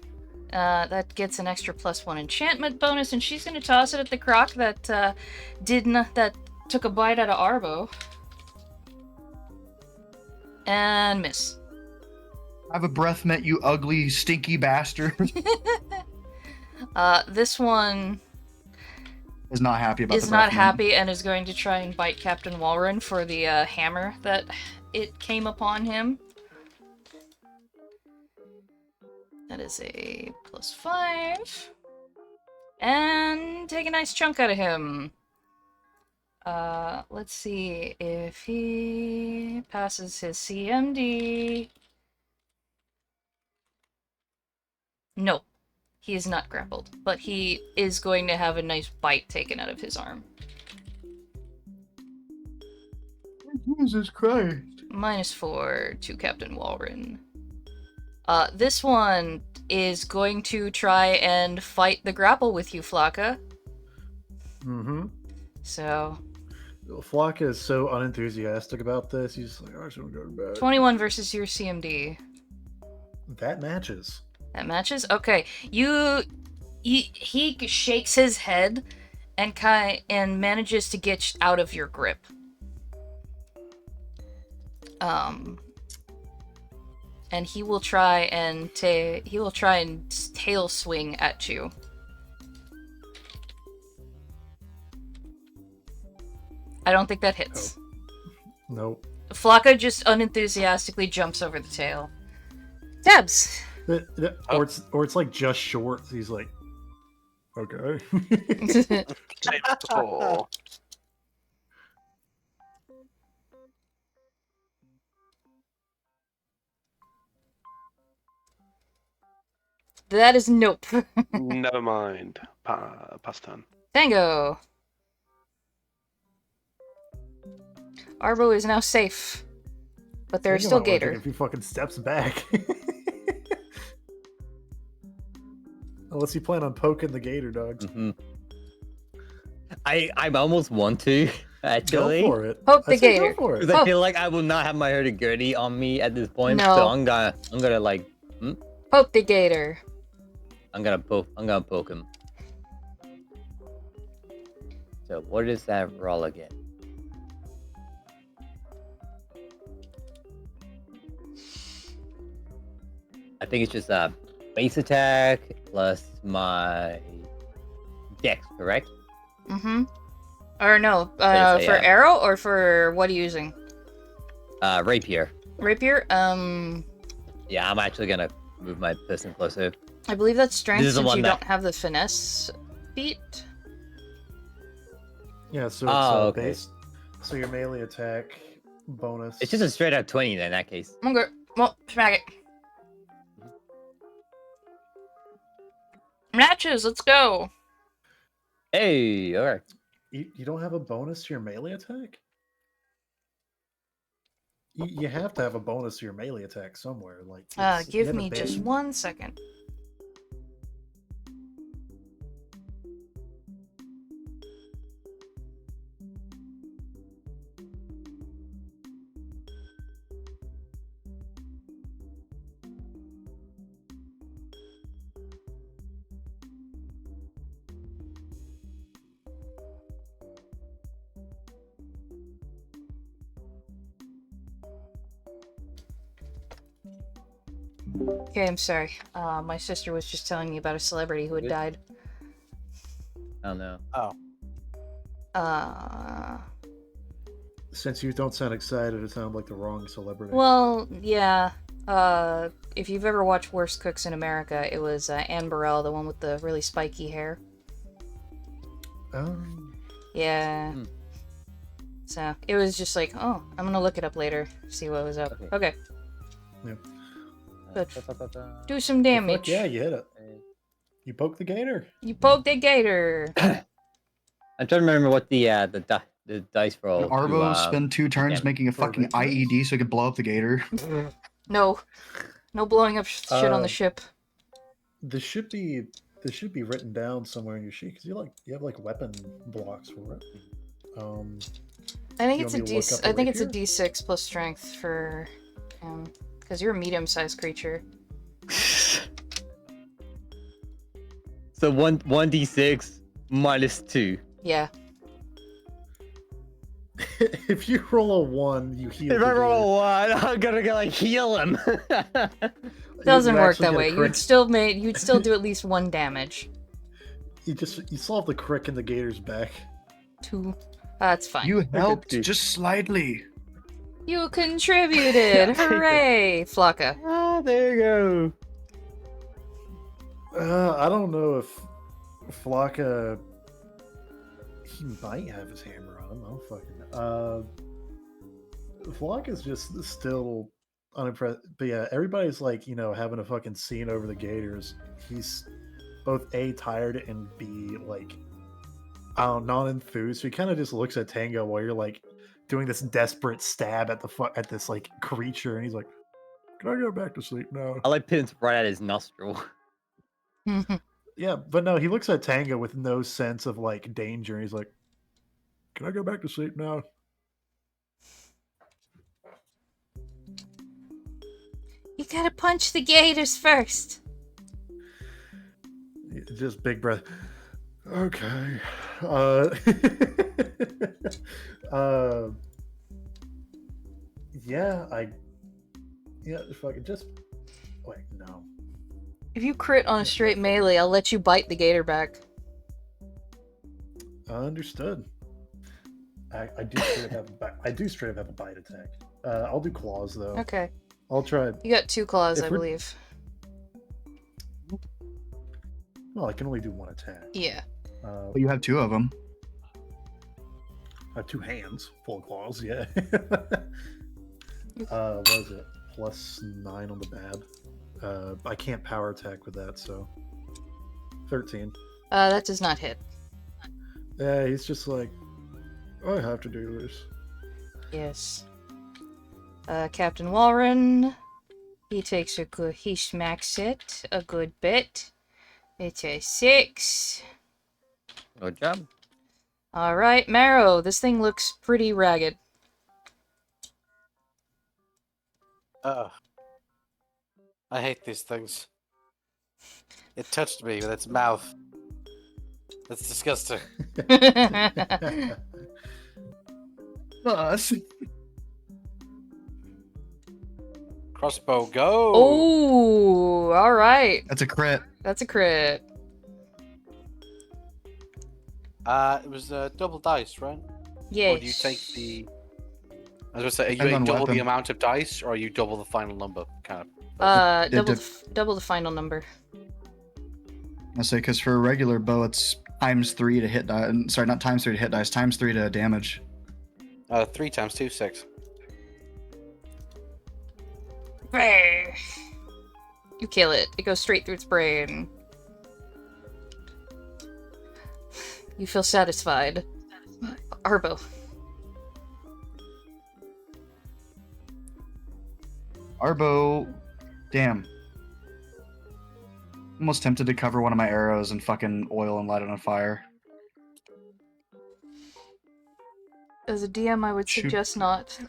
That gets an extra +1 enchantment bonus, and she's gonna toss it at the croc that that took a bite out of Arbo. And miss. I have a breath mint, you ugly, stinky bastard. This one Is not happy about is the not breath mint. happy and is going to try and bite Captain Walren for the hammer that it came upon him. That is a +5. And take a nice chunk out of him. Let's see if he passes his CMD. No, he is not grappled, but he is going to have a nice bite taken out of his arm. Jesus Christ. -4 to Captain Walren. This one is going to try and fight the grapple with you, Flocka. Mm-hmm. So, Flocka is so unenthusiastic about this. He's like, I shouldn't go to bed. 21 versus your CMD. That matches. That matches? Okay. He shakes his head and manages to get out of your grip. And he will try and tail swing at you. I don't think that hits. Nope. Flocka just unenthusiastically jumps over the tail. Debs. Or it's like just short. He's like, okay. Oh. That is nope. Never mind. Pass turn. Tango. Arbo is now safe, but there's Think still about it, like, Gator. if he fucking steps back. Unless you plan on poking the gator, dogs. Mm-hmm. I almost want to actually. Go for it. Poke the I say gator. Go for it. Because I feel like I will not have my hurdy-gurdy on me at this point. No. So I'm gonna like Poke the Gator. I'm gonna poke him. So what is that roll again? I think it's just base attack plus my dex, correct? Mm-hmm. Or no, Yes, for arrow or for what are you using? Rapier. Rapier? Yeah, I'm actually gonna move my person closer. I believe that's strength This is the since one you that- don't have the finesse feat. Yeah, so it's Oh, okay. base. So your melee attack bonus. It's just a straight up 20 then, in that case. Okay, well, smack it. Matches, let's go. Hey, alright. You don't have a bonus to your melee attack? You have to have a bonus to your melee attack somewhere. Like, you Give have a me just base- 1 second. Okay, I'm sorry. My sister was just telling me about a celebrity who had Good. died. Oh no. Since you don't sound excited, it sounds like the wrong celebrity. Well, yeah. If you've ever watched Worst Cooks in America, it was Anne Burrell, the one with the really spiky hair. Yeah. Hmm. So it was just like, oh, I'm gonna look it up later, see what was up. Okay. Yeah. Good. Do some damage. Fuck yeah, you hit it. You poke the gator. You poked a gator. I'm trying to remember what the dice roll. Did Arvo to, spend 2 turns damage. making a For fucking victories? IED so he could blow up the gator? No. No blowing up shit on the ship. This should be written down somewhere in your sheet because you have like weapon blocks for it. I think you it's want me to look up a I think it's a rapier? D6 plus strength for him. Because you're a medium-sized creature. So 1d6 minus 2. Yeah. If you roll a 1, you heal. If the I roll gator. a 1, I'm gonna go like heal him. Doesn't You work actually that get a way. crick. You'd still do at least 1 damage. You solve the crick in the gator's back. 2. That's fine. You helped dude. just slightly. You contributed! Hooray! Flocka. Ah, there you go. I don't know if Flocka. He might have his hammer on him. I don't fucking know. Flocka's just still unimpressed. But yeah, everybody's like, having a fucking scene over the gators. He's both A, tired, and B, like, I don't know, not enthused. So he kind of just looks at Tango while you're like doing this desperate stab at at this like creature, and he's like, "Can I go back to sleep now?" I like pins right at his nostril. Yeah, but no, he looks at Tango with no sense of like danger. And he's like, "Can I go back to sleep now?" You gotta punch the gators first. Just big breath. Okay. Yeah, fucking just wait, no. If you crit on a straight melee, I'll let you bite the gator back. Understood. I do straight up have a bite attack. I'll do claws though. Okay. I'll try. You got 2 claws, If I we're- believe. Well, I can only do 1 attack. Yeah. But you have 2 of them. I have 2 hands full of claws. Yeah. What is it? +9 on the bad. I can't power attack with that, so 13. That does not hit. Yeah, he's just like, I have to do this. Yes. Captain Walren. He smacks it a good bit. It's a 6. Good job. Alright, Marrow, this thing looks pretty ragged. I hate these things. It touched me with its mouth. That's disgusting. Crossbow, go! Oh, all right. That's a crit. That's a crit. It was double dice, right? Yes. Or do you take the? I was gonna say, are Depends you on double the weapon. amount of dice, or are you double the final number? Kind of. Double did- double the final number. I say because for a regular bow, it's ×3 to hit die. Sorry, not ×3 to hit dice. ×3 to damage. 3 times 2, 6. You kill it. It goes straight through its brain. You feel satisfied. Arbo. Arbo, damn. Almost tempted to cover one of my arrows and fucking oil and light it on fire. As a DM, I would Shoot. suggest not.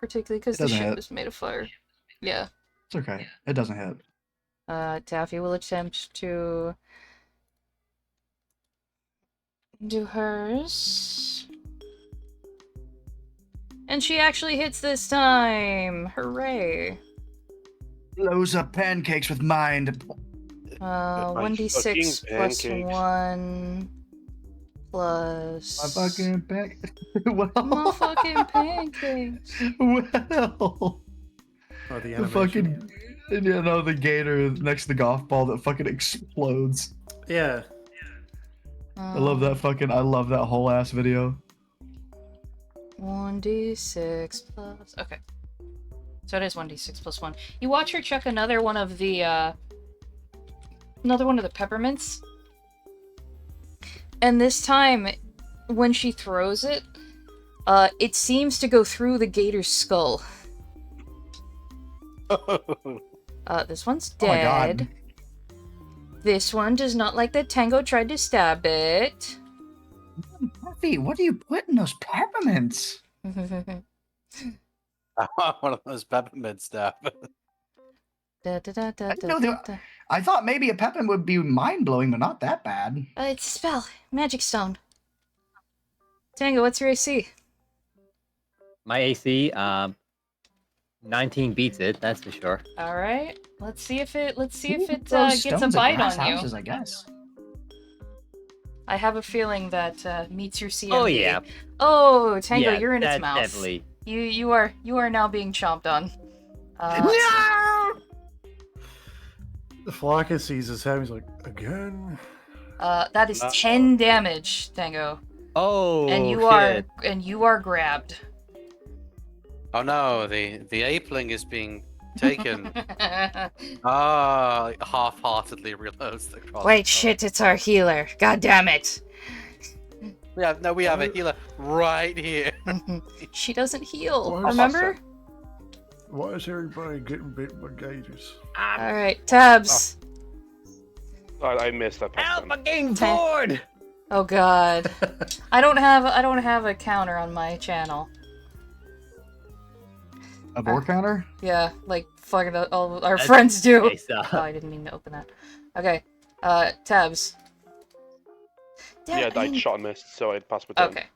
Particularly because It the doesn't ship hit. is made of fire. Yeah. It's okay. It doesn't hit. Taffy will attempt to do hers. And she actually hits this time! Hooray! Loads of pancakes with mind. My 1d6 fucking plus pancakes. 1 plus... My fucking pancakes. My fucking pancakes! Well. Oh, the The animation. fucking, the gator next to the golf ball that fucking explodes. Yeah. I love that I love that whole ass video. 1d6 plus... Okay. So it is 1d6 plus 1. You watch her chuck another one of the peppermints. And this time, when she throws it, it seems to go through the gator's skull. This one's Oh my God. dead. This one does not like that Tango tried to stab it. Puffy, what do you put in those peppermints? One of those peppermint stuff. I thought maybe a peppermint would be mind blowing, but not that bad. It's a spell. Magic stone. Tango, what's your AC? My AC, 19 beats it, that's for sure. All right. Let's see if it Throws gets a stones at bite grass on you. houses, I guess. I have a feeling that meets your CMD. Oh yeah. Oh, Tango, yeah, you're in its that's mouth. Definitely. You are now being chomped on. No! The Flocka sees his head. He's like, again. That is No. 10 damage, Tango, Oh, and you are grabbed. Oh no, the apeling is being taken. Like, half-heartedly reloads the crossbow. Wait, shit! It's our healer. God damn it! We have a healer right here. She doesn't heal. Why is- Remember? Why is everybody getting bit by gators? All right, Tabs. I missed that. Help! Pathfinder. I'm getting bored. Oh God, I don't have a counter on my channel. A boar counter? Yeah, like fucking all our That's friends do. Okay, so Oh, I didn't mean to open that. Okay, Tabs. Yeah, I shot and missed, so I'd pass my turn. Okay.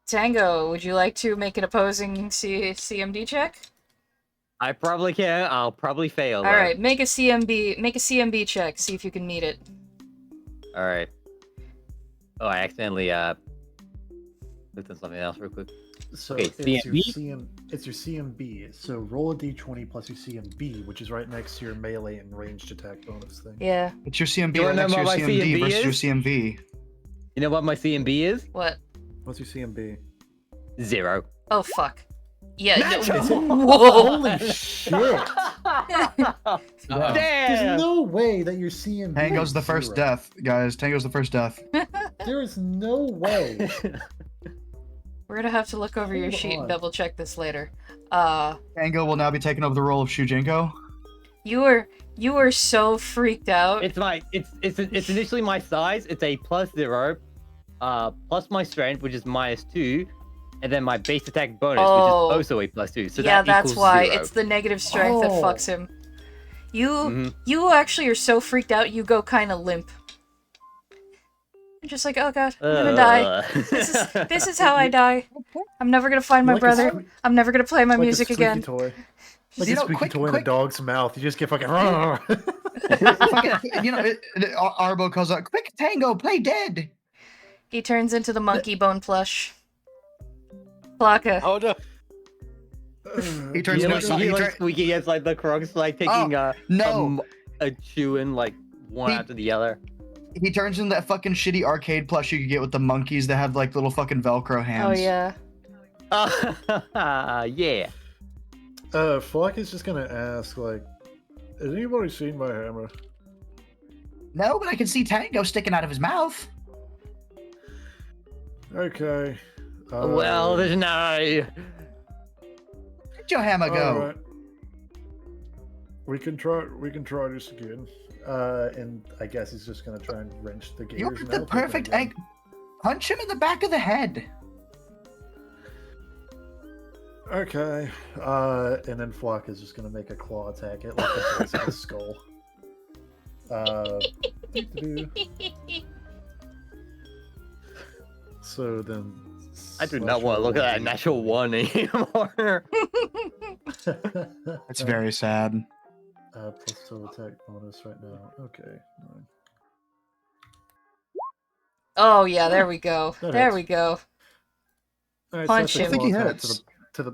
Tango, would you like to make an opposing CMD check? I probably can. I'll probably fail. All though. right, make a CMB check. See if you can meet it. All right. Oh, I accidentally clicked on something else real quick. So Okay, it's your CMB. So roll a d20 plus your CMB, which is right next to your melee and ranged attack bonus thing. Yeah. It's your CMB You wanna next know to your what my CMD CMB versus your is? CMV. You know what my CMB is? What? What's your CMB? 0. Oh fuck. Yeah. Natural! Whoa. Holy shit! Uh-oh. Damn! There's no way that your CMB. Tango's is the first 0. death, guys. Tango's the first death. There is no way. We're gonna have to look over your Hold sheet and on. double check this later. Tango will now be taking over the role of Shujinko. You were so freaked out. It's initially my size. It's a +0, plus my strength, which is -2, and then my base attack bonus, Oh. which is also a +2. So yeah, that that's equals why 0. it's the negative strength that Oh. fucks him. You Mhm. you actually are so freaked out you go kind of limp. You're just like, oh god, I'm gonna die. This is how I die. I'm never gonna find my Like a brother. sque- I'm never gonna play my like music a squeaky again. toy. Like You a know, squeaky quick- toy in a quick- dog's mouth. You just get fucking. Fucking, Arbo calls out, "Quick, Tango, play dead." He turns into the monkey bone plush. Flocka. Oh no! He turns You into like, a son- you he like turn- squeaky as like the Krogs like taking no. a chewing like one He- after the other. He turns into that fucking shitty arcade plush you could get with the monkeys that have like little fucking Velcro hands. Oh yeah. Yeah. Flock is just gonna ask, like, has anybody seen my hammer? No, but I can see Tango sticking out of his mouth. Okay. Well, there's no. Where'd your hammer go? Alright. We can try this again. And I guess he's just gonna try and wrench the gator's You're mouth the open perfect again. egg. Punch him in the back of the head. Okay. And then Flock is just gonna make a claw attack at like the base of his skull. Doo-doo-doo. So then. I do not want to look at that natural one anymore. It's very sad. Plus 2 attack bonus right now. Okay. 9. Oh yeah, there we go. That There hits. we go. Alright, Punch so that's a him. claw I think he attack hits. to the.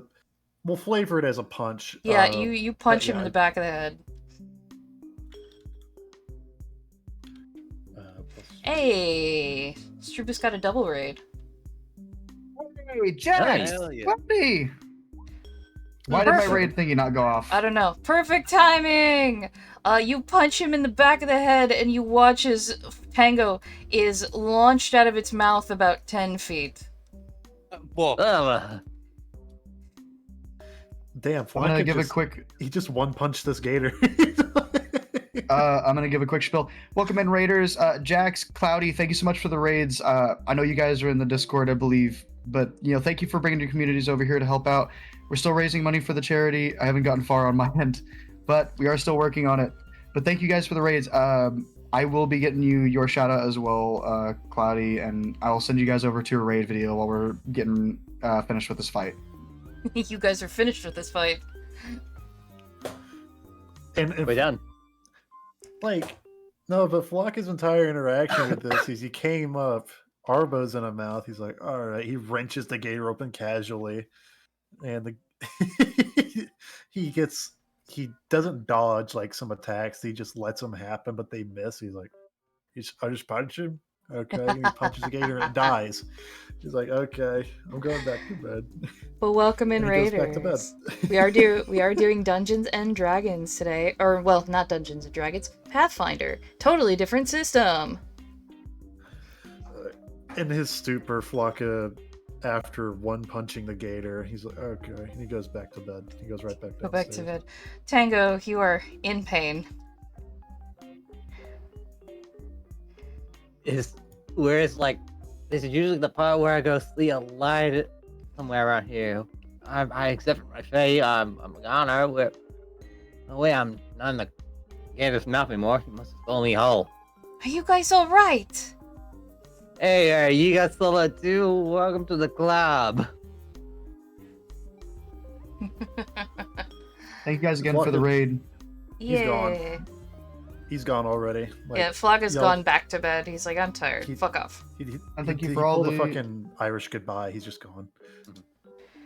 We'll flavor it as a punch. Yeah, you punch him yeah, in the back of the head. Plus Hey, Strupus got a double raid. Hey, Jax, Hell yeah. buddy. Why did my Perfect. raid thingy not go off? I don't know. Perfect timing. You punch him in the back of the head, and you watch as Tango is launched out of its mouth about 10 feet. Whoa! Damn, I'm Flock gonna could give just, a quick. He just one punched this gator. I'm gonna give a quick spiel. Welcome in, Raiders. Jax, Cloudy, thank you so much for the raids. I know you guys are in the Discord, I believe, but thank you for bringing your communities over here to help out. We're still raising money for the charity. I haven't gotten far on my end, but we are still working on it. But thank you guys for the raids. I will be getting you your shout out as well, Cloudy, and I will send you guys over to a raid video while we're getting finished with this fight. You guys are finished with this fight. and We're done. like, no, but Flock's entire interaction with this is he came up, Arbo's in a mouth. He's like, all right. He wrenches the gator open casually, and he doesn't dodge like some attacks. He just lets them happen, but they miss. He's like, I just punch him. Okay, and he punches the gator and it dies. He's like, okay, I'm going back to bed. Well, welcome in, And he goes back to bed. Raiders. we are doing Dungeons and Dragons today, or well, not Dungeons and Dragons, Pathfinder. Totally different system. In his stupor, Flocka, after one punching the gator, he's like, okay, and he goes back to bed. He goes right back Go back to downstairs. bed. Tango, you are in pain. This is usually the part where I go sleep a light somewhere around here. I accept my fate. I'm gone. I'm not in the gator's mouth anymore. He must have stolen me whole. Are you guys all right? Hey, you got solo too? Welcome to the club. Thank you guys again for the raid. He's gone. Yeah. He's gone already. Like, Yeah, Flocka's y'all- gone back to bed. He's like, I'm tired. He- Fuck off. And thank you he for all pulled the- a fucking Irish goodbye. He's just gone.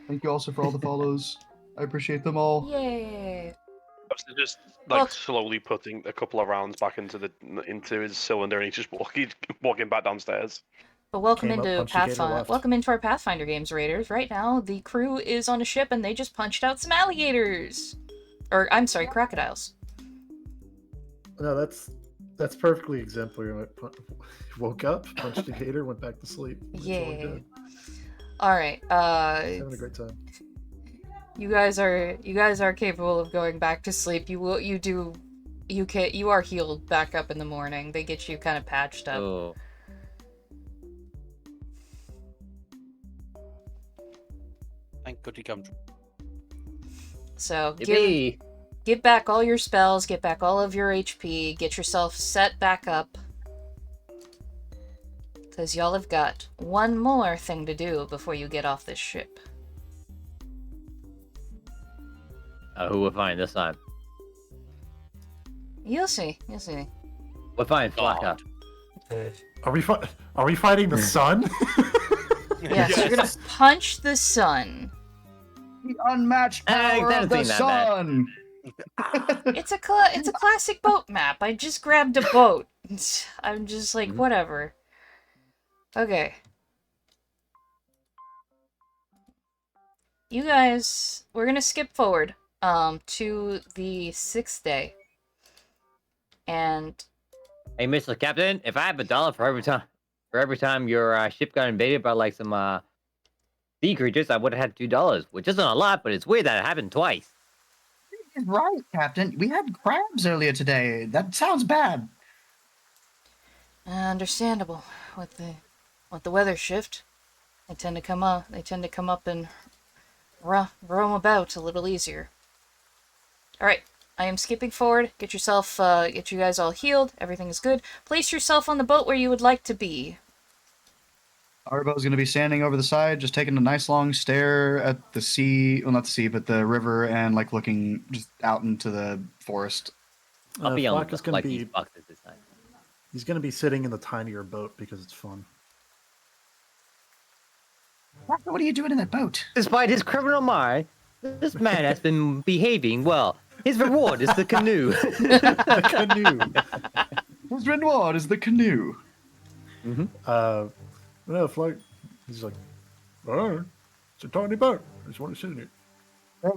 Thank you also for all the follows. I appreciate them all. Yay. So just Well- slowly putting a couple of rounds back into his cylinder, and he's just walking back downstairs. But welcome Came up, into punched the gator, Pathfinder. left. Welcome into our Pathfinder games, Raiders. Right now, the crew is on a ship and they just punched out some alligators. Or, I'm sorry, crocodiles. No, that's perfectly exemplary. Woke up, punched a gator, went back to sleep. It's all Yeah. good. Alright, He's having a great time. you guys are capable of going back to sleep. You are healed back up in the morning. They get you kind of patched up. Oh. Thank good he comes. So Yippee! get back all your spells, get back all of your HP, get yourself set back up. Because y'all have got one more thing to do before you get off this ship. Who will find this time? You'll see. You'll see. We'll find Flocka. Are we fighting the sun? Yes, you're gonna punch the sun. The unmatched power that of the ain't that bad. sun. It's a classic boat map. I just grabbed a boat. I'm just like, whatever. Okay. You guys, we're gonna skip forward to the 6th day. And Hey, Mr. Captain, if I have $1 for every time your ship got invaded by like some sea creatures, I would have had $2, which isn't a lot, but it's weird that it happened twice. He's right, Captain. We had crabs earlier today. That sounds bad. understandable with the weather shift. They tend to come up and roam about a little easier. All right, I am skipping forward. Get you guys all healed. Everything is good. Place yourself on the boat where you would like to be. Arbo's going to be standing over the side, just taking a nice long stare at the sea. Well, not the sea, but the river, and like looking just out into the forest. I'll be on Flock is gonna like be these boxes this time. he's gonna be sitting in the tinier boat because it's fun. What are you doing in that boat? Despite his criminal mind, this man has been behaving well. His reward is the canoe. The canoe. His reward is the canoe. No, Flock. He's like, oh, it's a tiny boat. I just want to sit in it.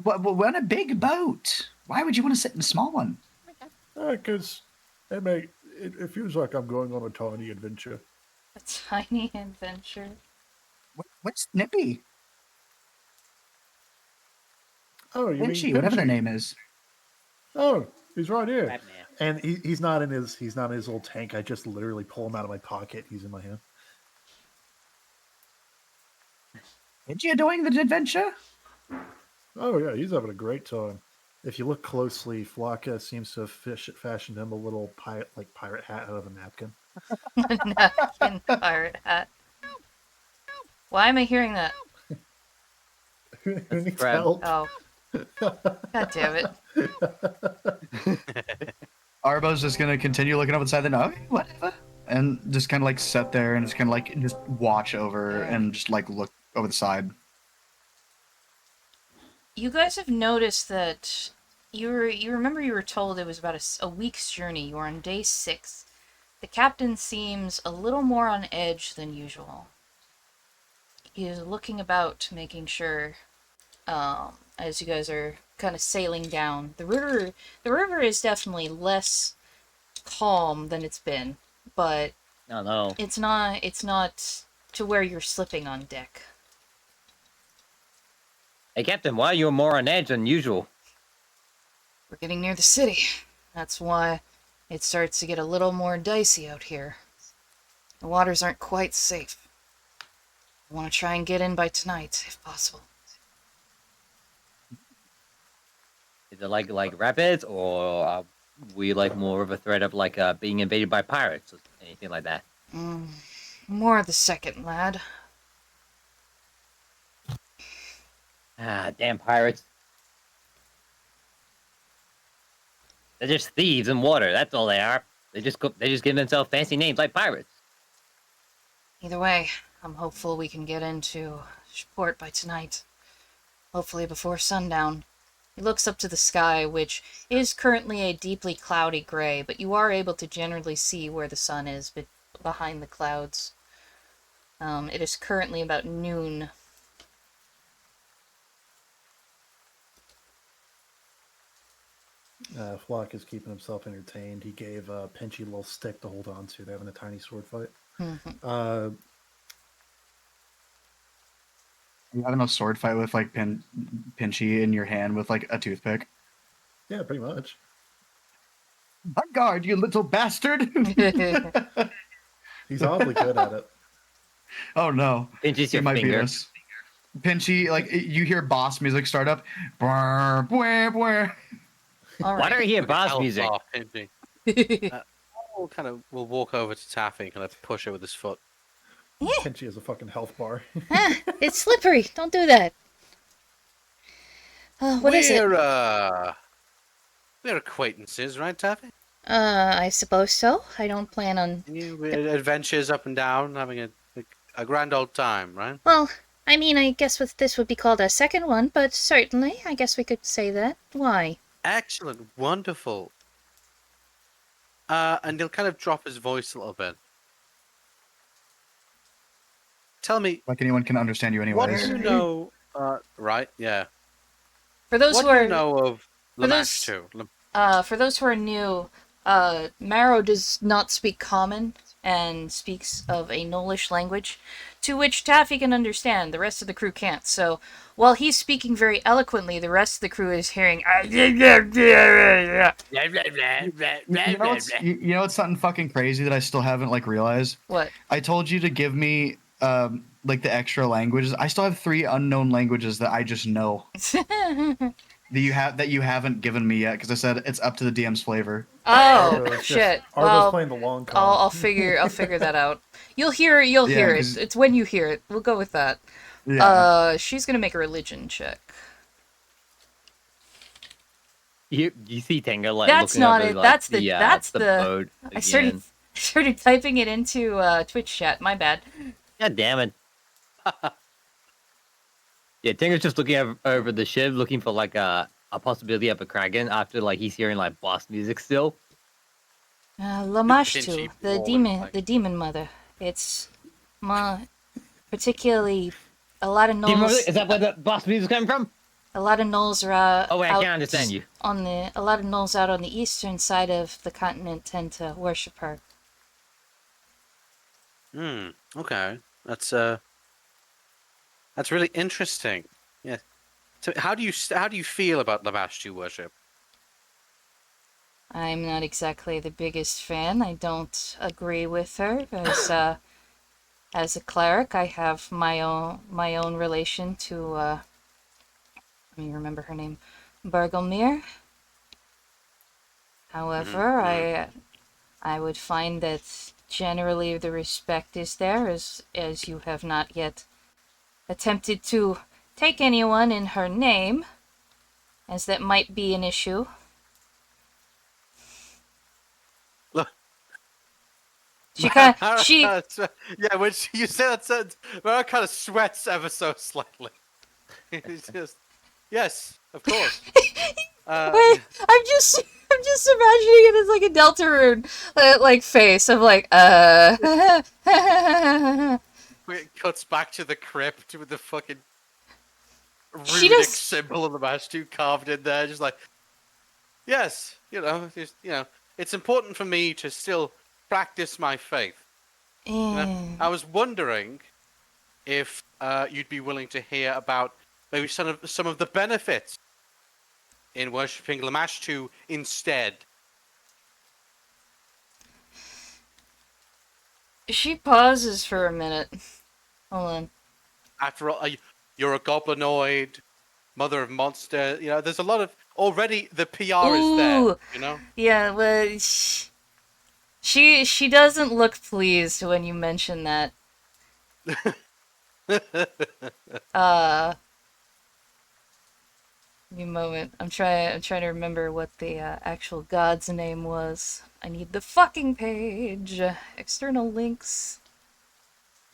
But we're in a big boat. Why would you want to sit in a small one? Because it feels like I'm going on a tiny adventure. A tiny adventure. What's Nippy? Oh, you Pinchy, mean whatever their Pinchy? name is. Oh, he's right here. Batman. And he's not in his little tank. I just literally pull him out of my pocket. He's in my hand. Pinchy enjoying the adventure? Oh yeah, he's having a great time. If you look closely, Flocka seems to have fashioned him a little pirate hat out of a napkin. Napkin pirate hat. Why am I hearing that? Who needs crab. help? Oh. God damn it. Arbo's just gonna continue looking up the side. Then okay, whatever, and just kind of like sit there and just kind of like just watch over and just like look over the side. You guys have noticed that you remember you were told it was about a week's journey. You are on day 6. The captain seems a little more on edge than usual. He is looking about, making sure, as you guys are kind of sailing down. The river is definitely less calm than it's been, but Oh no. it's not to where you're slipping on deck. Hey, Captain, why are you more on edge than usual? We're getting near the city. That's why it starts to get a little more dicey out here. The waters aren't quite safe. I want to try and get in by tonight, if possible. Is it like rapids, or are we like more of a threat of like being invaded by pirates or anything like that? More of the second, lad. Ah, damn pirates. They're just thieves in water, that's all they are. They just give themselves fancy names like pirates. Either way, I'm hopeful we can get into port by tonight. Hopefully before sundown. He looks up to the sky, which is currently a deeply cloudy gray, but you are able to generally see where the sun is behind the clouds. It is currently about noon. Flock is keeping himself entertained. He gave Pinchy a little stick to hold on to. They're having a tiny sword fight. You having a sword fight with like Pinchy in your hand with like a toothpick. Yeah, pretty much. On guard, you little bastard! He's oddly good at it. Oh no, Pinches he your might beat finger. us. Pinchy, like you hear boss music start up. Brr, bwah, bwah. All Why do I right. hear With boss health music? bar, Pidgey. We'll walk over to Taffy and kind of push her with his foot. And she has a fucking health bar. It's slippery. Don't do that. What is it? We're acquaintances, right, Taffy? I suppose so. I don't plan on. Adventures up and down, having a grand old time, right? Well, I mean, I guess this would be called a second one, but certainly, I guess we could say that. Why? Excellent, wonderful. And he'll kind of drop his voice a little bit. Tell me, Like anyone can understand you what anyways. do you know? Right, yeah. For those What who do are you know of for Lamash those- too? for those who are new, Marrow does not speak Common and speaks of a Nolish language, to which Taffy can understand. The rest of the crew can't. So while he's speaking very eloquently, the rest of the crew is hearing. You know what's something fucking crazy that I still haven't like realized? What? I told you to give me like the extra languages. I still have 3 unknown languages that I just know that you haven't given me yet because I said it's up to the DM's flavor. Oh Arbo's just- shit! Arbo's Well, playing the long con. I'll figure that out. You'll hear it. You'll Yeah, hear it. 'cause- It's when you hear it. We'll go with that. Yeah. She's gonna make a religion check. You see Tenga like That's looking not over, it. like, That's the boat I started again. started typing it into Twitch chat. My bad. God damn it. Yeah, Tenga's just looking over the ship, looking for like a possibility of a Kraken after like he's hearing like blast music still. Lamashtu, Pinchy the rolling, demon, like- the demon mother. It's particularly a lot of Demon Mother, gnolls. is that where the blast music coming from? A lot of gnolls are Oh wait, I out can't understand you. a lot of gnolls out on the eastern side of the continent tend to worship her. Okay. That's really interesting. Yeah. So how do you feel about Lamashtu worship? I'm not exactly the biggest fan. I don't agree with her as a cleric. I have my own relation to let me remember her name, Bergelmir. However, I would find that generally the respect is there, as you have not yet attempted to take anyone in her name, as that might be an issue. She kind she Yeah, when you say that sentence, Mara kind of sweats ever so slightly. It's just, yes, of course. Wait, I'm just imagining it as like a Deltarune like face of like It cuts back to the crypt with the fucking She runic does- symbol of the Mashtu carved in there, just like, yes, it's important for me to still practice my faith. I was wondering if you'd be willing to hear about maybe some of the benefits in worshipping Lamashtu instead. She pauses for a minute. Hold on. After all, you're a goblinoid, mother of monster. There's a lot of already the PR is there. Ooh. You know. Yeah, well, she doesn't look pleased when you mention that. Give me a moment. I'm trying to remember what the actual god's name was. I need the fucking page. External links.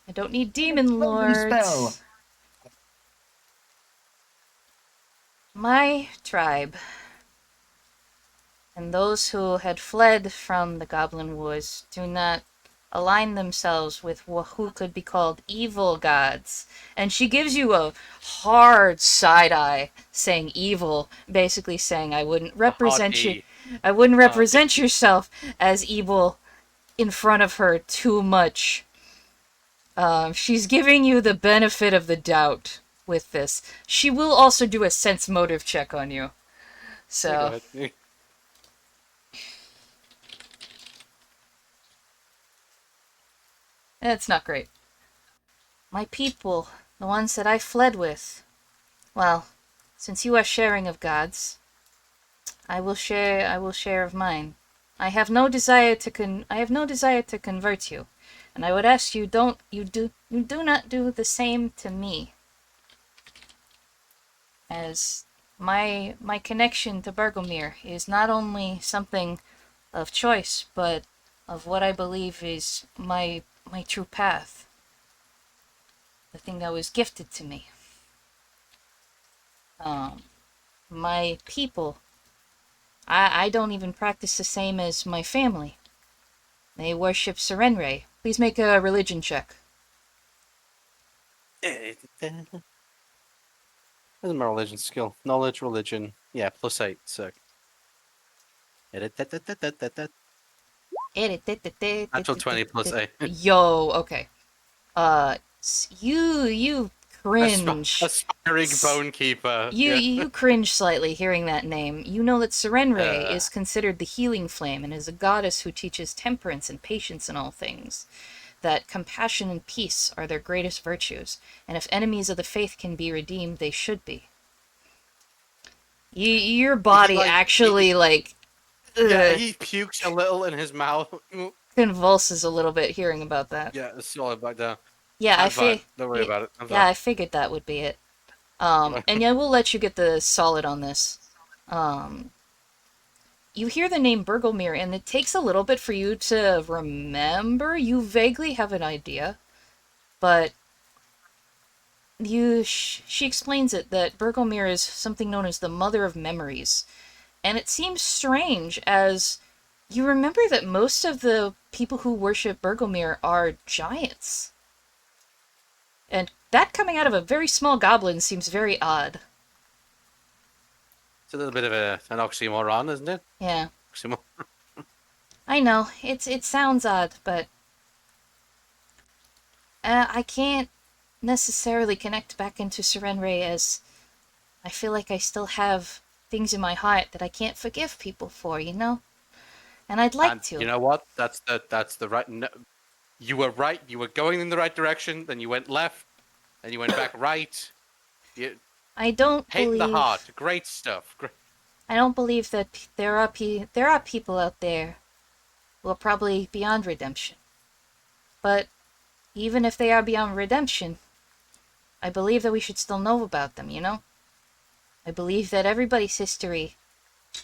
I don't need demon Spell. lords. My tribe. And those who had fled from the Goblin Wars do not align themselves with who could be called evil gods. And she gives you a hard side eye saying evil, basically saying I wouldn't represent you. I wouldn't represent yourself as evil in front of her too much. She's giving you the benefit of the doubt with this. She will also do a sense motive check on you. So it's not great. My people, the ones that I fled with. Well, since you are sharing of gods, I will share of mine. I have no desire to convert you. And I would ask you, you do not do the same to me, as my connection to Bergomir is not only something of choice, but of what I believe is my true path, the thing that was gifted to me. Um, my people, I don't even practice the same as my family. They worship Serenre. Please make a religion check. Where's my religion skill? Knowledge, religion. Yeah, +8. So. Natural 20 +8. Yo, okay. You cringe. Aspiring bone keeper. You Yeah. you cringe slightly hearing that name. You know that Serenre Uh, is considered the healing flame and is a goddess who teaches temperance and patience in all things. That compassion and peace are their greatest virtues, and if enemies of the faith can be redeemed, they should be. Your he body like actually yeah, ugh, he pukes a little in his mouth. convulses a little bit hearing about that. Yeah, it's solid back down. Yeah, I'm fine. Don't worry about it. I'm yeah, fine. I figured that would be it. And yeah, we'll let you get the solid on this. Um, you hear the name Bergelmir, and it takes a little bit for you to remember. You vaguely have an idea, but she explains it that Bergelmir is something known as the Mother of Memories, and it seems strange as you remember that most of the people who worship Bergelmir are giants, and that coming out of a very small goblin seems very odd. It's a little bit of an oxymoron, isn't it? Yeah, Oxymoron. I know it sounds odd, but I can't necessarily connect back into Serenre as I feel like I still have things in my heart that I can't forgive people for, you know? And I'd like And you to. know what? That's the right. No, you were right. You were going in the right direction. Then you went left. Then you went back right. You, I don't hate in the believe heart. Great stuff. Great. I don't believe that there are people out there who are probably beyond redemption. But even if they are beyond redemption, I believe that we should still know about them, you know? I believe that everybody's history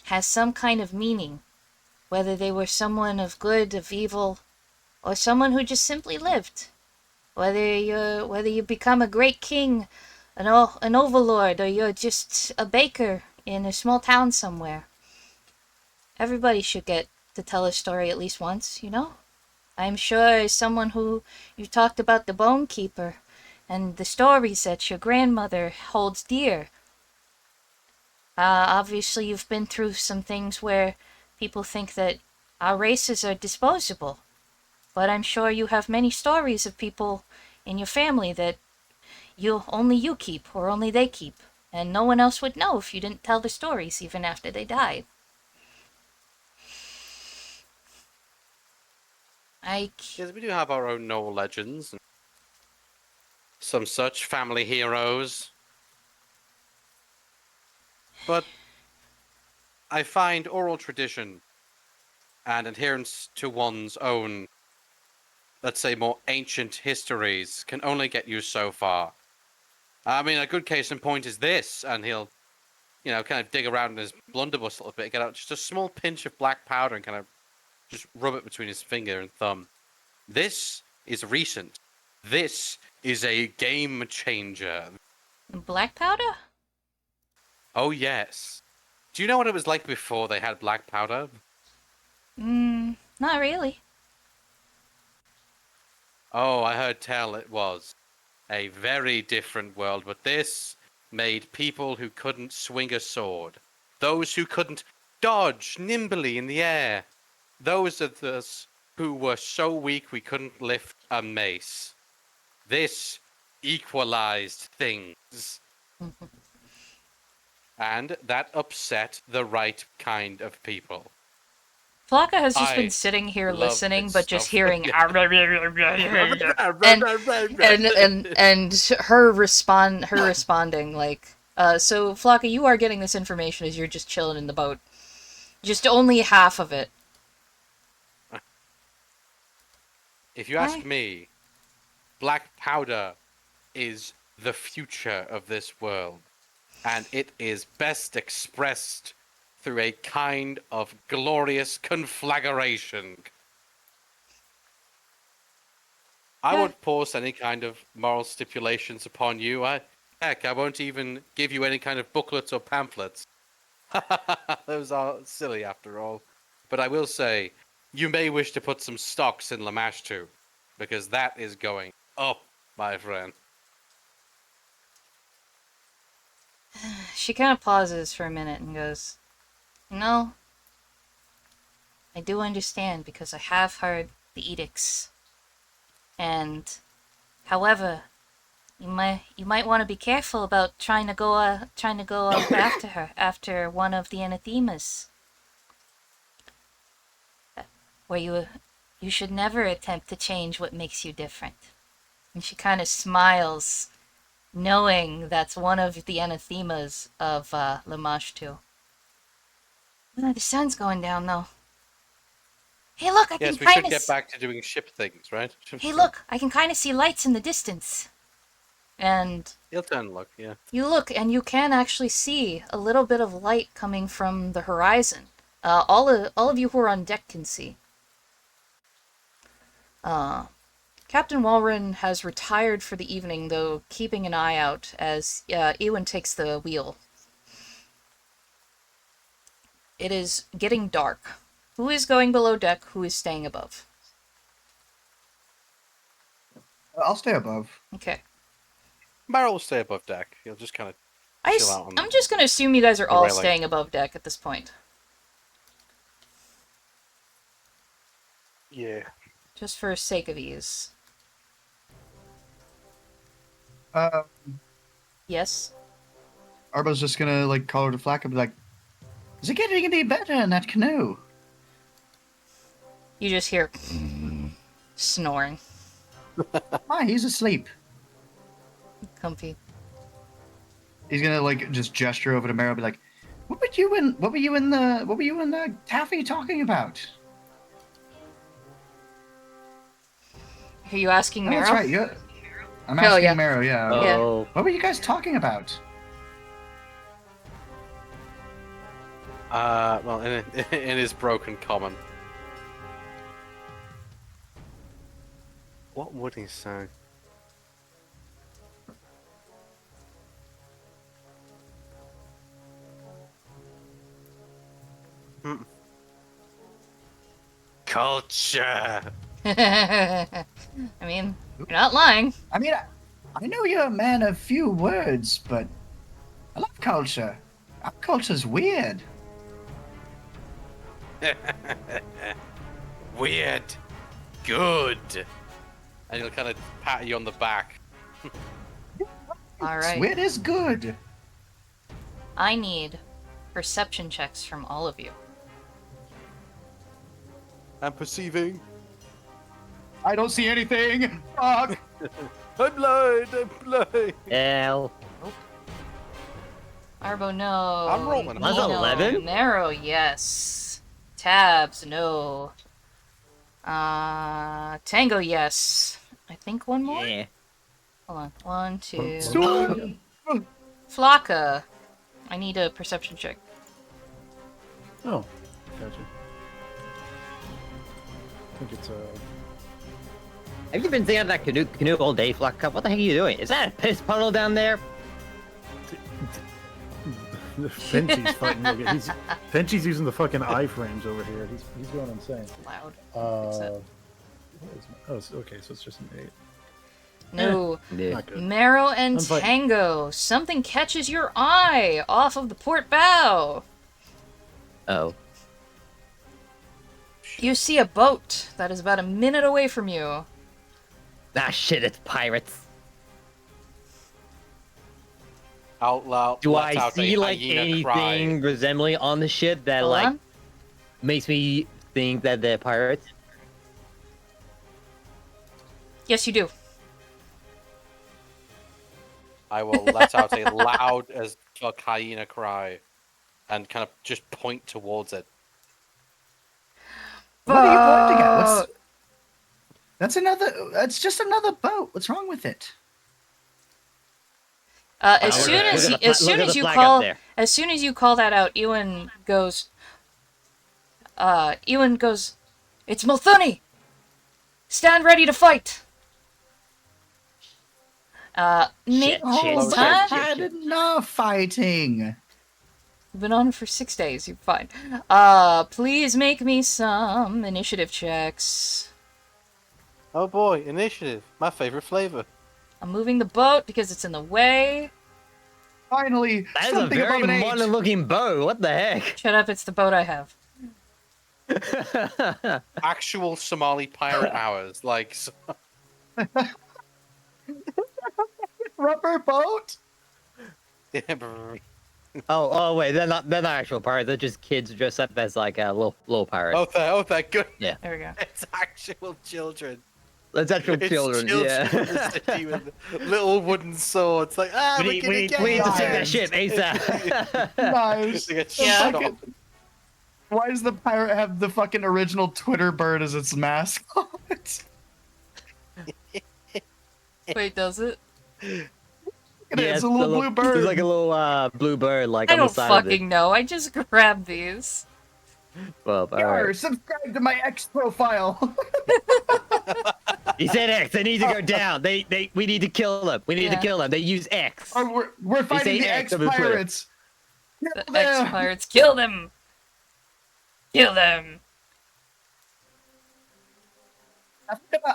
has some kind of meaning, whether they were someone of good, of evil, or someone who just simply lived. Whether you become a great king, an overlord, or you're just a baker in a small town somewhere. Everybody should get to tell a story at least once, you know? I'm sure as someone who you talked about the bone keeper and the stories that your grandmother holds dear. Obviously you've been through some things where people think that our races are disposable. But I'm sure you have many stories of people in your family that you keep or only they keep, and no one else would know if you didn't tell the stories even after they died. I Yes, we do have our own Noel legends and some such family heroes. But I find oral tradition and adherence to one's own, let's say, more ancient histories can only get you so far. I mean, a good case in point is this, and he'll, kind of dig around in his blunderbuss a little bit, get out just a small pinch of black powder and kind of just rub it between his finger and thumb. This is recent. This is a game changer. black powder? Oh, yes. Do you know what it was like before they had black powder? Not really. Oh, I heard tell it was a very different world, but this made people who couldn't swing a sword, those who couldn't dodge nimbly in the air, those of us who were so weak we couldn't lift a mace. This equalized things, and that upset the right kind of people. Flocka has just been I sitting here love listening, this but just stuff. hearing Yeah. and her responding like so Flocka, you are getting this information as you're just chilling in the boat. Just only half of it. If you ask I- me, black powder is the future of this world, and it is best expressed through a kind of glorious conflagration. I Yeah. won't force any kind of moral stipulations upon you. Heck, I won't even give you any kind of booklets or pamphlets. Those are silly after all. But I will say, you may wish to put some stocks in Lamash too, because that is going up, my friend. She kind of pauses for a minute and goes, "No, I do understand because I have heard the edicts. And, however, you might want to be careful about trying to go up after her, after one of the anathemas. Where you should never attempt to change what makes you different." And she kind of smiles, knowing that's one of the anathemas of Lamash too. The sun's going down though. Hey, look, I can Yes, we kind should of. get back to doing ship things, right? Hey, look, I can kind of see lights in the distance. And He'll turn and look, yeah. you look, and you can actually see a little bit of light coming from the horizon. All of you who are on deck can see. Captain Walren has retired for the evening, though keeping an eye out as Ewan takes the wheel. It is getting dark. Who is going below deck? Who is staying above? I'll stay above. Okay. Barrel will stay above deck. He'll just kind of chill out on I'm just gonna assume you guys are the all railing. staying above deck at this point. Yeah. Just for sake of ease. Uh, Yes? Arbo's just gonna like call her to Flack and be like, "Is it getting any better in that canoe?" You just hear snoring. Ah, he's asleep. Comfy. He's gonna like just gesture over to Meryl, and be like, what were you in the taffy talking about?" Are you asking Oh, that's Meryl? right. I'm Oh, asking yeah. Meryl. Yeah. Yeah. Oh, What were you guys talking about? Well, in his broken common. What would he say? Culture. I mean, you're not lying. I mean, I know you're a man of few words, but I love culture. Our culture's weird. Weird. Good. And he'll kind of pat you on the back. Alright. Weird is good. I need perception checks from all of you. I'm perceiving. I don't see anything. Fuck. I'm blind. I'm blind. L. Arbo, no. I'm rolling. That's Nino, 11? Narrow, yes. Tabs, no. Tango, yes. I think one more? Yeah. Hold on. 1, 2. So- Flocka. I need a perception check. Oh, gotcha. I think it's Have you been sitting on that canoe all day, Flock Cup? What the heck are you doing? Is that a piss puddle down there? Penchy's fighting. Penchy's using the fucking iframes over here. He's going insane. Loud. What is okay, so it's just an 8. No. Yeah. Not good. Marrow and I'm fighting. Tango. Something catches your eye off of the port bow. Oh. You see a boat that is about a minute away from you. Ah, shit, it's pirates. Out loud. Do let I out a see, like, hyena anything cry. resembling on the ship that, Hold like, on. makes me think that they're pirates? Yes, you do. I will let out a loud as fuck hyena cry, and kind of just point towards it. What are you pointing at? That's just another boat. What's wrong with it? As look soon at as the as fla- look soon at as the you flag up call there. as soon as you call that out, Ewan goes. It's Multhunny! Stand ready to fight! Make Oh, but time? I've had enough fighting. You've been on for 6 days, you're fine. Please make me some initiative checks. Oh boy, initiative. My favorite flavor. I'm moving the boat because it's in the way. Finally, That is a something very above an 8. modern looking bow. What the heck? Shut up, it's the boat I have. Actual Somali pirate hours. Like, Rubber boat? oh wait, they're not actual pirates. They're just kids dressed up as like little pirates. thank good. Yeah. There we go. It's actual children. That's actual It's children. Yeah. in the city with little wooden swords. Like, we need to sink that ship ASAP. Nice. They get Yeah. shot. Why does the pirate have the fucking original Twitter bird as its mascot? Wait, does it? It's a little blue bird. It's like a little blue bird, like I on the don't side of it. fucking know. I just grabbed these. Well, all Yarr, right. subscribe to my X profile. He said X. They need to go down. We need to kill them. We need Yeah. to kill them. They use X. Or we're fighting say the X X on the Twitter. pirates. The X-Pirates. Kill them! Kill them!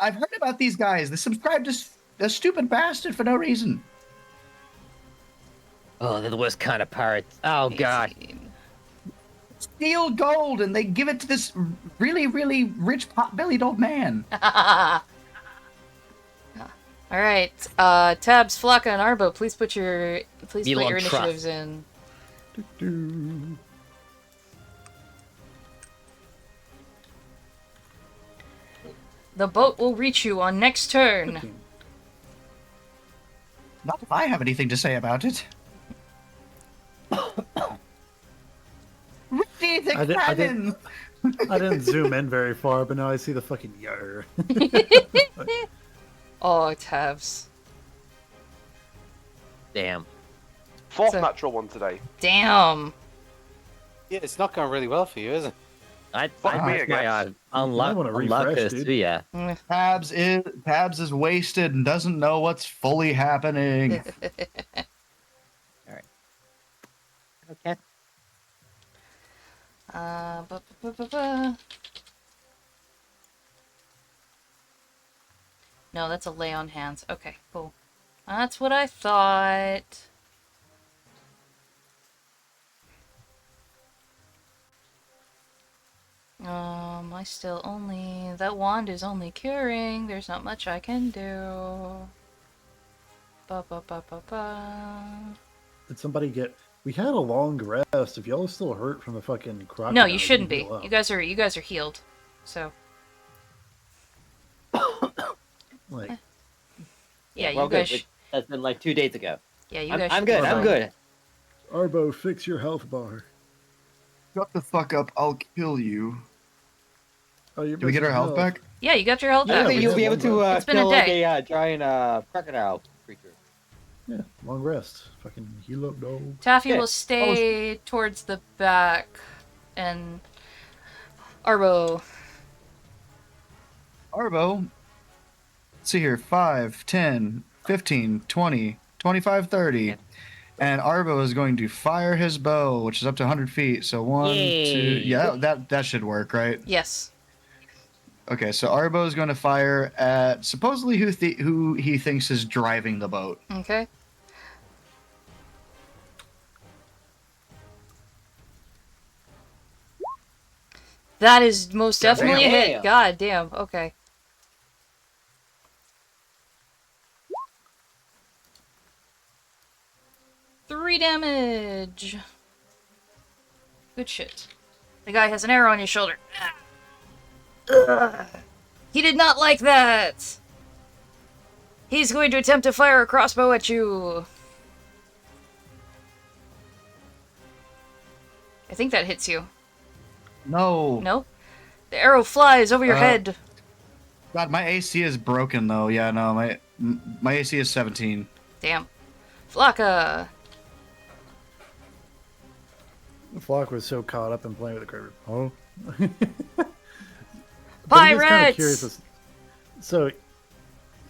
I've heard about these guys. They subscribe to a stupid bastard for no reason. Oh, they're the worst kind of pirates. Oh god. 18. Steal gold and they give it to this really, really rich pot-bellied old man. Alright, Tabs, Flocka, and Arbo, please put your Elon initiatives in. The boat will reach you on next turn. 15. Not if I have anything to say about it. Ready the I cannon! I didn't zoom in very far, but now I see the fucking yar. Oh, Tabs. Damn. Fourth So- natural one today. Damn. Yeah, it's not going really well for you, is it? I Fuck me, I my guess. unluck wanna refresh, us dude. too, yeah. Tabs is wasted and doesn't know what's fully happening. Okay. No, that's a lay on hands. Okay, cool. That's what I thought. I still only... That wand is only curing. There's not much I can do. Ba ba ba ba ba. Did somebody get? We had a long rest. If y'all are still hurt from the fucking crocodile, No, you shouldn't be. heal up. You guys are healed. So, Like, yeah, Well, you guys... good. That's been like 2 days ago. Yeah, you I'm, guys I'm should be good. I'm fine. good. Arbo, fix your health bar. Shut the fuck up, I'll kill you. Oh, you're Did we get our missing health back? Yeah, you got your health Yeah, I back. think we you'll did be able one to rest. It's been a kill like day. a giant crocodile creature. Yeah, long rest. Fucking heal up, dog. Taffy Yeah. will stay towards the back, and Arbo. Arbo. Let's see here. 5, 10, 15, 20, 25, 30. Yeah. And Arbo is going to fire his bow, which is up to 100 feet. So 1, 2... Yay. Yeah, that should work, right? Yes. Okay, so Arbo is going to fire at supposedly who he thinks is driving the boat. Okay. That is most definitely a hit. Damn. God damn. Okay. Three damage. Good shit. The guy has an arrow on his shoulder. Ugh. He did not like that. He's going to attempt to fire a crossbow at you. I think that hits you. No. No? The arrow flies over your Uh, head. God, my AC is broken though. Yeah, no, my AC is 17. Damn. Flocka! Flock was so caught up in playing with the critter. Oh. But he is kind of curious. Pirates! So,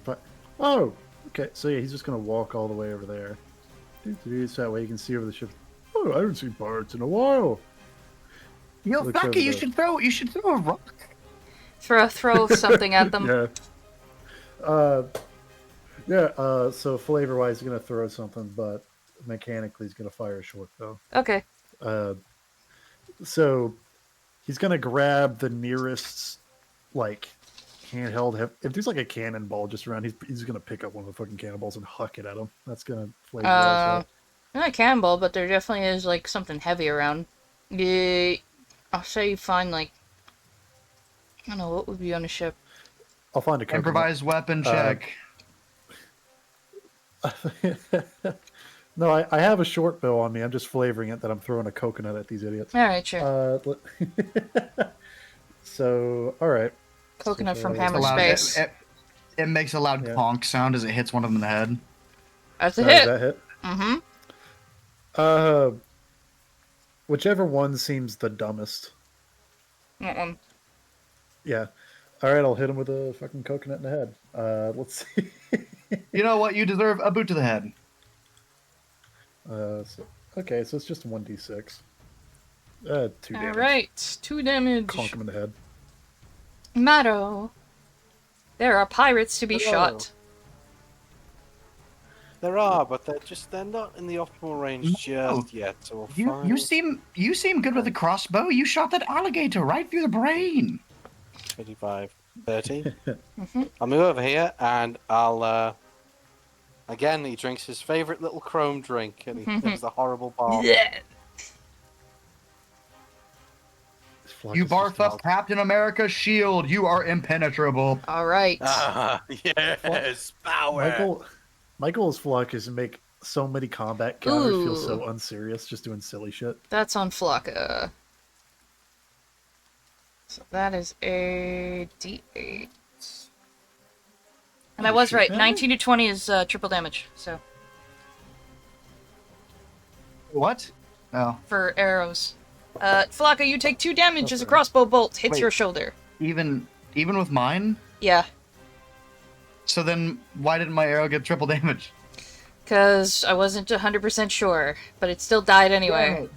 but oh, okay. So yeah, he's just gonna walk all the way over there. So that way you can see over the ship. Oh, I haven't seen pirates in a while. Yo, Looks over Flacky, you the- should throw a rock. Throw something at them. Yeah. So flavor wise, he's gonna throw something, but mechanically, he's gonna fire a short bow. Okay. So he's gonna grab the nearest like handheld. If there's like a cannonball just around, he's gonna pick up one of the fucking cannonballs and huck it at him. That's gonna flavor wise. Not a cannonball, but there definitely is, like, something heavy around. Yeah, I'll say you find, like, I don't know, what would be on a ship? I'll find a coconut. Improvised weapon check. No, I have a short bow on me. I'm just flavoring it that I'm throwing a coconut at these idiots. Alright, sure. So, all right. Coconut from It's Hammer Loud- Space. it makes a loud Yeah. clonk sound as it hits one of them in the head. That's a Does hit. that hit? Mm-hmm. Whichever one seems the dumbest. Mm-mm. Yeah. All right, I'll hit him with a fucking coconut in the head. Let's see. You know what? You deserve a boot to the head. Okay, so it's just 1d6. 2 damage. Alright, 2 damage. Conk him in the head. Matto. There are pirates to be Hello. shot. There are, but they're not in the optimal range No. just yet. So we'll You find you seem good with a crossbow. You shot that alligator right through the brain. 25, 30. Mhm. I'll move over here and I'll again he drinks his favorite little chrome drink and he gives the horrible bar. Yeah. This flock You is just barf up wild. Captain America's shield. You are impenetrable. Alright. Ah, yes, power. Michael's flock is make so many combat counters feel Ooh. so unserious just doing silly shit. That's on Flocka. So that is a D8. And I Oh, was shit, right. man. 19 to 20 is triple damage. So What? Oh, for arrows. Flocka, you take 2 damage as a Okay. crossbow bolt hits Wait. your shoulder. even with mine. Yeah, So then, why didn't my arrow get triple damage? because I wasn't 100% sure, but it still died anyway.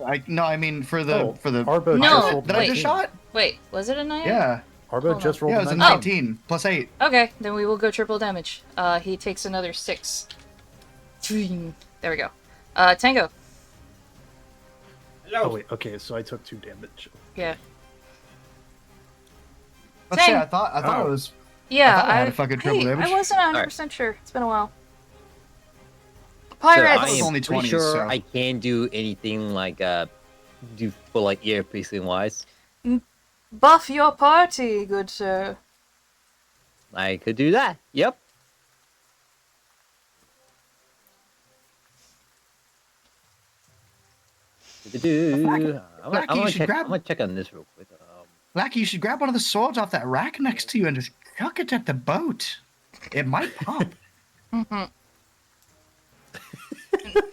I mean for the Arbo No, just rolled that I wait. just 19. shot. Wait, was it a 9? Yeah, Arbo Hold just on. rolled yeah, it was a 19. 19 plus 8. Okay, then we will go triple damage. He takes another 6. There we go. Tango. Oh wait, okay, so I took 2 damage. Yeah. Let's say Dang. I thought it was. Yeah, thought I had a fucking triple hey, damage. I wasn't 100% sure. It's been a while. Pirates! I I am only pretty 20, sure so- I can do anything like do for like ear piercing wise. Buff your party, good sir. I could do that. Yep. Blackie, I'm you should grab- gonna check on this real quick. Lackey, you should grab one of the swords off that rack next to you and just chuck it at the boat. It might pop.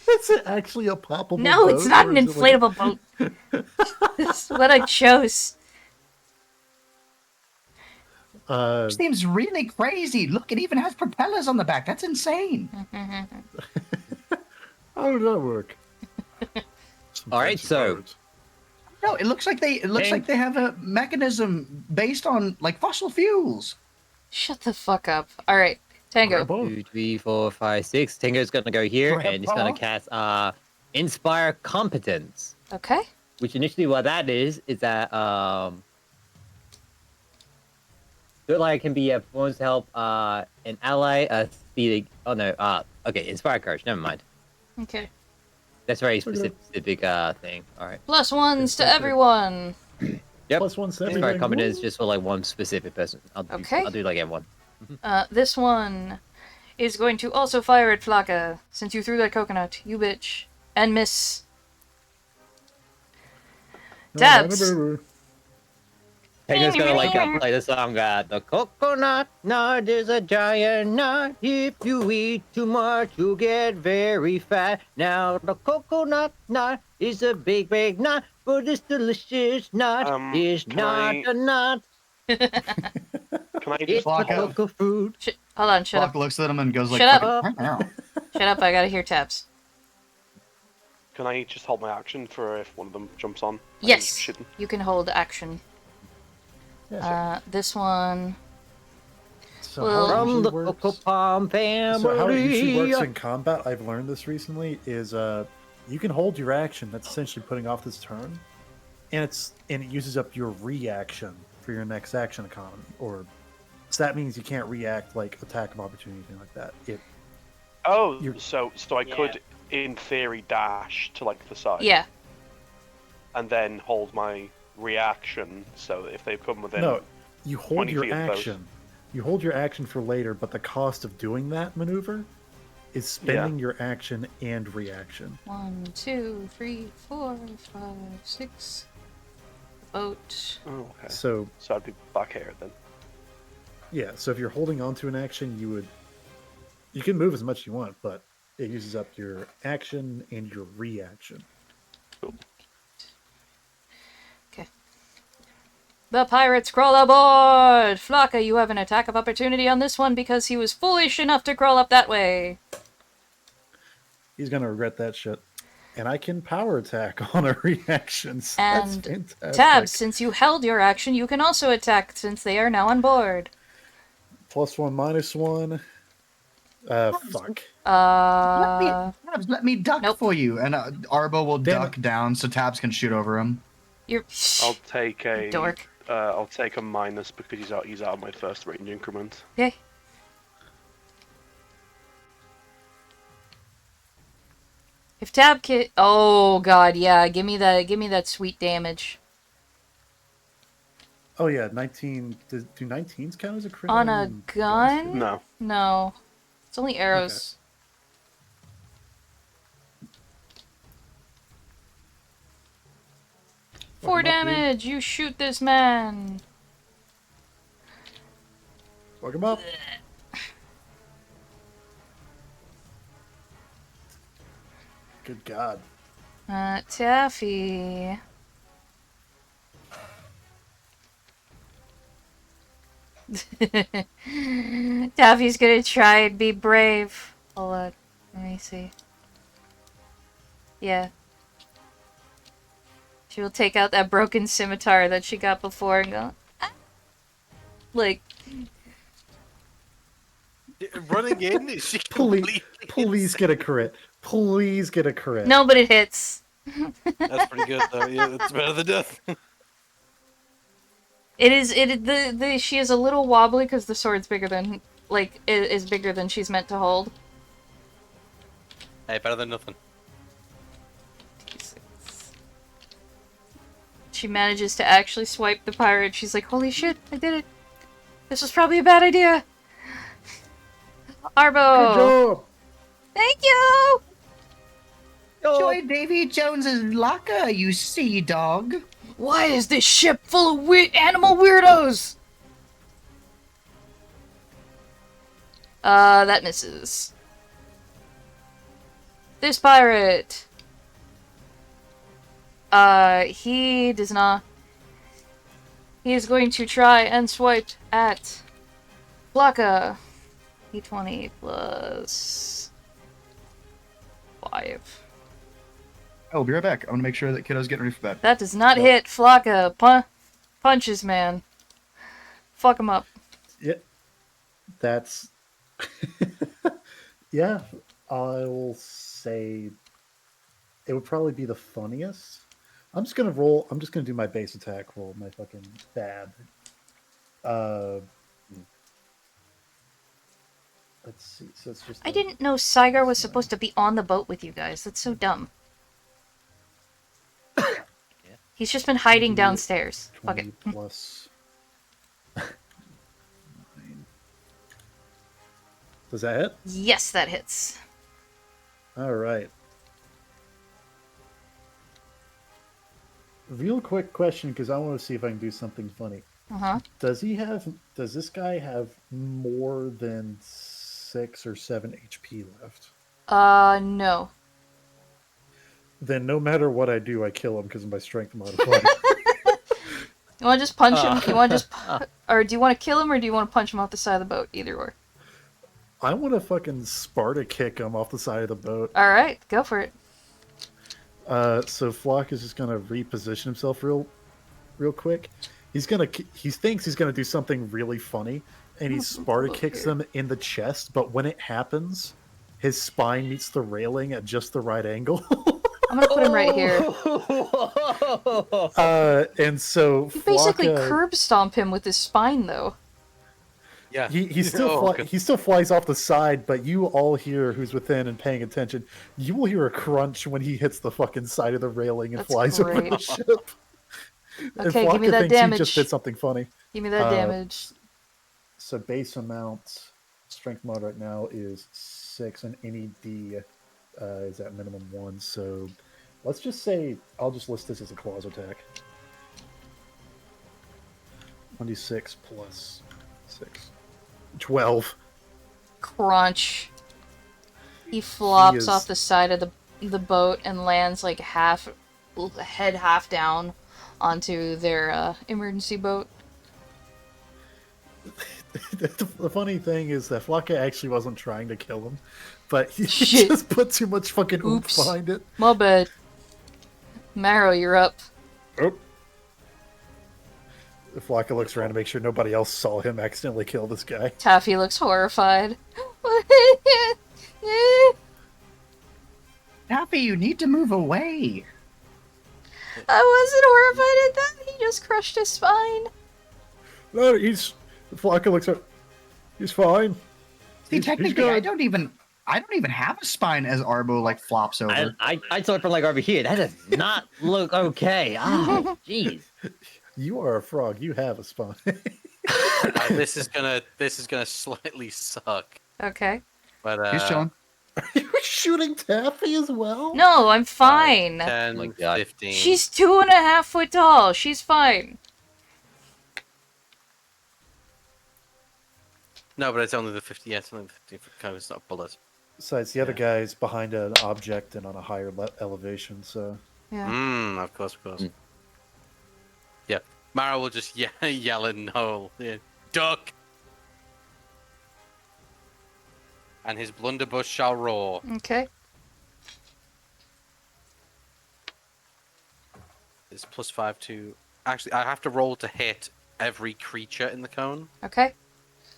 Is it actually a poppable No, boat, it's not or an is it like- inflatable boat. That's what I chose. Seems really crazy. Look, it even has propellers on the back. That's insane. How did that work? Some All right, fancy so- birds. No, it looks like they have a mechanism based on like fossil fuels. Shut the fuck up. Alright, Tango. Grab on. 2, 3, 4, 5, 6. Tango's gonna go here Grab and he's gonna on. cast Inspire Competence. Okay. Which initially what that is that good light can be a performance to help an ally speed. Oh no, okay, Inspire Courage, never mind. Okay. That's a very specific thing. Alright. Plus ones to Okay. everyone. Yep. Plus 1 to Inspire everything. Competence Woo. just for like one specific person. Okay. I'll do like everyone. This one is going to also fire at Flocka, since you threw that coconut, you bitch. And miss. Dabs. Penguin's gonna like play the song. The coconut nut is a giant nut. If you eat too much, you get very fat. Now the coconut nut is a big, big nut, but this delicious nut is Can not I a nut. can I It's just a Block out. cocoa fruit. Hold on, shut Flock up. looks at him and goes like, Shut up. "Fucking." Shut up, I gotta hear taps. can I just hold my action for if one of them jumps on? Yes, Shouldn't. you can hold action. This one. So Well- how it From usually the works. Cocoa Palm family. So how it usually works in combat, I've learned this recently, is you can hold your action. That's essentially putting off this turn, and it uses up your reaction for your next action economy. Or so that means you can't react like attack of opportunity, anything like that. Oh, You're- so I could, in theory, dash to like the side. Yeah. And then hold my reaction, so if they come within. No, you hold 20 your feet of those. action. You hold your action for later, but the cost of doing that maneuver is spending your action and reaction. 1, 2, 3, 4, 5, 6. Boat. Oh, okay. So So I'd be back here then. yeah, so if you're holding on to an action, you can move as much as you want, but it uses up your action and your reaction. Okay. The pirates crawl aboard! Flocka, you have an attack of opportunity on this one because he was foolish enough to crawl up that way. He's gonna regret that shit. And I can power attack on a reaction. So that's And fantastic. Tabs, since you held your action, you can also attack since they are now on board. +1, -1. Fuck. Let me duck Nope. for you, and Arbo will Damn duck down so Tabs can shoot over him. You're I'll take a dork. I'll take a minus because he's out of my first range increment. Okay. If Tab oh god, yeah, give me that sweet damage. Oh yeah, 19. Do 19s count as a crit? On a gun? No. No. It's only arrows. Four Fuck him up, dude. damage! You shoot this man! Fuck him up. Good God. Taffy. Taffy's gonna try and be brave. Hold on. Let me see. Yeah. She will take out that broken scimitar that she got before and go, ah! Like, Running in, is she Please get a crit. Please get a crit. no, but it hits. That's pretty good though. Yeah, it's better than death. She is a little wobbly because the sword's bigger than, like, is bigger than she's meant to hold. Hey, better than nothing. She manages to actually swipe the pirate. She's like, holy shit, I did it. This was probably a bad idea. Arbo! Good job. Thank you! Joy Davy Jones's locker, you sea dog. Why is this ship full of animal weirdos? That misses. This pirate. He does not. He is going to try and swipe at Blaka. D20 plus 5. I'll be right back. I'm gonna make sure that Kiddo's getting ready for bed. That does not hit Flocka. Punches, man. Fuck him up. Yeah. That's. Yeah. I will say it would probably be the funniest. I'm just gonna roll. I'm just gonna do my base attack roll. My fucking bad. Let's see. So it's just. I didn't know Saigar was supposed to be on the boat with you guys. That's so dumb. He's just been hiding downstairs. Fuck it. 20 plus. 9. Does that hit? Yes, that hits. All right. Real quick question, because I want to see if I can do something funny. Uh-huh. Does this guy have more than 6 or 7 HP left? No. Then no matter what I do, I kill him because of my strength modifier. You want to just punch him? You want to just, Uh, or do you want to kill him, or do you want to punch him off the side of the boat? Either or. I want to fucking Sparta kick him off the side of the boat. All right, go for it. So Flock is just gonna reposition himself real quick. He thinks he's gonna do something really funny, and he Sparta kicks him in the chest. But when it happens, his spine meets the railing at just the right angle. I'm gonna put him right here. And so You basically Flock, curb stomp him with his spine, though. Yeah. he still he still flies off the side, but you all hear who's within and paying attention. You will hear a crunch when he hits the fucking side of the railing and That's flies over the great. ship. And Okay, give me Flocka that thinks he damage. just did something funny. Give me that damage. So base amount strength mod right now is 6, and any D is at minimum 1. So let's just say I'll just list this as a claws attack. 1d6 plus 6. 12. Crunch. He flops is- off the side of the boat and lands like head half down onto their emergency boat. The funny thing is that Flocka actually wasn't trying to kill him, but he Shit. just put too much fucking oomph Oops. behind it. My bad. Marrow, you're up. Oh. Flocka looks around to make sure nobody else saw him accidentally kill this guy. Taffy looks horrified. Taffy, you need to move away. I wasn't horrified at that. He just crushed his spine. No, Flocka looks up. He's fine. See, He's technically, good. I don't even have a spine as Arbo like flops over. I saw it from like over here. That does not look okay. Ah, jeez. You are a frog. You have a spine. This is gonna slightly suck. Okay. But He's chilling. Are you shooting Taffy as well? No, I'm fine. 10, Oh my God. 15. She's 2.5 foot tall. She's fine. No, but it's only the 50. Yeah, it's only the 50 foot cone. It's not a bullet. Besides, the other guy's behind an object and on a higher elevation, so... Yeah. Of course, of course. Mm. Yeah, Mara will just yell in Noel, yeah, duck, and his blunderbuss shall roar. Okay. It's +5 to. Actually, I have to roll to hit every creature in the cone, Okay.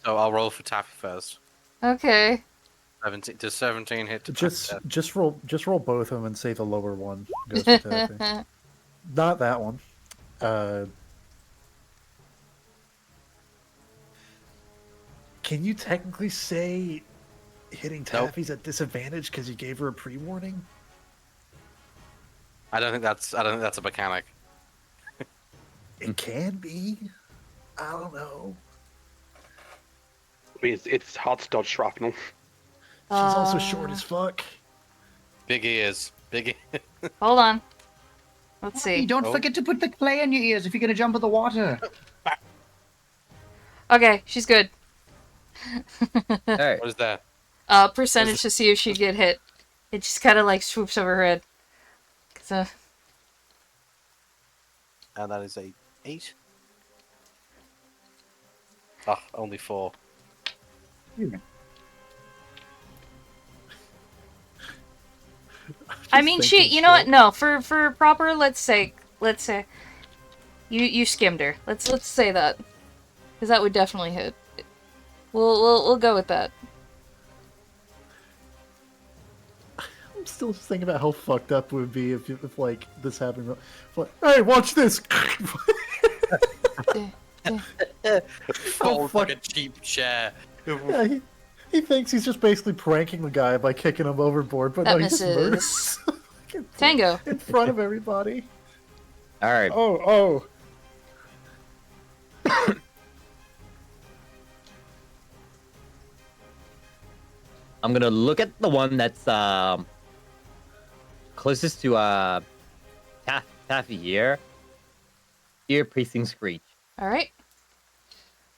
so I'll roll for Taffy first. Okay. 17 to 17 hit. To Just roll both of them and say the lower one goes for Taffy. Not that one. Can you technically say hitting Taffy's at disadvantage because you gave her a pre-warning? I don't think that's a mechanic. It can be. I don't know. I mean, it's hard to dodge shrapnel. She's also short as fuck. Big ears, big. Hold on. Let's Taffy, see. don't forget to put the clay in your ears if you're gonna jump in the water. Okay, she's good. All right. What is that? Percentage to see if she'd get hit. It just kind of like swoops over her head. So, And that is a 8. Ah, only 4. I mean, you know what? No, for proper, let's say, you skimmed her. Let's say that, because that would definitely hit. We'll go with that. I'm still thinking about how fucked up it would be if like this happened. Like, hey, watch this! Fold like a cheap chair. Yeah, he thinks he's just basically pranking the guy by kicking him overboard, but That no, he just murders misses. Tango. in front of everybody. All right. Oh. I'm gonna look at the one that's closest to Taffy here. Ear piercing screech. All right.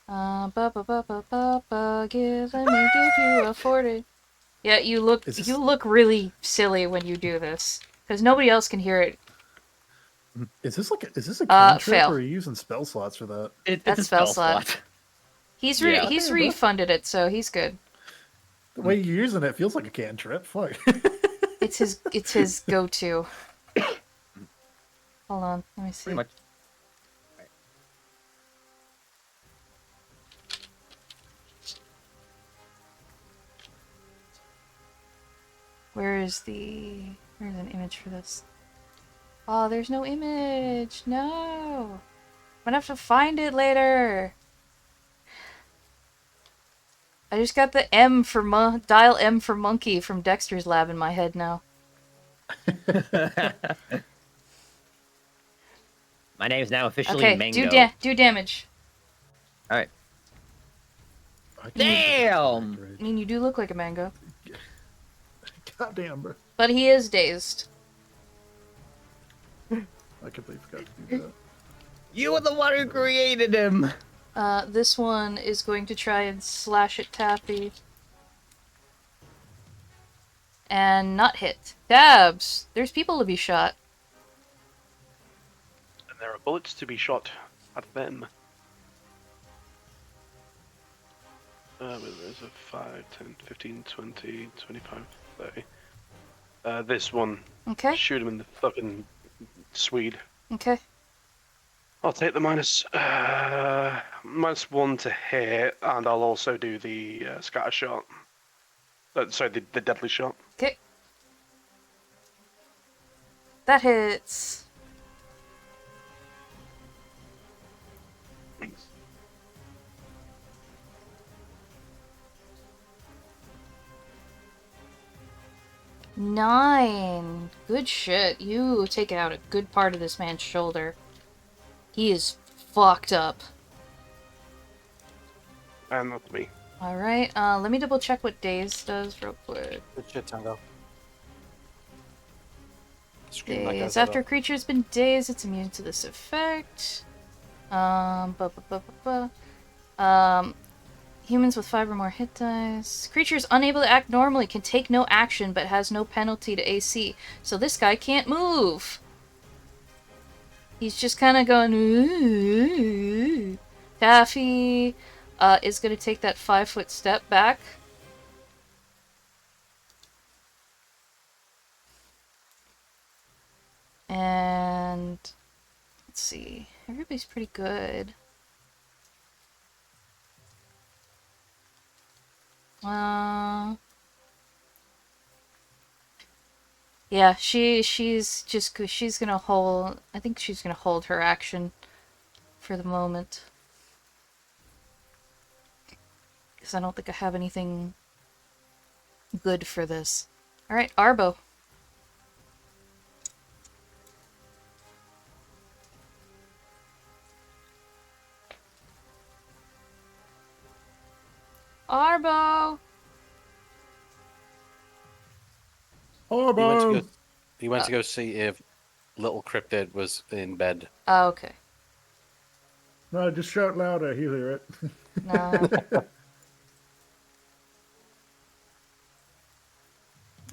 Ba ba ba ba ba ba. Let me give you a 40. Yeah, you look really silly when you do this because nobody else can hear it. Is this a cantrip, Fail. or are you using spell slots for that? It's a That's spell spell slot. slot. He's Yeah. he's Damn, bro. refunded it, so he's good. The way you're using it feels like a cantrip. Fuck. It's his go-to. Hold on, let me see. Pretty much. Where's an image for this? Oh, there's no image. No. I'm gonna have to find it later. I just got the dial M for monkey from Dexter's lab in my head now. My name is now officially Okay, Mango. do damage. All right. I can Damn! I mean, you do look like a mango. Goddamn, bro. But he is dazed. I completely forgot to do that. You were the one who created him. This one is going to try and slash at Taffy. And not hit. Dabs! There's people to be shot. And there are bullets to be shot at them. There's a 5, 10, 15, 20, 25, 30. This one. Okay, Shoot him in the fucking Swede. okay. I'll take the -1 to hit, and I'll also do the scatter shot. Sorry, the deadly shot. Okay. That hits. Nine. Good shit. You take out a good part of this man's shoulder. He is fucked up. And that's me. Alright, let me double check what Daze does real quick. Good shit, Tango. Scream like Daze. that After a creature has been dazed, it's immune to this effect. Humans with 5 or more hit dice. Creatures unable to act normally can take no action but has no penalty to AC. So this guy can't move. He's just kind of going. Ooh. Taffy is going to take that 5-foot step back. And let's see. Everybody's pretty good. Yeah, she's gonna hold. I think she's gonna hold her action for the moment. Because I don't think I have anything good for this. Alright, Arbo. Arbo! Arbo! He went to go see if little cryptid was in bed. Oh, okay. No, just shout louder. He'll hear it. No.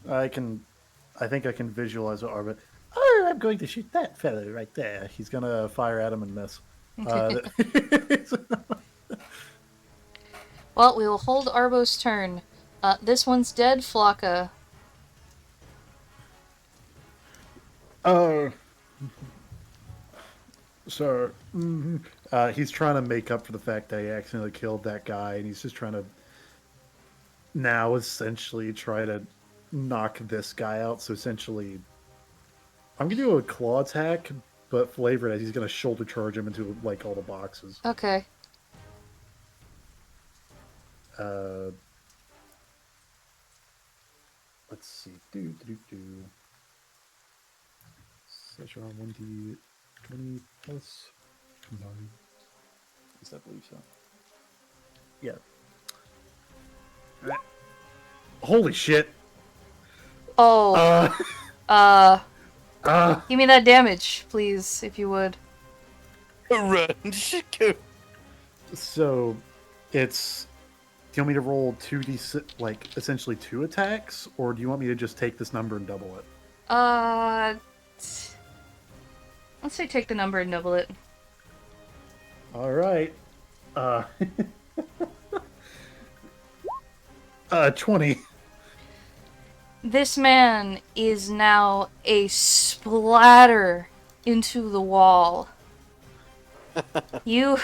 I think I can visualize what Arbo. Oh, I'm going to shoot that fellow right there. He's gonna fire at him and miss. Well, we will hold Arbo's turn. This one's dead, Flocka. Oh. Sir. He's trying to make up for the fact that he accidentally killed that guy, and he's just trying to now essentially try to knock this guy out. So essentially, I'm gonna do a claw attack, but flavored as he's gonna shoulder charge him into like all the boxes. Okay. Let's see. Such on 1d20 plus 9. Yes, I believe so. Yeah. Holy shit. Oh. Give me that damage, please, if you would. Run, go. So, it's. Do you want me to roll 2d6, like essentially 2 attacks, or do you want me to just take this number and double it? Uh, let's say take the number and double it. All right. Uh, 20. This man is now a splatter into the wall. You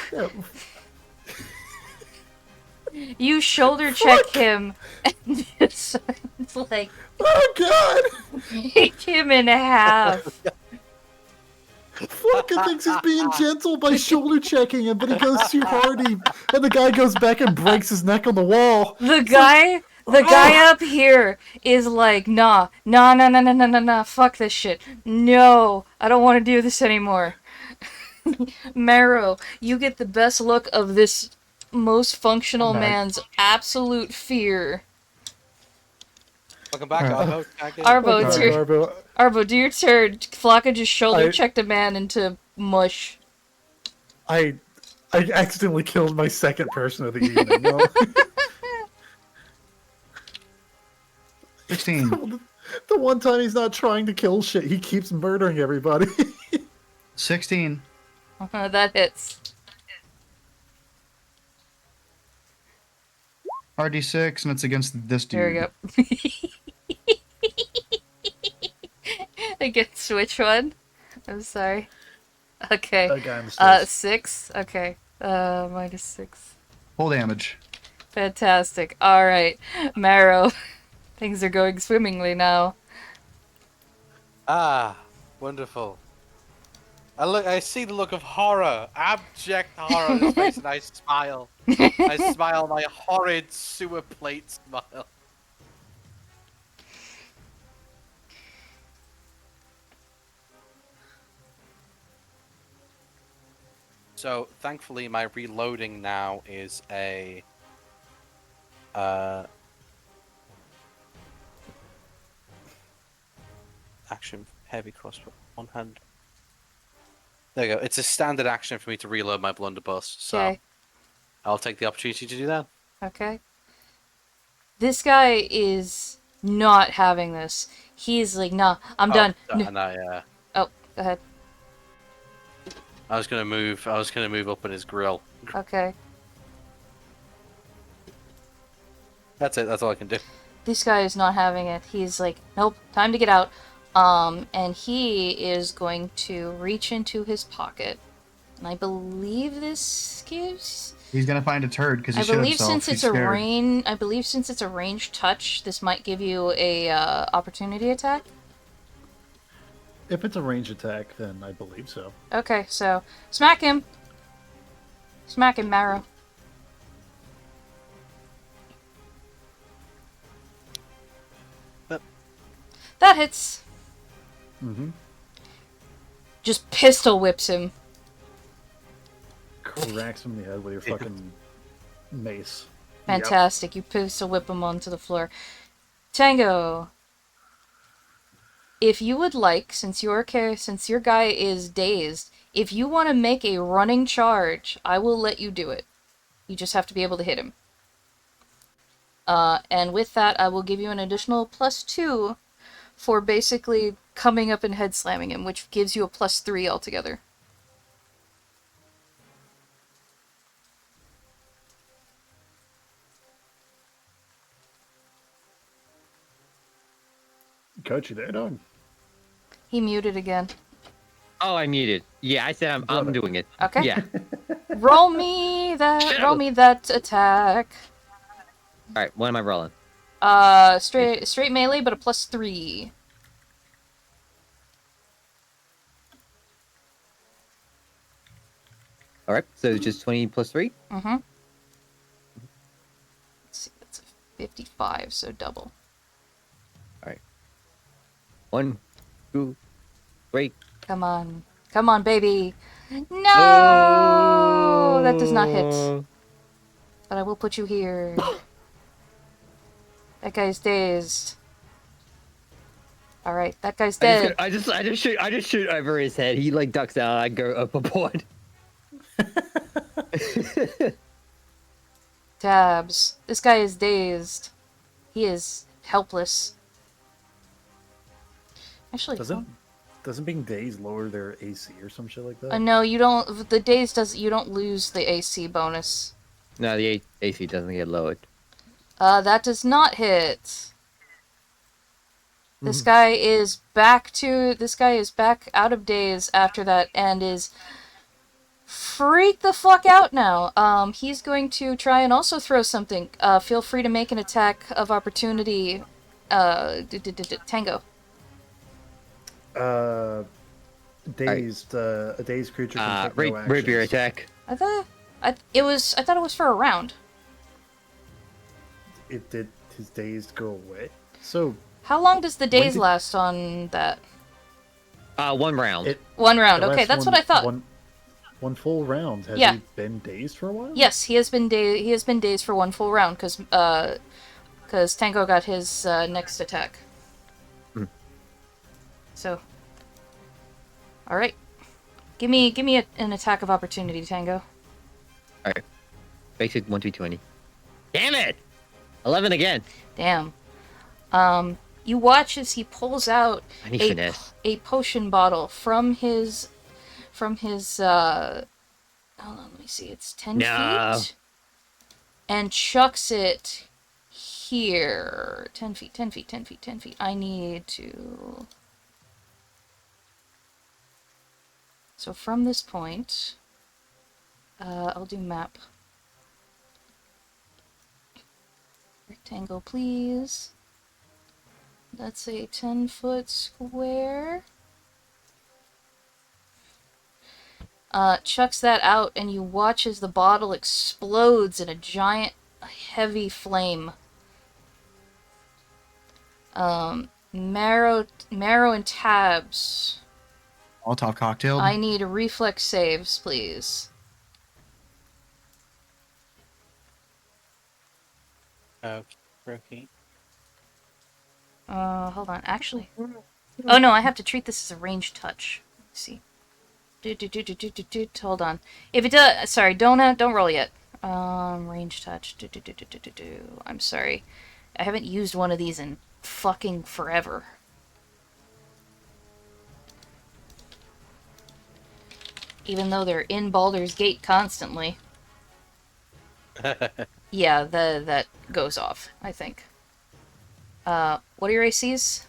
you shoulder check him and just like Oh God! kick him in half. Flocka thinks he's being gentle by shoulder checking him, but he goes too hard, and the guy goes back and breaks his neck on the wall. The guy up here is like, nah, fuck this shit. No, I don't want to do this anymore. Marrow, you get the best look of this most functional I'm back. man's absolute fear. Welcome back, Alright. Arvo. Tag in. Arvo, it's Okay, your Arvo, Arvo, do your turn. Flocka just shoulder I- checked a man into mush. I accidentally killed my second person of the evening. No. 16. The one time he's not trying to kill shit, he keeps murdering everybody. 16. That hits. RD6, and it's against this dude. There we go. Against which one? I'm sorry. Okay. That guy on the stairs. 6? Okay. -6. Full damage. Fantastic. Alright. Marrow. Things are going swimmingly now. Ah, wonderful. I see the look of horror, abject horror on his face, and I smile. I smile my horrid sewer plate smile. So, thankfully, my reloading now is a action heavy crossbow, one hand. There you go. It's a standard action for me to reload my blunderbuss, so Okay. I'll take the opportunity to do that. Okay. This guy is not having this. He's like, nah, I'm done. And Oh, go ahead. I was gonna move up in his grill. Okay. That's it. That's all I can do. This guy is not having it. He's like, nope, time to get out. And he is going to reach into his pocket. And I believe this gives. He's gonna find a turd because he I shit believe himself. since He's it's a scared. I believe since it's a ranged touch, this might give you a opportunity attack. If it's a range attack, then I believe so. Okay, so smack him. Smack him, Marrow. Yep. That hits. Mm-hmm. Just pistol whips him. Cracks him in the head with your fucking mace. Fantastic. You pistol whip him onto the floor. Tango. If you would like, since your guy is dazed, if you want to make a running charge, I will let you do it. You just have to be able to hit him. And with that, I will give you an additional +2 for basically coming up and head slamming him, which gives you a +3 altogether. Coach, you there, dog? He muted again. Oh, I muted. Yeah, I said I'm doing it. Okay. Yeah. Roll me that attack. All right. What am I rolling? Straight melee, but a +3. All right. So it's just 20 plus 3. Mm-hmm. Let's see, that's a 55, so double. 1, 2, 3. Come on, baby. No, that does not hit. But I will put you here. That guy's dazed. All right, that guy's dead. I just shoot over his head. He like ducks out. I go up a board. Tabs. This guy is dazed. He is helpless. Actually, Doesn't being dazed lower their AC or some shit like that? no, you don't. The daze does. You don't lose the AC bonus. No, the AC doesn't get lowered. That does not hit. This guy is back out of daze after that and is freaked the fuck out now. He's going to try and also throw something. Feel free to make an attack of opportunity. Tango. Dazed. A dazed creature can take no actions. Rapier attack. I thought it was for a round. It did his dazed go away. So How long does the daze last on that? 1 round. 1 round. Okay, that's what I thought. One full round. Has Yeah. he been dazed for a while? Yes, he has been dazed for 1 full round because Tango got his next attack. So, all right, give me an attack of opportunity, Tango. Alright. Basic 1d20. Damn it! 11 again. Damn. You watch as he pulls out I need finesse. a potion bottle from his hold on, let me see, it's 10 feet, and chucks it here. 10 feet, 10 feet, 10 feet, 10 feet. I need to... So from this point, I'll do map. Rectangle, please. That's a 10-foot square. Chucks that out, and you watch as the bottle explodes in a giant, heavy flame. Marrow and tabs. Molotov cocktail. I need reflex saves, please. Okay. Hold on. Actually, oh no, I have to treat this as a ranged touch. Let's see. Hold on. If it does, sorry, don't roll yet. Range touch. I'm sorry, I haven't used one of these in fucking forever. Even though they're in Baldur's Gate constantly. Yeah, that goes off, I think. What are your ACs?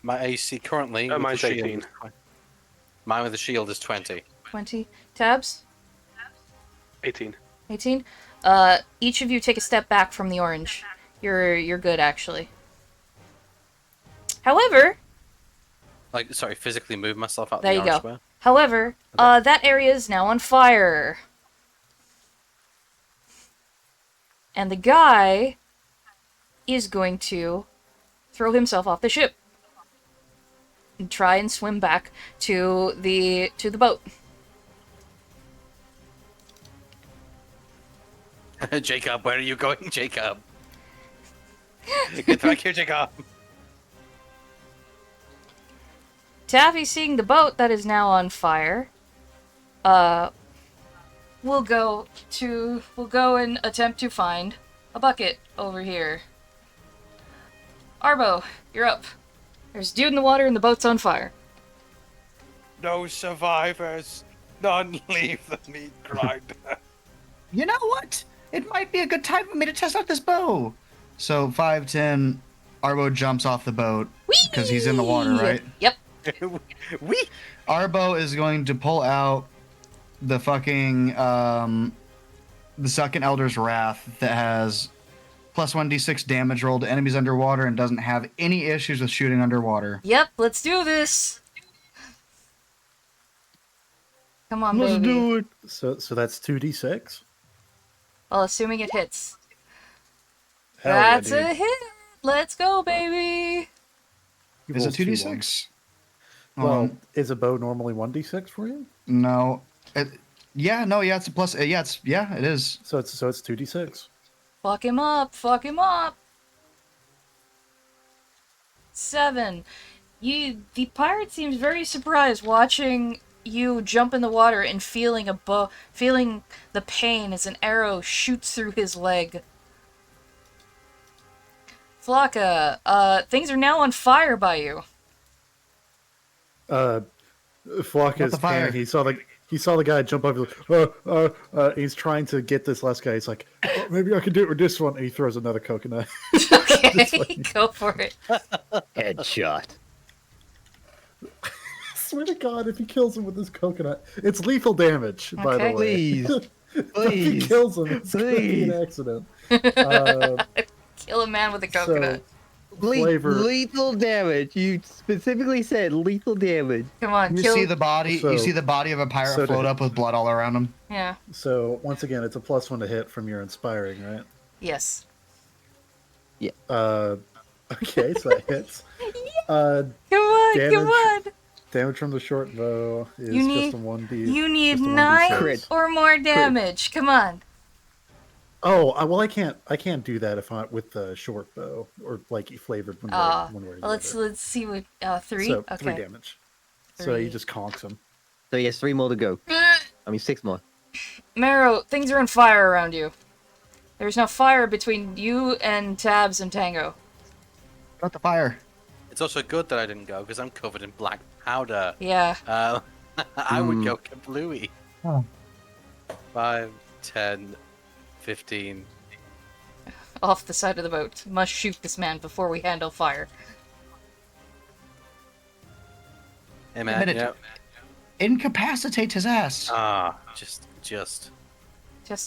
My AC currently. with mine's the shield 18. is 20. Mine with the shield is 20. 20. Tabs? 18. 18. Each of you take a step back from the orange. You're good, actually. However, Like, sorry, physically move myself out there the you orange go. square. However, that area is now on fire. And the guy is going to throw himself off the ship and try and swim back to the boat. Jacob, where are you going, Jacob? Get back here, Jacob. Taffy, seeing the boat that is now on fire, we'll go and attempt to find a bucket over here. Arbo, you're up. There's a dude in the water and the boat's on fire. No survivors. None leave the meat grinder. You know what? It might be a good time for me to test out this bow. So 5'10", Arbo jumps off the boat because he's in the water, right? Yep. Wee! Arbo is going to pull out the fucking the second Elder's Wrath that has plus 1d6 damage rolled to enemies underwater and doesn't have any issues with shooting underwater. Yep, let's do this. Come on, Let's baby. do it. So that's 2d6. Well, assuming it hits. Hell That's yeah, dude. a hit. Let's go, baby. You Is rolled it 2 2d6? ones. Hold Well, on. is a bow normally 1d6 for you? No. It's a plus. It is. So it's 2d6. Fuck him up. Fuck him up. 7. The pirate seems very surprised watching you jump in the water and feeling feeling the pain as an arrow shoots through his leg. Flocka, things are now on fire by you. Flock What is the fire? panicking. He saw the guy jump over. He's trying to get this last guy. He's like, oh, maybe I can do it with this one. And he throws another coconut. Okay, go for it. Headshot. Swear to God, if he kills him with this coconut, it's lethal damage. By the Okay. way, Please. if he Please. kills him, it's going to be an Please. accident. Kill a man with a coconut. Flavor. Lethal damage. You specifically said lethal damage. Come on, You kill. see the body. So- you see the body of a pirate so to- float up with blood all around him. Yeah. So once again, it's a +1 to hit from your inspiring, right? Yes. Okay, so that hits. Come on, come Damage. on. Damage from the short bow is You need- just a 1d. You need just a 9 1d6. Crit. or more damage. Come on. Oh, well, I can't do that if I with the short bow or like flavored one way or the Let's other. see what 3. So Okay. 3 damage. So he 3. just conks him. So he has 3 more to go. I mean 6 more. Marrow, things are on fire around you. There's now fire between you and Tabs and Tango. Got the fire. It's also good that I didn't go because I'm covered in black powder. Yeah. I would go kablooey. Oh. 5, 10, 15. Off the side of the boat. Must shoot this man before we handle fire. Hey man, Minute. yeah. Incapacitate his ass. Just Just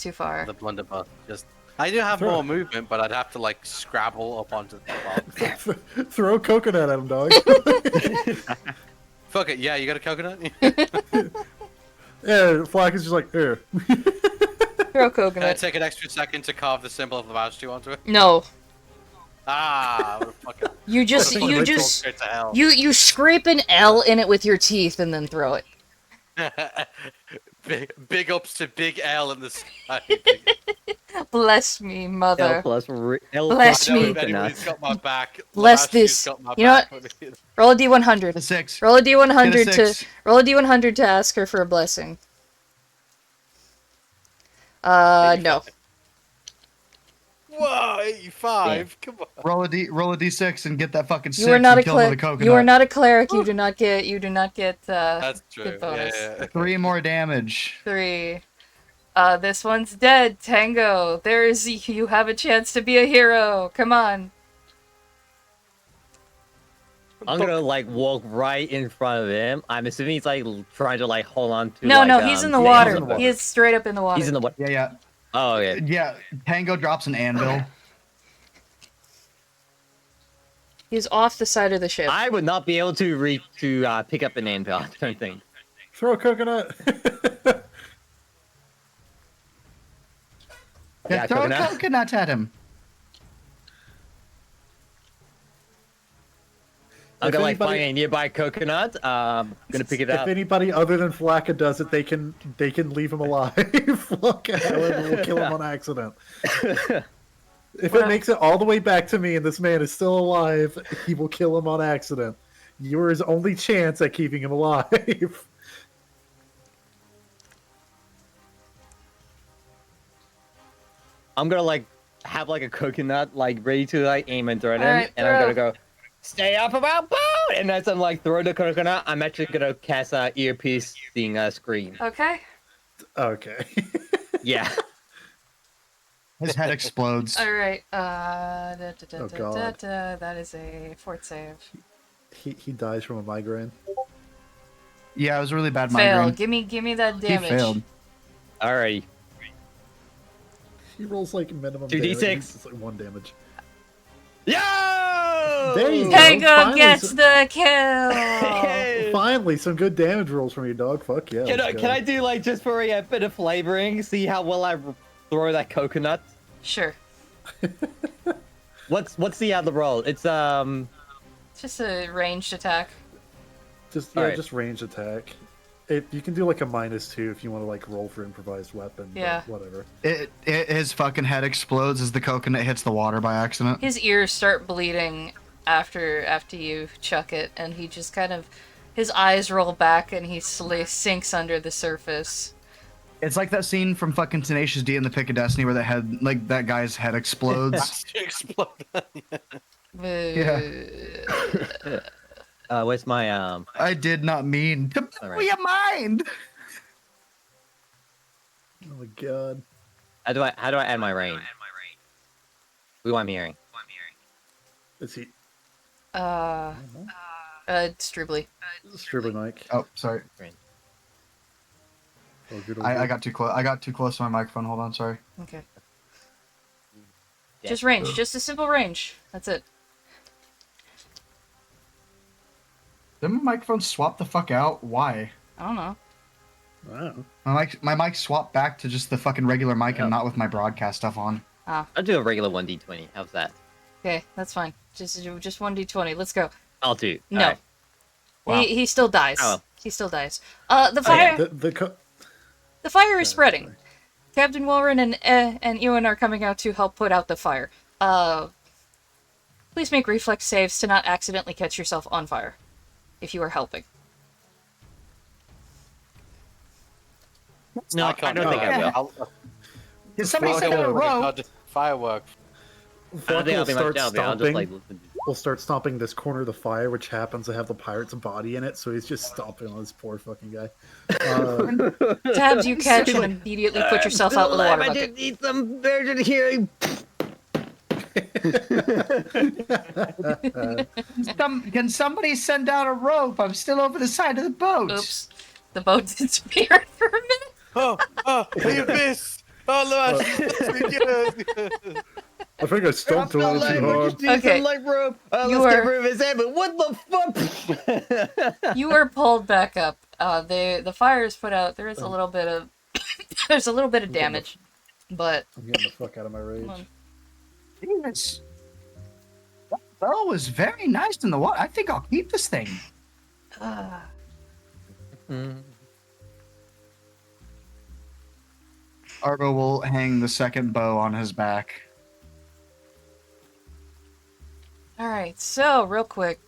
too far. the blunderbuss. Just. I do have more movement, but I'd have to like scrabble up onto the bottom. Throw coconut at him, dog. Fuck it, yeah, you got a coconut? Yeah, Flack is just like, here. Throw Can I coconut. take an extra second to carve the symbol of the majesty onto it? No. Fucking. You just That's you like just Straight to hell. you scrape an L in it with your teeth and then throw it. big ups to Big L in the sky. Bless me, mother. L plus L Bless plus I know me. if anybody's got my back. Bless Lavashtu's this. got my You know back. Roll a D100. A 6. Roll a D100 Get a to 6. roll a D100 to ask her for a blessing. No. Whoa, 85. Come on. Roll a d6 and get that fucking 6 You are not a and kill him with a cleric. coconut. You are not a cleric. You do not get That's true. good bonus. Yeah. 3 more damage. 3. This one's dead. Tango. You have a chance to be a hero. Come on. I'm gonna like walk right in front of him. I'm assuming he's like trying to like hold on to. No, like, no, he's in the yeah, water. He's in the water. He is straight up in the water. He's in the water. Yeah, yeah. Oh, okay. Yeah, Tango drops an anvil. He's off the side of the ship. I would not be able to pick up an anvil. I don't think. Throw a coconut. Yeah, Throw coconut. a coconut at him. I'm If gonna like anybody- find a nearby coconut. Gonna pick it If up. anybody other than Flacca does it, they can leave him alive. Flacca, however, will kill him on accident. If it makes it all the way back to me and this man is still alive, he will kill him on accident. You're his only chance at keeping him alive. I'm gonna like have like a coconut like ready to like aim and throw at him, Alright, and I'm throw. gonna go. Stay up about boat! And as I'm like throwing the coconut, I'm actually gonna cast a earpiece thing screen. Okay. Okay. Yeah. His head explodes. All right. Oh, God. That is a fort save. He dies from a migraine. Yeah, it was a really bad Fail. migraine. Give me that He damage. failed. Alrighty. He rolls like minimum 2d6. damage. It's like 1 damage. Yo! There you go. Tango Finally gets some- the kill. Finally, some good damage rolls from your dog. Fuck yeah. Can let's I, go. can I do like just for a bit of flavoring? See how well I throw that coconut. Sure. What's the other roll? It's It's just a ranged attack. Just Alright. just range attack. You can do like a -2 if you want to like roll for improvised weapon. but Yeah. Whatever. His fucking head explodes as the coconut hits the water by accident. His ears start bleeding after you chuck it, and he just kind of His eyes roll back and he sinks under the surface. It's like that scene from fucking Tenacious D in the Pick of Destiny where that guy's head explodes. Has to explode. Where's my I did not mean to blow Alright. your mind. Oh my god. How do I add my range? Who I'm hearing? Is he It's Strubley. Stribble Mike? Oh, sorry. Oh, good I got too close. I got too close to my microphone. Hold on, sorry. Okay. Yeah. Just range. Just a simple range. That's it. Did my microphone swap the fuck out? Why? I don't know. Wow. My mic swapped back to just the fucking regular mic Yeah. and not with my broadcast stuff on. Ah, I'll do a regular 1d20. How's that? okay, that's fine. Just 1d20. Let's go. I'll do. No. Alright. Wow. He still dies. Oh. He still dies. The fire the fire is spreading. Sorry. Captain Wilren and Ewan are coming out to help put out the fire. Please make reflex saves to not accidentally catch yourself on fire if you are helping. No, I don't think I will. Can somebody I'll send go out a with row? fireworks. I Flock think will I'll be start I'll just stomping. like. We'll start stomping this corner of the fire, which happens to have the pirate's body in it, so he's just stomping on this poor fucking guy. Tabs you catch and immediately put yourself out with a water I bucket. didn't need some virgin hearing. Can somebody send out a rope? I'm still over the side of the boat. Oops. The boat disappeared for a minute. Oh, the abyss! Oh, no, I think I stomped a little too hard. Okay. Like rope. You Let's are- get rid of his head, but what the fuck? You are pulled back up. The fire is put out. There is a little bit of there's a little bit of damage, but I'm getting the fuck out of my rage. Come on. Yes. That bow was very nice in the water. I think I'll keep this thing. Arbo will hang the second bow on his back. all right. So real quick.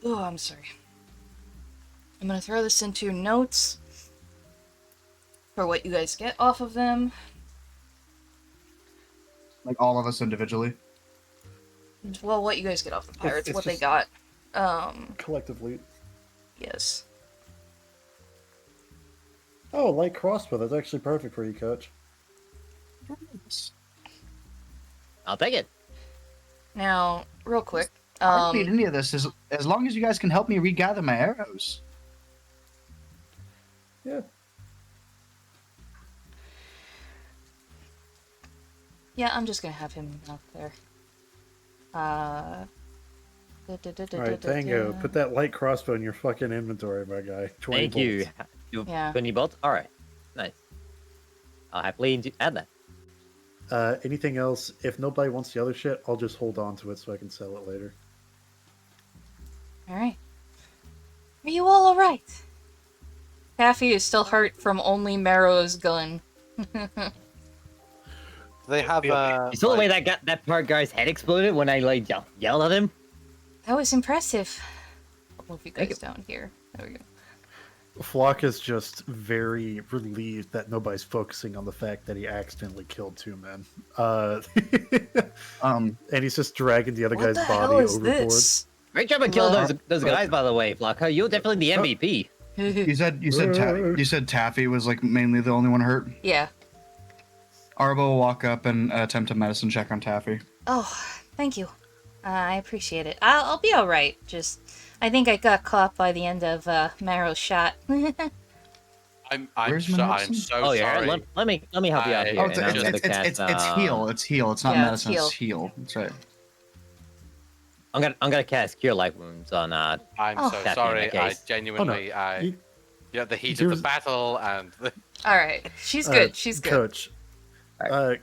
Oh, I'm sorry. I'm gonna throw this into notes for what you guys get off of them. Like all of us individually. Well, what you guys get off the pirates, it's what they just- got. Collectively. Yes. Oh, light crossbow. That's actually perfect for you, Coach. I'll take it. Now, real quick. I don't need any of this as long as you guys can help me regather my arrows. Yeah. Yeah, I'm just gonna have him out there. All right, Tango, put that light crossbow in your fucking inventory, my guy. 20 Thank you. bolts. You Yeah. 20 bolts? Alright. Nice. I'll happily add that. Anything else? If nobody wants the other shit, I'll just hold on to it so I can sell it later. Alright. Are you all alright? Taffy is still hurt from only Marrow's gun. They have You saw the way that poor guy's head exploded when I like yelled at him? That was impressive. I'll move you Thank guys down here. There we go. Flock is just very relieved that nobody's focusing on the fact that he accidentally killed 2 men. And he's just dragging the other What guy's the body hell is overboard. this? Great job of killing those guys, by the way, Flocka. You're definitely the MVP. You said Taffy was like mainly the only one hurt. Yeah. Arbo will walk up and attempt a medicine check on Taffy. Oh, thank you. I appreciate it. I'll be alright. Just, I think I got caught by the end of Marrow's shot. I'm Where's so, my I'm medicine? so Oh yeah, sorry. let me help you out I- here. Oh, and I'm gonna cast, heal. It's heal. It's not Yeah, it's medicine. It's heal. That's right. I'm gonna cast Cure Light Wounds on I'm Oh. so Taffy in sorry. that I case. genuinely, You- the heat of There's- the battle and Alright. She's good. She's good. Coach.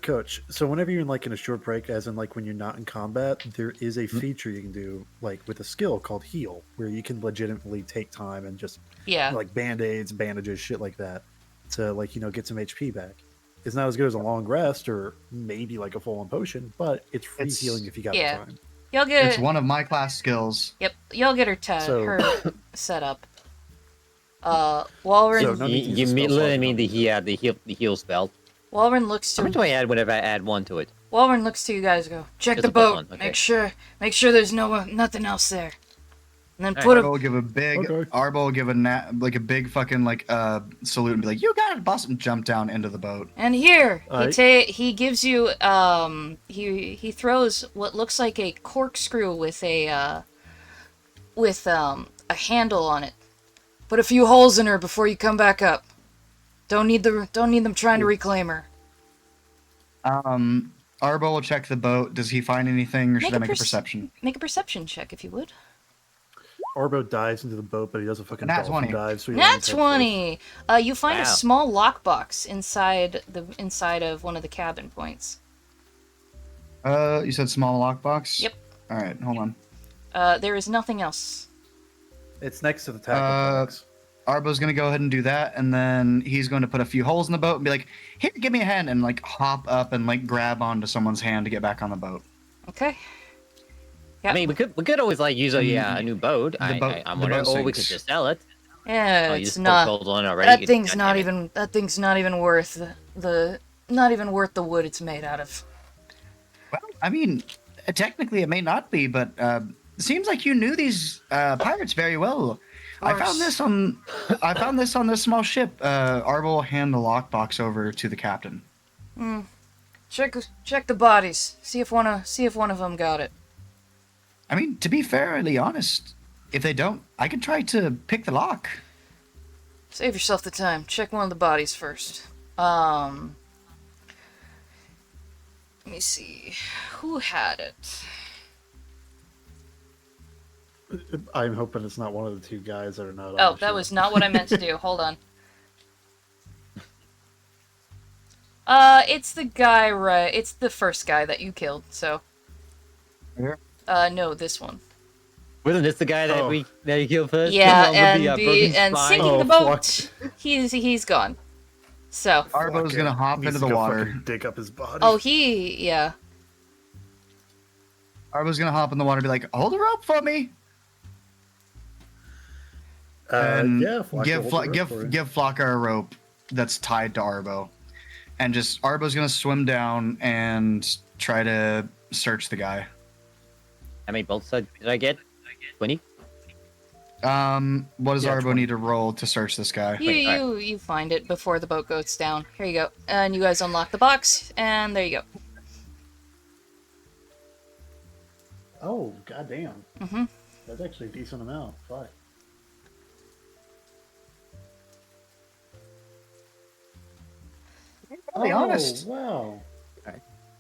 Coach, so whenever you're in like in a short break, as in like when you're not in combat, there is a feature you can do like with a skill called heal, where you can legitimately take time and just Yeah. like band-aids, bandages, shit like that, to like get some HP back. It's not as good as a long rest or maybe like a full-on potion, but it's free It's- healing if you got Yeah. the time. You'll get It's one of my class skills. Yep. Y'all get her So- her set up. Walren. So no need to use You a spell literally slot, mean don't the need that. the heal spell. Walren looks How much to do I add whenever I add one to it? Walren looks to you guys. And go check Just the a plus boat. one, okay. Make sure there's nothing else there. And then All put Arbo a will give a big Okay. Arbo will give a big fucking salute and be like, "You got it, boss!" and jump down into the boat. And here, Alright. he gives you he throws what looks like a corkscrew with a handle on it. Put a few holes in her before you come back up. Don't need them trying to reclaim her. Arbo will check the boat. Does he find anything, or should I make a perception? Make a perception check if you would. Arbo dives into the boat, but he does a fucking Nat dolphin 20. dive. So he Nat lands head first. 20. You find a Wow. small lockbox inside of one of the cabin points. You said small lockbox. Yep. All right, hold on. There is nothing else. It's next to the tackle box. Arbo's gonna go ahead and do that, and then he's going to put a few holes in the boat and be like, "Here, give me a hand," and like hop up and like grab onto someone's hand to get back on the boat. Okay. Yeah. I mean, we could always like use a new boat. I'm the wondering, boat or we could sinks. just sell it. Yeah, Oh, you it's just not. gold on it already. That You- thing's God not damn it. even. That thing's not even worth not even worth the wood it's made out of. Well, I mean, technically it may not be, but it seems like you knew these pirates very well. I found this on this small ship. Arbo will hand the lockbox over to the captain. Check the bodies. See if one of them got it. I mean, to be fairly honest, if they don't, I could try to pick the lock. Save yourself the time. Check one of the bodies first. Let me see. Who had it? I'm hoping it's not one of the two guys that are not. Oh, on the that ship. was not what I meant to do. Hold on. It's the guy, right? It's the first guy that you killed, so. Here? No, this one. Wasn't this the guy that Oh. that you killed first? Yeah, The one with broken and spine? sinking Oh, the boat, he's gone. So. Arbo's Fuck gonna it. hop Needs into to the go water. fucking dig up his body. Oh, yeah. Arbo's gonna hop in the water and be like, "Hold the rope for me." And yeah. Flock give will Flo- hold the rope for you. give Flocker a rope that's tied to Arbo, and just Arbo's gonna swim down and try to search the guy. How many bolts did I get? 20? What does Yeah, Arbo 20. need to roll to search this guy? You find it before the boat goes down. Here you go. And you guys unlock the box, and there you go. Oh, goddamn. Mhm. That's actually a decent amount. Fuck. To be honest, Wow.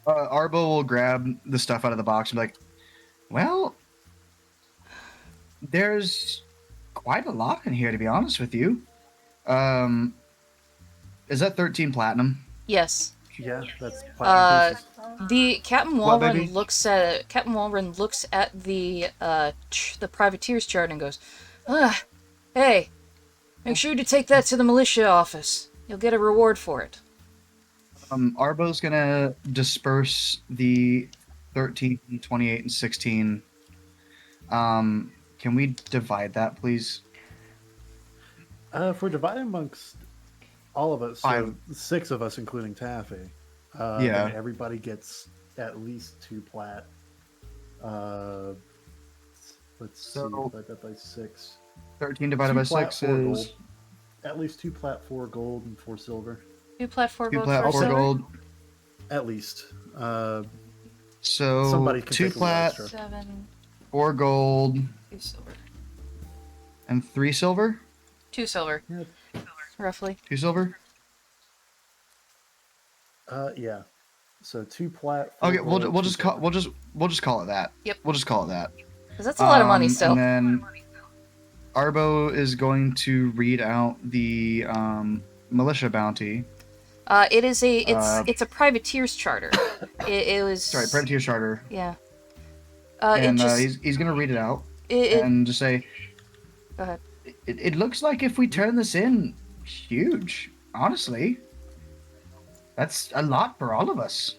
Arbo will grab the stuff out of the box and be like, "Well, there's quite a lot in here, to be honest with you. Is that 13 platinum? Yes. Yeah, that's Uh, platinum pieces. The Captain What, Walren baby? looks at the privateer's chart and goes, hey, make sure to take that to the militia office. You'll get a reward for it. Arbo's gonna disperse the 13, 28, and 16. Can we divide that, please? If we're divided amongst all of us, so Five. 6 of us, including Taffy, Yeah. then everybody gets at least 2 plat. Let's see, So- divide that by 6. 13 divided 2 by plat, 6 4 is gold. At least 2 plat, 4 gold, and 4 silver. 2 plat 4 2 gold, plat, 4 4 silver. gold. At least. So Somebody can 2 take a little plat, extra. 7, 4 gold, 2 silver. and 3 silver? 2 silver, Yeah. roughly. 2 silver? Yeah. So 2 plat. 4 Okay, we'll gold, just 2 call silver. we'll just call it that. Yep. We'll just call it that. Because that's a lot of money still. And then Arbo is going to read out the militia bounty. It's a privateer's charter. It was. Sorry, privateer charter. Yeah. And he's going to read it out and just say, Go ahead. it looks like if we turn this in, huge, honestly. That's a lot for all of us.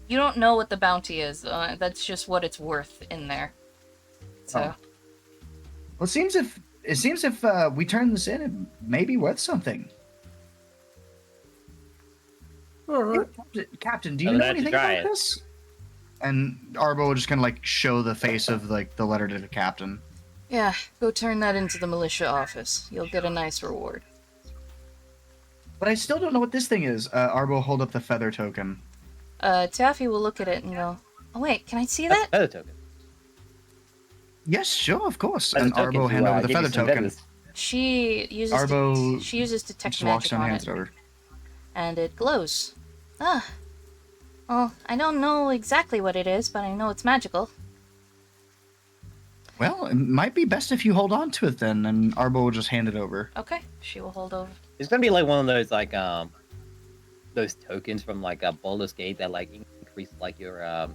You don't know what the bounty is. That's just what it's worth in there. So. Well, it seems if we turn this in, it may be worth something. All Hey, right. Captain, do you I'm know glad to anything try about it. this? And Arbo will just kind of like show the face of like the letter to the captain. Yeah, go turn that into the militia office. You'll get a nice reward. But I still don't know what this thing is. Arbo will hold up the feather token. Taffy will look at it and go, "Oh wait, can I see That's a that?" feather token. Yes, sure, of course. Feather And token Arbo to hand over the give you feather some token. feathers. Arbo She uses detect just walks magic down, on hands it, it over. and it glows. Ah, well, I don't know exactly what it is, but I know it's magical. Well, it might be best if you hold on to it then, and Arbo will just hand it over. Okay, she will hold over. It's gonna be like one of those like those tokens from like Baldur's Gate that like increase like your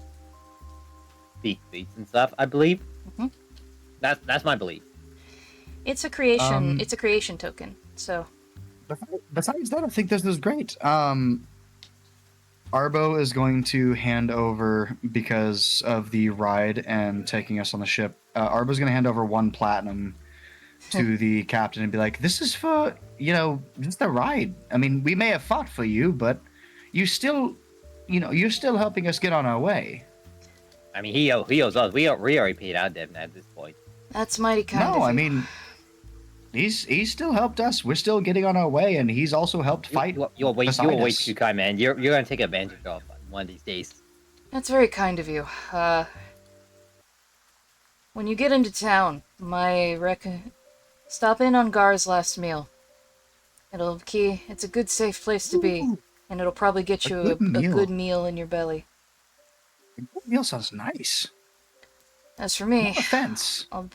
feats and stuff. I believe. Mhm. That's my belief. It's a creation. Um, It's a creation token. So Besides that, I think this is great. Arbo is going to hand over, because of the ride and taking us on the ship, Arbo's going to hand over 1 platinum to the captain and be like, this is for, just the ride. I mean, we may have fought for you, but you still, you're still helping us get on our way. I mean, he owes us. We already paid our debt at this point. that's mighty kind of No, you. I mean, he's still helped us. We're still getting on our way, and he's also helped fight You're way us. too kind, man. You're gonna take advantage of one of these days. That's very kind of you. When you get into town, stop in on Gar's last meal. It's a good, safe place to be, Ooh, and it'll probably get a you good a meal. good meal in your belly. A good meal sounds nice. As for No me, offense. I'll,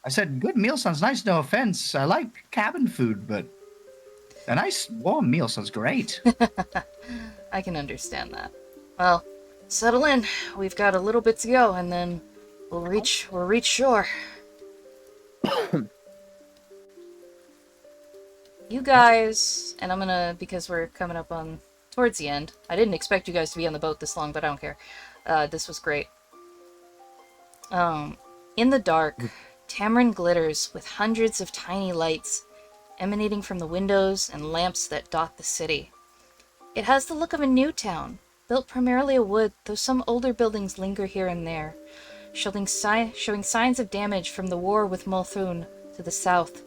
I said good meal sounds nice. No offense. I like cabin food, but a nice warm meal sounds great. I can understand that. Well, settle in. We've got a little bit to go, and then we'll reach shore. You guys, and I'm gonna, because we're coming up on towards the end. I didn't expect you guys to be on the boat this long, but I don't care. This was great. In the dark, Tamarin glitters with hundreds of tiny lights emanating from the windows and lamps that dot the city. It has the look of a new town, built primarily of wood, though some older buildings linger here and there, showing signs of damage from the war with Multhun to the south.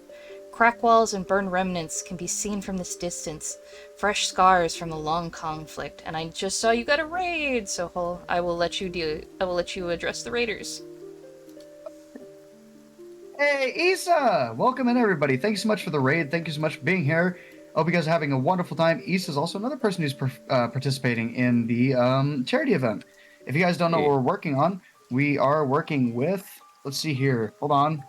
Crack walls and burned remnants can be seen from this distance, fresh scars from the long conflict. And I just saw you got a raid, so I will let you address the raiders. Hey, Issa! Welcome in, everybody. Thanks so much for the raid. Thank you so much for being here. Hope you guys are having a wonderful time. Issa is also another person who's participating in the charity event. If you guys don't know what we're working on, we are working with, let's see here, hold on.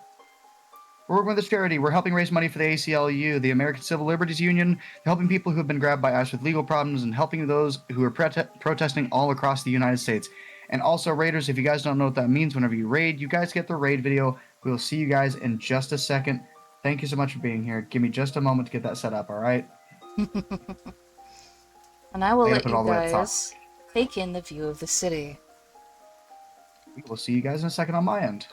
We're working with this charity. We're helping raise money for the ACLU, the American Civil Liberties Union, helping people who have been grabbed by ICE with legal problems, and helping those who are protesting all across the United States. And also, raiders, if you guys don't know what that means, whenever you raid, you guys get the raid video. We will see you guys in just a second. Thank you so much for being here. Give me just a moment to get that set up, all right? And I will I gotta let put it you all the way up top. guys take in the view of the city. We will see you guys in a second on my end.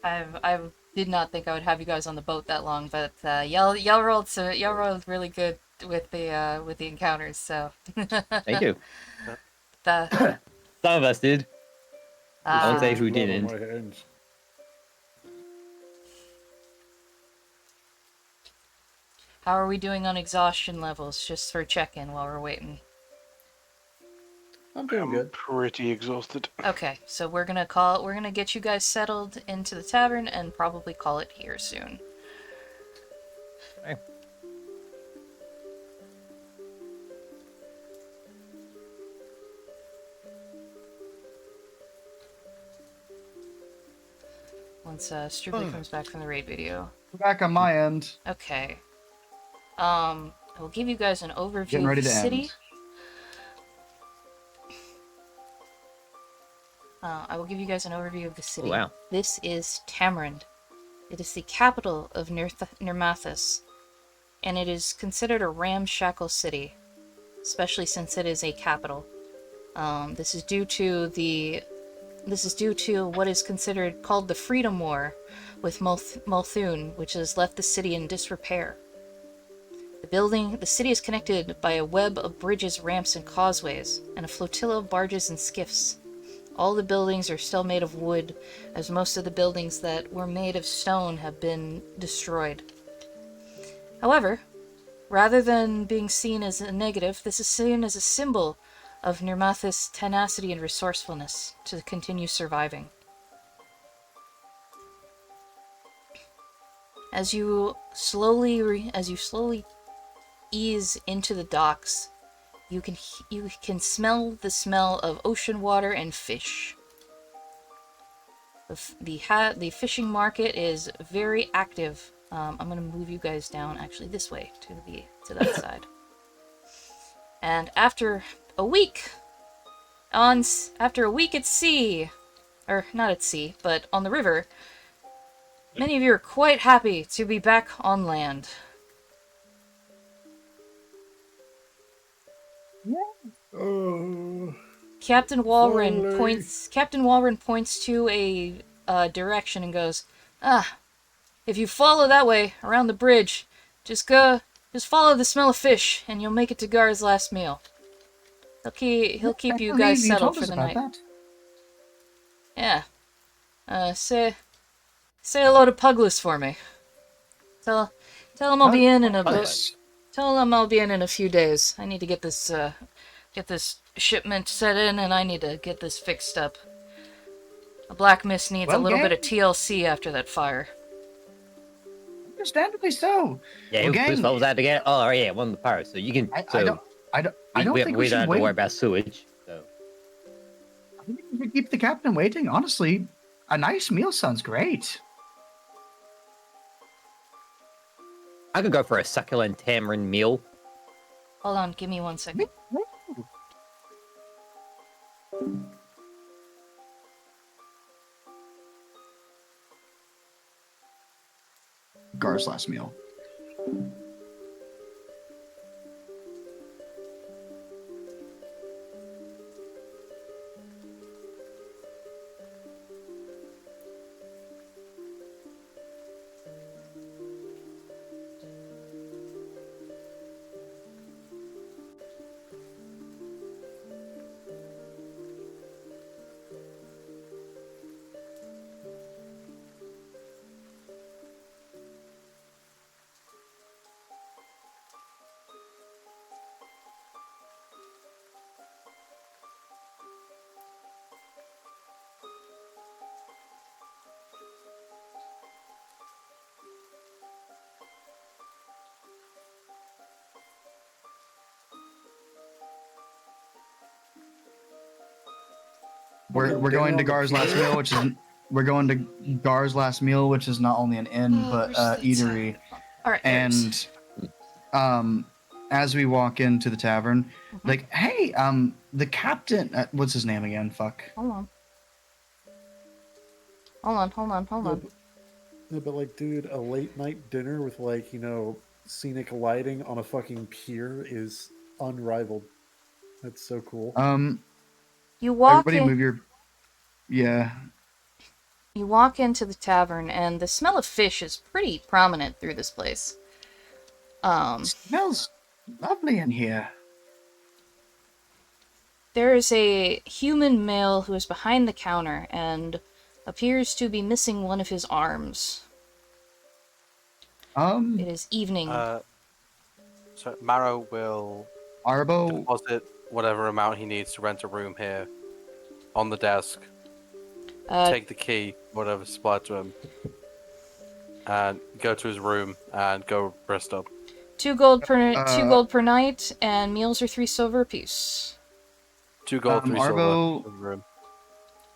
I did not think I would have you guys on the boat that long, but y'all rolled really good with the encounters. So Thank you. the Some of us did. I won't say uh, who Blood on didn't. my hands. how are we doing on exhaustion levels? Just for check-in while we're waiting. I'm doing I'm good. pretty exhausted. Okay, so we're gonna get you guys settled into the tavern and probably call it here soon. Okay. Once Strictly comes back from the raid video. Back on my end. Okay. I will give you guys an overview Getting of ready the to city. end. I will give you guys an overview of the city. wow. This is Tamarind, It is the capital of Nirmathus, and it is considered a ramshackle city, especially since it is a capital. This is due to what is called the Freedom War with Multhune, which has left the city in disrepair. The city is connected by a web of bridges, ramps, and causeways, and a flotilla of barges and skiffs. All the buildings are still made of wood, as most of the buildings that were made of stone have been destroyed. However, rather than being seen as a negative, this is seen as a symbol of Nirmathus' tenacity and resourcefulness to continue surviving. As you slowly ease into the docks, you can smell the smell of ocean water and fish. The fishing market is very active. I'm gonna move you guys down actually this way to that side. And after a week at sea, or not at sea, but on the river, many of you are quite happy to be back on land. Oh, Captain Walren finally. points to a direction and goes, if you follow that way around the bridge, just follow the smell of fish, and you'll make it to Gar's last meal. He'll keep I you believe guys you settled told for us the about night. that. Yeah. Say hello to Puglis for me. Tell him I'll be in Puglis. Tell him I'll be in a few days. I need to get this shipment set in, and I need to get this fixed up. The Black Mist needs a Well, little bit gang, of TLC after that fire. understandably so. Yeah, Well, whose gang, fault was that again? Oh, yeah, one of the pirates. So you can. I don't think we We don't should have to wait. worry about sewage. So I think we should keep the captain waiting. Honestly, a nice meal sounds great. I could go for a succulent tamarind meal. Hold on, give me 1 second. Gar's last meal. We're going to Gar's last meal, which is not only an inn but eatery. All right, And as we walk into the tavern, like, hey, the captain, what's his name again? Fuck. Hold on. Yeah, but like, dude, a late night dinner with like, scenic lighting on a fucking pier is unrivaled. That's so cool. You walk Everybody in. move your. Yeah. You walk into the tavern, and the smell of fish is pretty prominent through this place. Smells lovely in here. There is a human male who is behind the counter and appears to be missing one of his arms. It is evening. So Marrow will Arbo. deposit whatever amount he needs to rent a room here on the desk. Take the key, whatever's supplied to him, and go to his room and go rest up. 2 gold per night, and meals are 3 silver apiece. 2 gold, 3 silver. Arbo. For the room.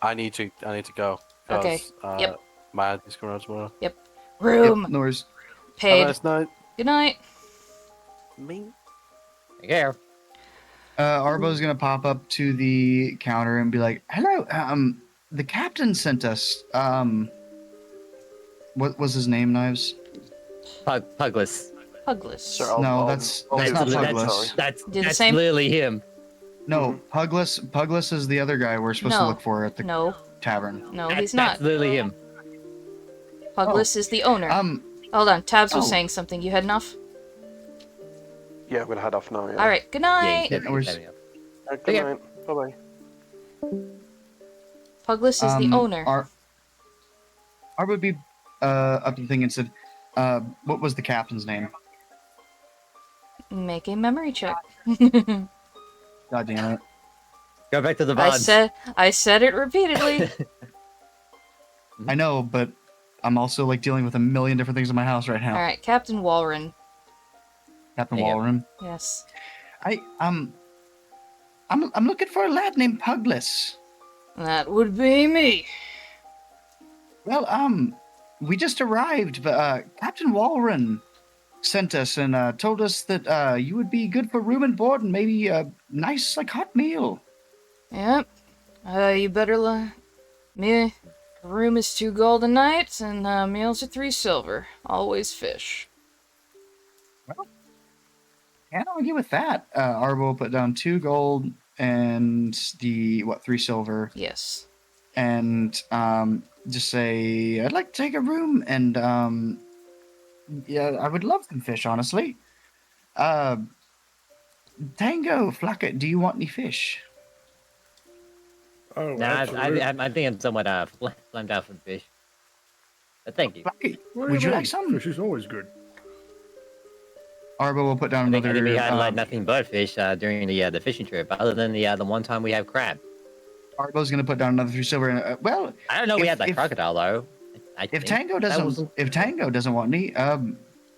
I need to go. Okay. Yep. My auntie's coming out tomorrow. Yep. Room. Yep, Norse. Paid. Have a nice night. Good night. Me. Take care. Arbo's gonna pop up to the counter and be like, "Hello, the captain sent us. What was his name, Knives? Pugless. Pugless. Sir, No, I'll that's be not with you, Pugless. sorry. Do the That's same? literally him. No, Pugless is the other guy we're supposed to No. look for at the No. tavern. No, That's, he's not. That's literally him. Pugless is the owner. Um, Hold on, Tabs was oh. saying something. You heading off? Yeah, I'm gonna head off now. Yeah. All right. Good Yeah, night. he said Yeah, we're he's setting up. Good Okay. night. Bye bye. Pugless is the owner. I would be up to the thing and said, what was the captain's name? Make a memory check. God damn it. Go back to the I VODs. said it repeatedly. I know, but I'm also like dealing with a million different things in my house right now. All right, Captain Walren. Captain There you go. Walren. Yes. I'm looking for a lad named Pugless. That would be me. Well, we just arrived, but Captain Walren sent us and told us that you would be good for room and board and maybe a nice like hot meal. Yep. You better me. Room is 2 gold a night, and meals are 3 silver. Always fish. Can't argue with that. Arbo put down 2 gold and the 3 silver, Yes. and just say I'd like to take a room and yeah, I would love some fish, honestly. Tango, Flacca, do you want any fish? Oh, Nah, absolutely. I think I'm somewhat slammed out from fish. But thank you. Flacca, What do would you mean? like some? Fish is always good. Arbo will put down I think another. we had like nothing but fish during the fishing trip, other than the one time we had crab. Arbo's gonna put down another 3 silver. And, well, I don't know. We If- had that if- crocodile though. I if think Tango that doesn't, wasn't- if Tango doesn't want any,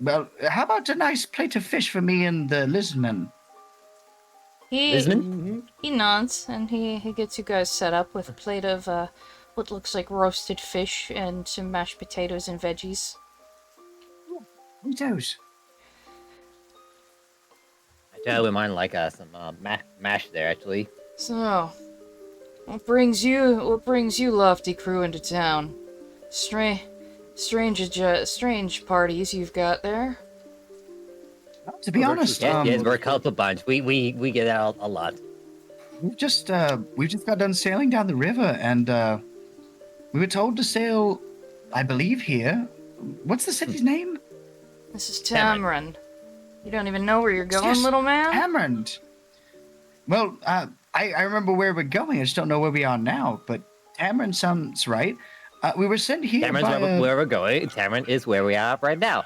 well, how about a nice plate of fish for me and the lizardman? Lisman? Mm-hmm. He nods, and he gets you guys set up with a plate of what looks like roasted fish and some mashed potatoes and veggies. Potatoes. I tell you, mine like some mash there actually. So, what brings you lofty crew into town? Strange parties you've got there. To be Oh, honest, that's Yes, we're a colorful bunch. We get out a lot. we've just got done sailing down the river, and we were told to sail, I believe here. What's the city's name? This is Tamarind. Tamron. You don't even know where you're going, Yes, little man? Tamarind. Well, I remember where we're going. I just don't know where we are now. But Tamarind sounds right. We were sent here Tamarind's by where we're going. Tamarind is where we are right now.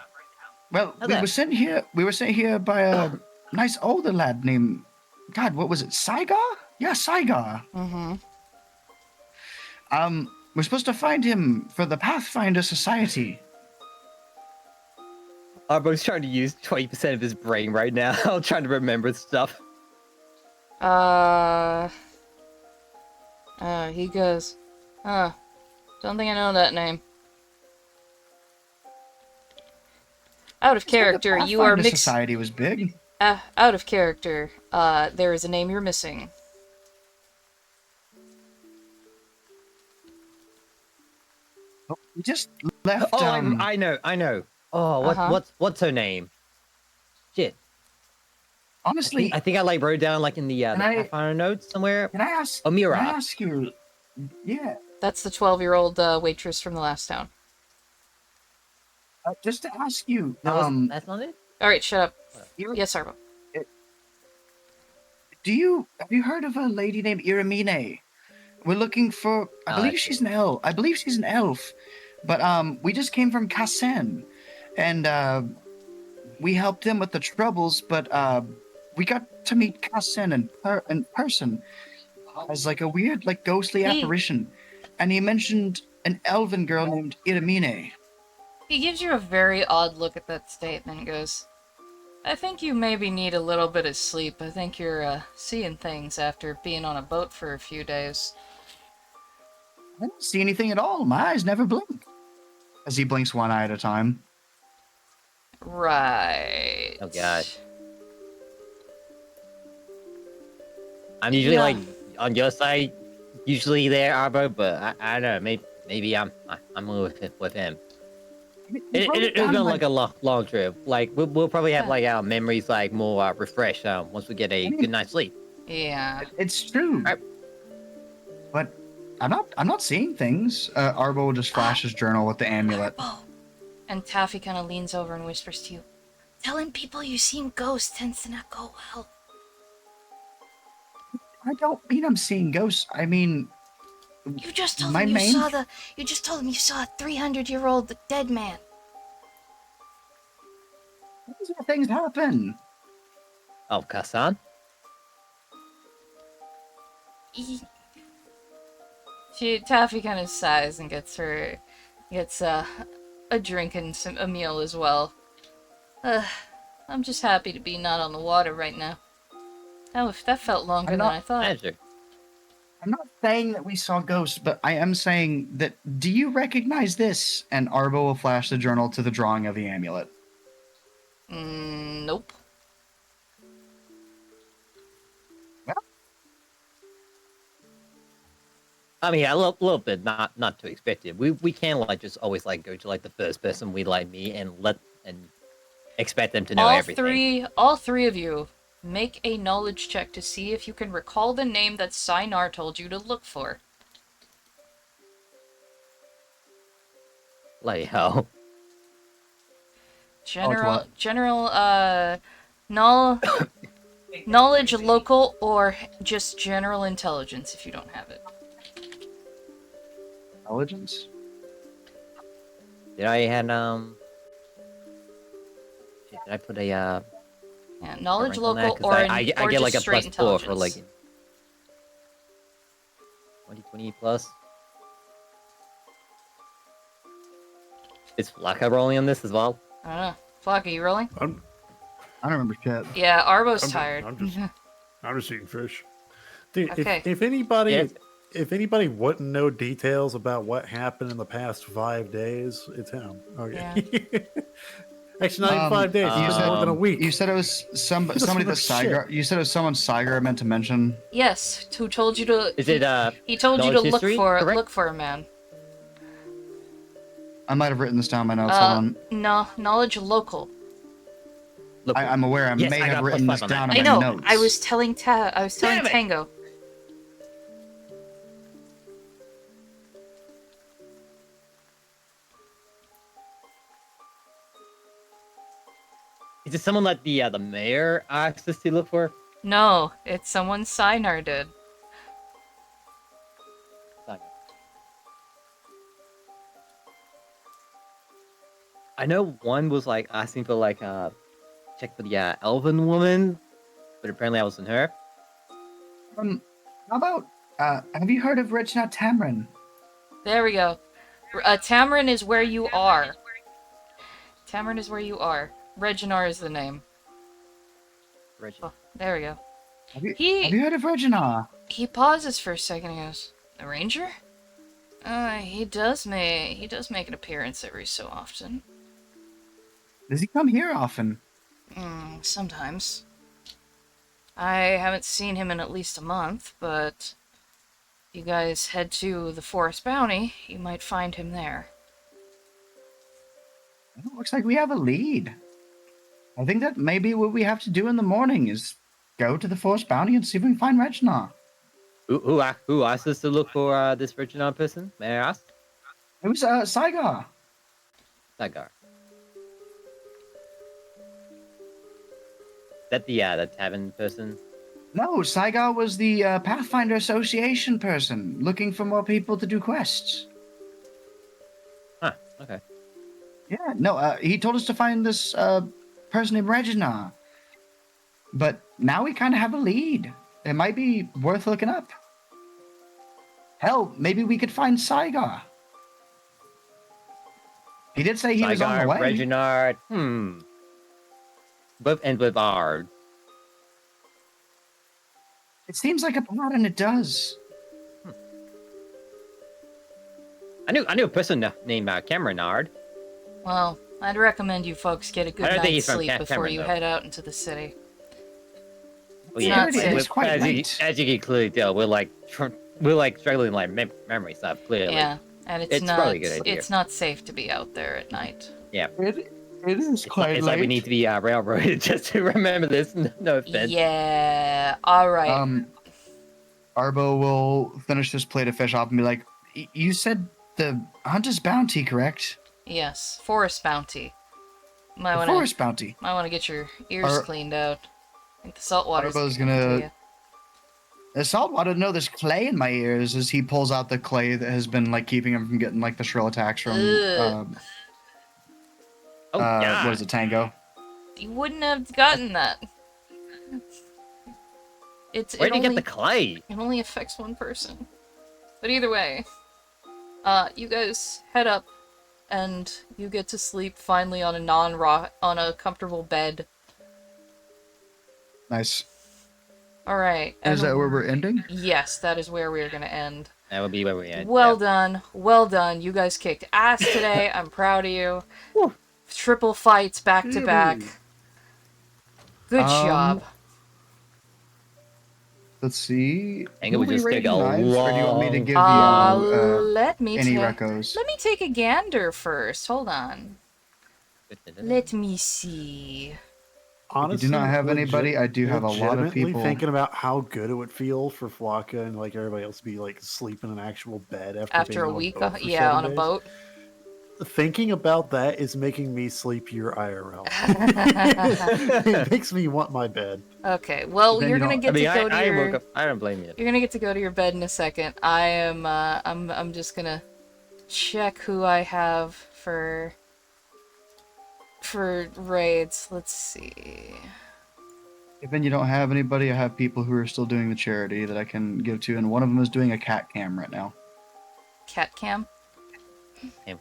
well, How's we that? were sent here. We were sent here by a nice older lad named God. What was it? Saigar? Yeah, Saigar. Mm-hmm. We're supposed to find him for the Pathfinder Society. Arbo's trying to use 20% of his brain right now, trying to remember stuff. He goes, don't think I know that name. Out of character, The you are Pathfinder mixed. Society was big. Out of character, there is a name you're missing. We just left. Oh, I know. Oh, what's her name? Shit. honestly, I think I like wrote down like in the Pathfinder notes somewhere. can I ask? Amira. Can I ask you? Yeah, That's the 12-year-old waitress from the last town. just to ask you. No, that's not it. All right, shut up. Ir- Yes, Arvo. have you heard of a lady named Iramine? We're looking for. I believe she's an elf. But we just came from Kassen, and we helped them with the troubles. But we got to meet Kassen in person as like a weird, like ghostly He- apparition, and he mentioned an elven girl named Iramine. He gives you a very odd look at that statement and goes, I think you maybe need a little bit of sleep. I think you're seeing things after being on a boat for a few days. I didn't see anything at all. My eyes never blink. As he blinks one eye at a time. Right. Oh gosh. I'm usually Yeah. like on your side, usually there, Arbo, but I don't know. Maybe I'm with him. He wrote it It'll down be in my- like a long trip. Like we'll probably have Yeah. like our memories like more refreshed once we get a I mean- good night's sleep. Yeah. It's true. Alright. But I'm not seeing things. Arbo will just flash his journal with the amulet. Arbo. And Taffy kind of leans over and whispers to you, telling people you've seen ghosts tends to not go well. I don't mean I'm seeing ghosts. I mean, You just told My him you main- saw you just told him you saw a 300-year-old dead man. these are things happen. Oh, Kasan. Taffy kind of sighs and gets a drink and a meal as well. I'm just happy to be not on the water right now. That felt longer than I thought. Manager. I'm not saying that we saw ghosts, but I am saying that. Do you recognize this? And Arbo will flash the journal to the drawing of the amulet. Nope. I mean, a little bit, not too expected. We can't like just always like go to like the first person we like meet and expect them to know everything. All three of you, make a knowledge check to see if you can recall the name that Sinar told you to look for. Like hell. Knowledge local or just general intelligence if you don't have it. Intelligence? Did I had shit, did I put a Yeah, knowledge rank on that? local 'Cause or I get just like a straight plus 4 for intelligence. like 20 plus. Is Flacca rolling on this as well? I don't know. Flock, are you rolling? I don't remember shit. Yeah, Arbo's I'm- tired. I'm just eating fish. Dude, Okay. if anybody Yeah. if anybody wouldn't know details about what happened in the past 5 days, it's him. Okay. Actually, not even 5 days. you It's said- been more than a week. You said it was somebody This that was Sigar. You said it was someone Sigar meant to mention. Yes, who told you to? Is it He told you to knowledge look history, for correct? look for a man. I might have written this down in my notes. Hold on. No, knowledge local. look? I'm aware. I Yes, may I have got written plus this 5 on down that. in I my know. notes. I was telling Damn it! Tango. Is it someone that the mayor asked us to look for? No, it's someone Sinar did. I know one was like asking for like check for the elven woman, but apparently I wasn't her. How about? Have you heard of Richna Tamrin? There we go. Tamarin is where you are. Tamarin is where you are. Reginar is the name. Reggie. Oh, there we go. Have you He heard of Regina? he pauses for a second and goes, "The ranger? He does make an appearance every so often. Does he come here often? Sometimes. I haven't seen him in at least a month, but you guys head to the Forest Bounty, you might find him there." It looks like we have a lead. I think that maybe what we have to do in the morning is go to the Forest Bounty and see if we can find Regina. Who asked us to look for this Regina person? May I ask? It was Saigar. That guy. That the tavern person? No, Saigar was the Pathfinder Association person looking for more people to do quests. Huh. Okay. Yeah, no, he told us to find this person named Regina. But now we kind of have a lead. It might be worth looking up. Hell, maybe we could find Saigar. He did say he was on the way. Reginard. Both end with R. It seems like a pattern, it does. I knew a person named Cameron Nard. Well, I'd recommend you folks get a good I don't think night's he's from sleep before Cameron, you though. head out into the city. Oh, It's yeah, not It safe. is quite as late. as you can clearly tell, we're like struggling with, like memory stuff. Clearly. Yeah, and It's probably a good idea. it's not safe to be out there at night. Yeah. It is quite It's late. like we need to be railroaded just to remember this. No offense. Yeah. All right. Arbo will finish this plate of fish off and be like, "You said the Hunter's Bounty, correct? Yes. Forest bounty. Might The wanna Forest Bounty." get your ears Ar- cleaned out. I think the salt water's Arbo's getting to gonna. you. The saltwater, no, there's clay in my ears as he pulls out the clay that has been like keeping him from getting like the shrill attacks from Ugh. what is it, Tango? You wouldn't have gotten that. Where'd you get the clay? It only affects one person. But either way, you guys head up, and you get to sleep finally on a comfortable bed. Nice. All right. Is that where we're ending? Yes, that is where we are going to end. That would be where we end. Well done. Well done. You guys kicked ass today. I'm proud of you. Woo. Triple fights back to back. Good job. Let's see. Tango would Will we just rate take a knives, or do you want me to long- give you Let me any take recos? Let me take a gander first. Hold on. Let me see. Honestly, do not have anybody, I do have a lot of legitimately people. thinking about how good it would feel for Flocka and like everybody else to be like sleep in an actual bed after being A on week, a boat for yeah, 7 on a days. boat. Thinking about that is making me sleepier IRL. It makes me want my bed. Okay, well, Then you're you gonna don't- get to go to I your. woke up. I don't blame you. You're gonna get to go to your bed in a second. I am. I'm just gonna check who I have for raids. Let's see. If then you don't have anybody, I have people who are still doing the charity that I can give to, and one of them is doing a cat cam right now. Cat cam.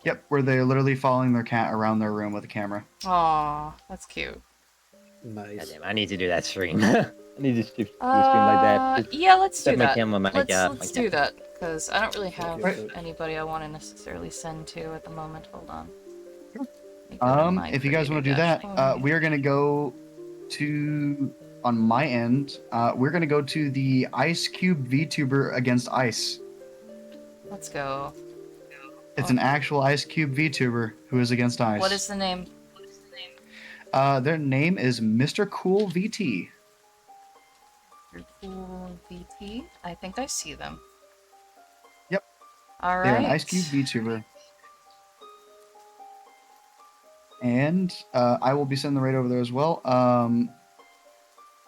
Yep, where they're literally following their cat around their room with a camera. Aw, that's cute. Nice. Goddamn, I need to do that stream. I need to do a stream like that. Just Yeah, let's do set my that. camera on my Let's do cat. that because I don't really have Right. anybody I want to necessarily send to at the moment. Hold on. Let me go to my If you guys want to do creator that, dashboard. we are gonna go to on my end. We're gonna go to the Ice Cube VTuber against Ice. Let's go. It's an actual Ice Cube VTuber who is against Ice. What is the name? Their name is Mr. Cool VT. Cool VT. I think I see them. Yep. All They're right. an Ice Cube VTuber. And I will be sending the raid over there as well.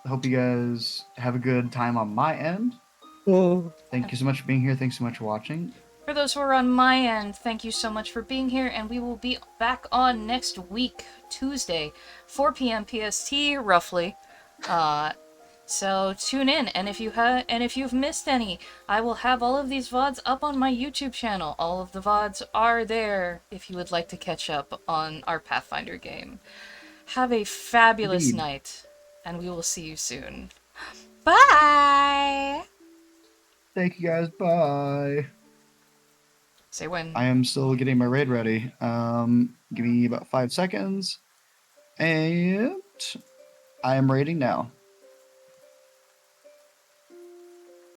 Hope you guys have a good time on my end. Thank you so much for being here. Thanks so much for watching. For those who are on my end, thank you so much for being here, and we will be back on next week, Tuesday, 4 p.m. PST, roughly. So tune in, and if you've missed any, I will have all of these VODs up on my YouTube channel. All of the VODs are there if you would like to catch up on our Pathfinder game. Have a fabulous Indeed. night, and we will see you soon. Bye! Thank you guys. Bye. Say when. I am still getting my raid ready. Give me about 5 seconds. And I am raiding now.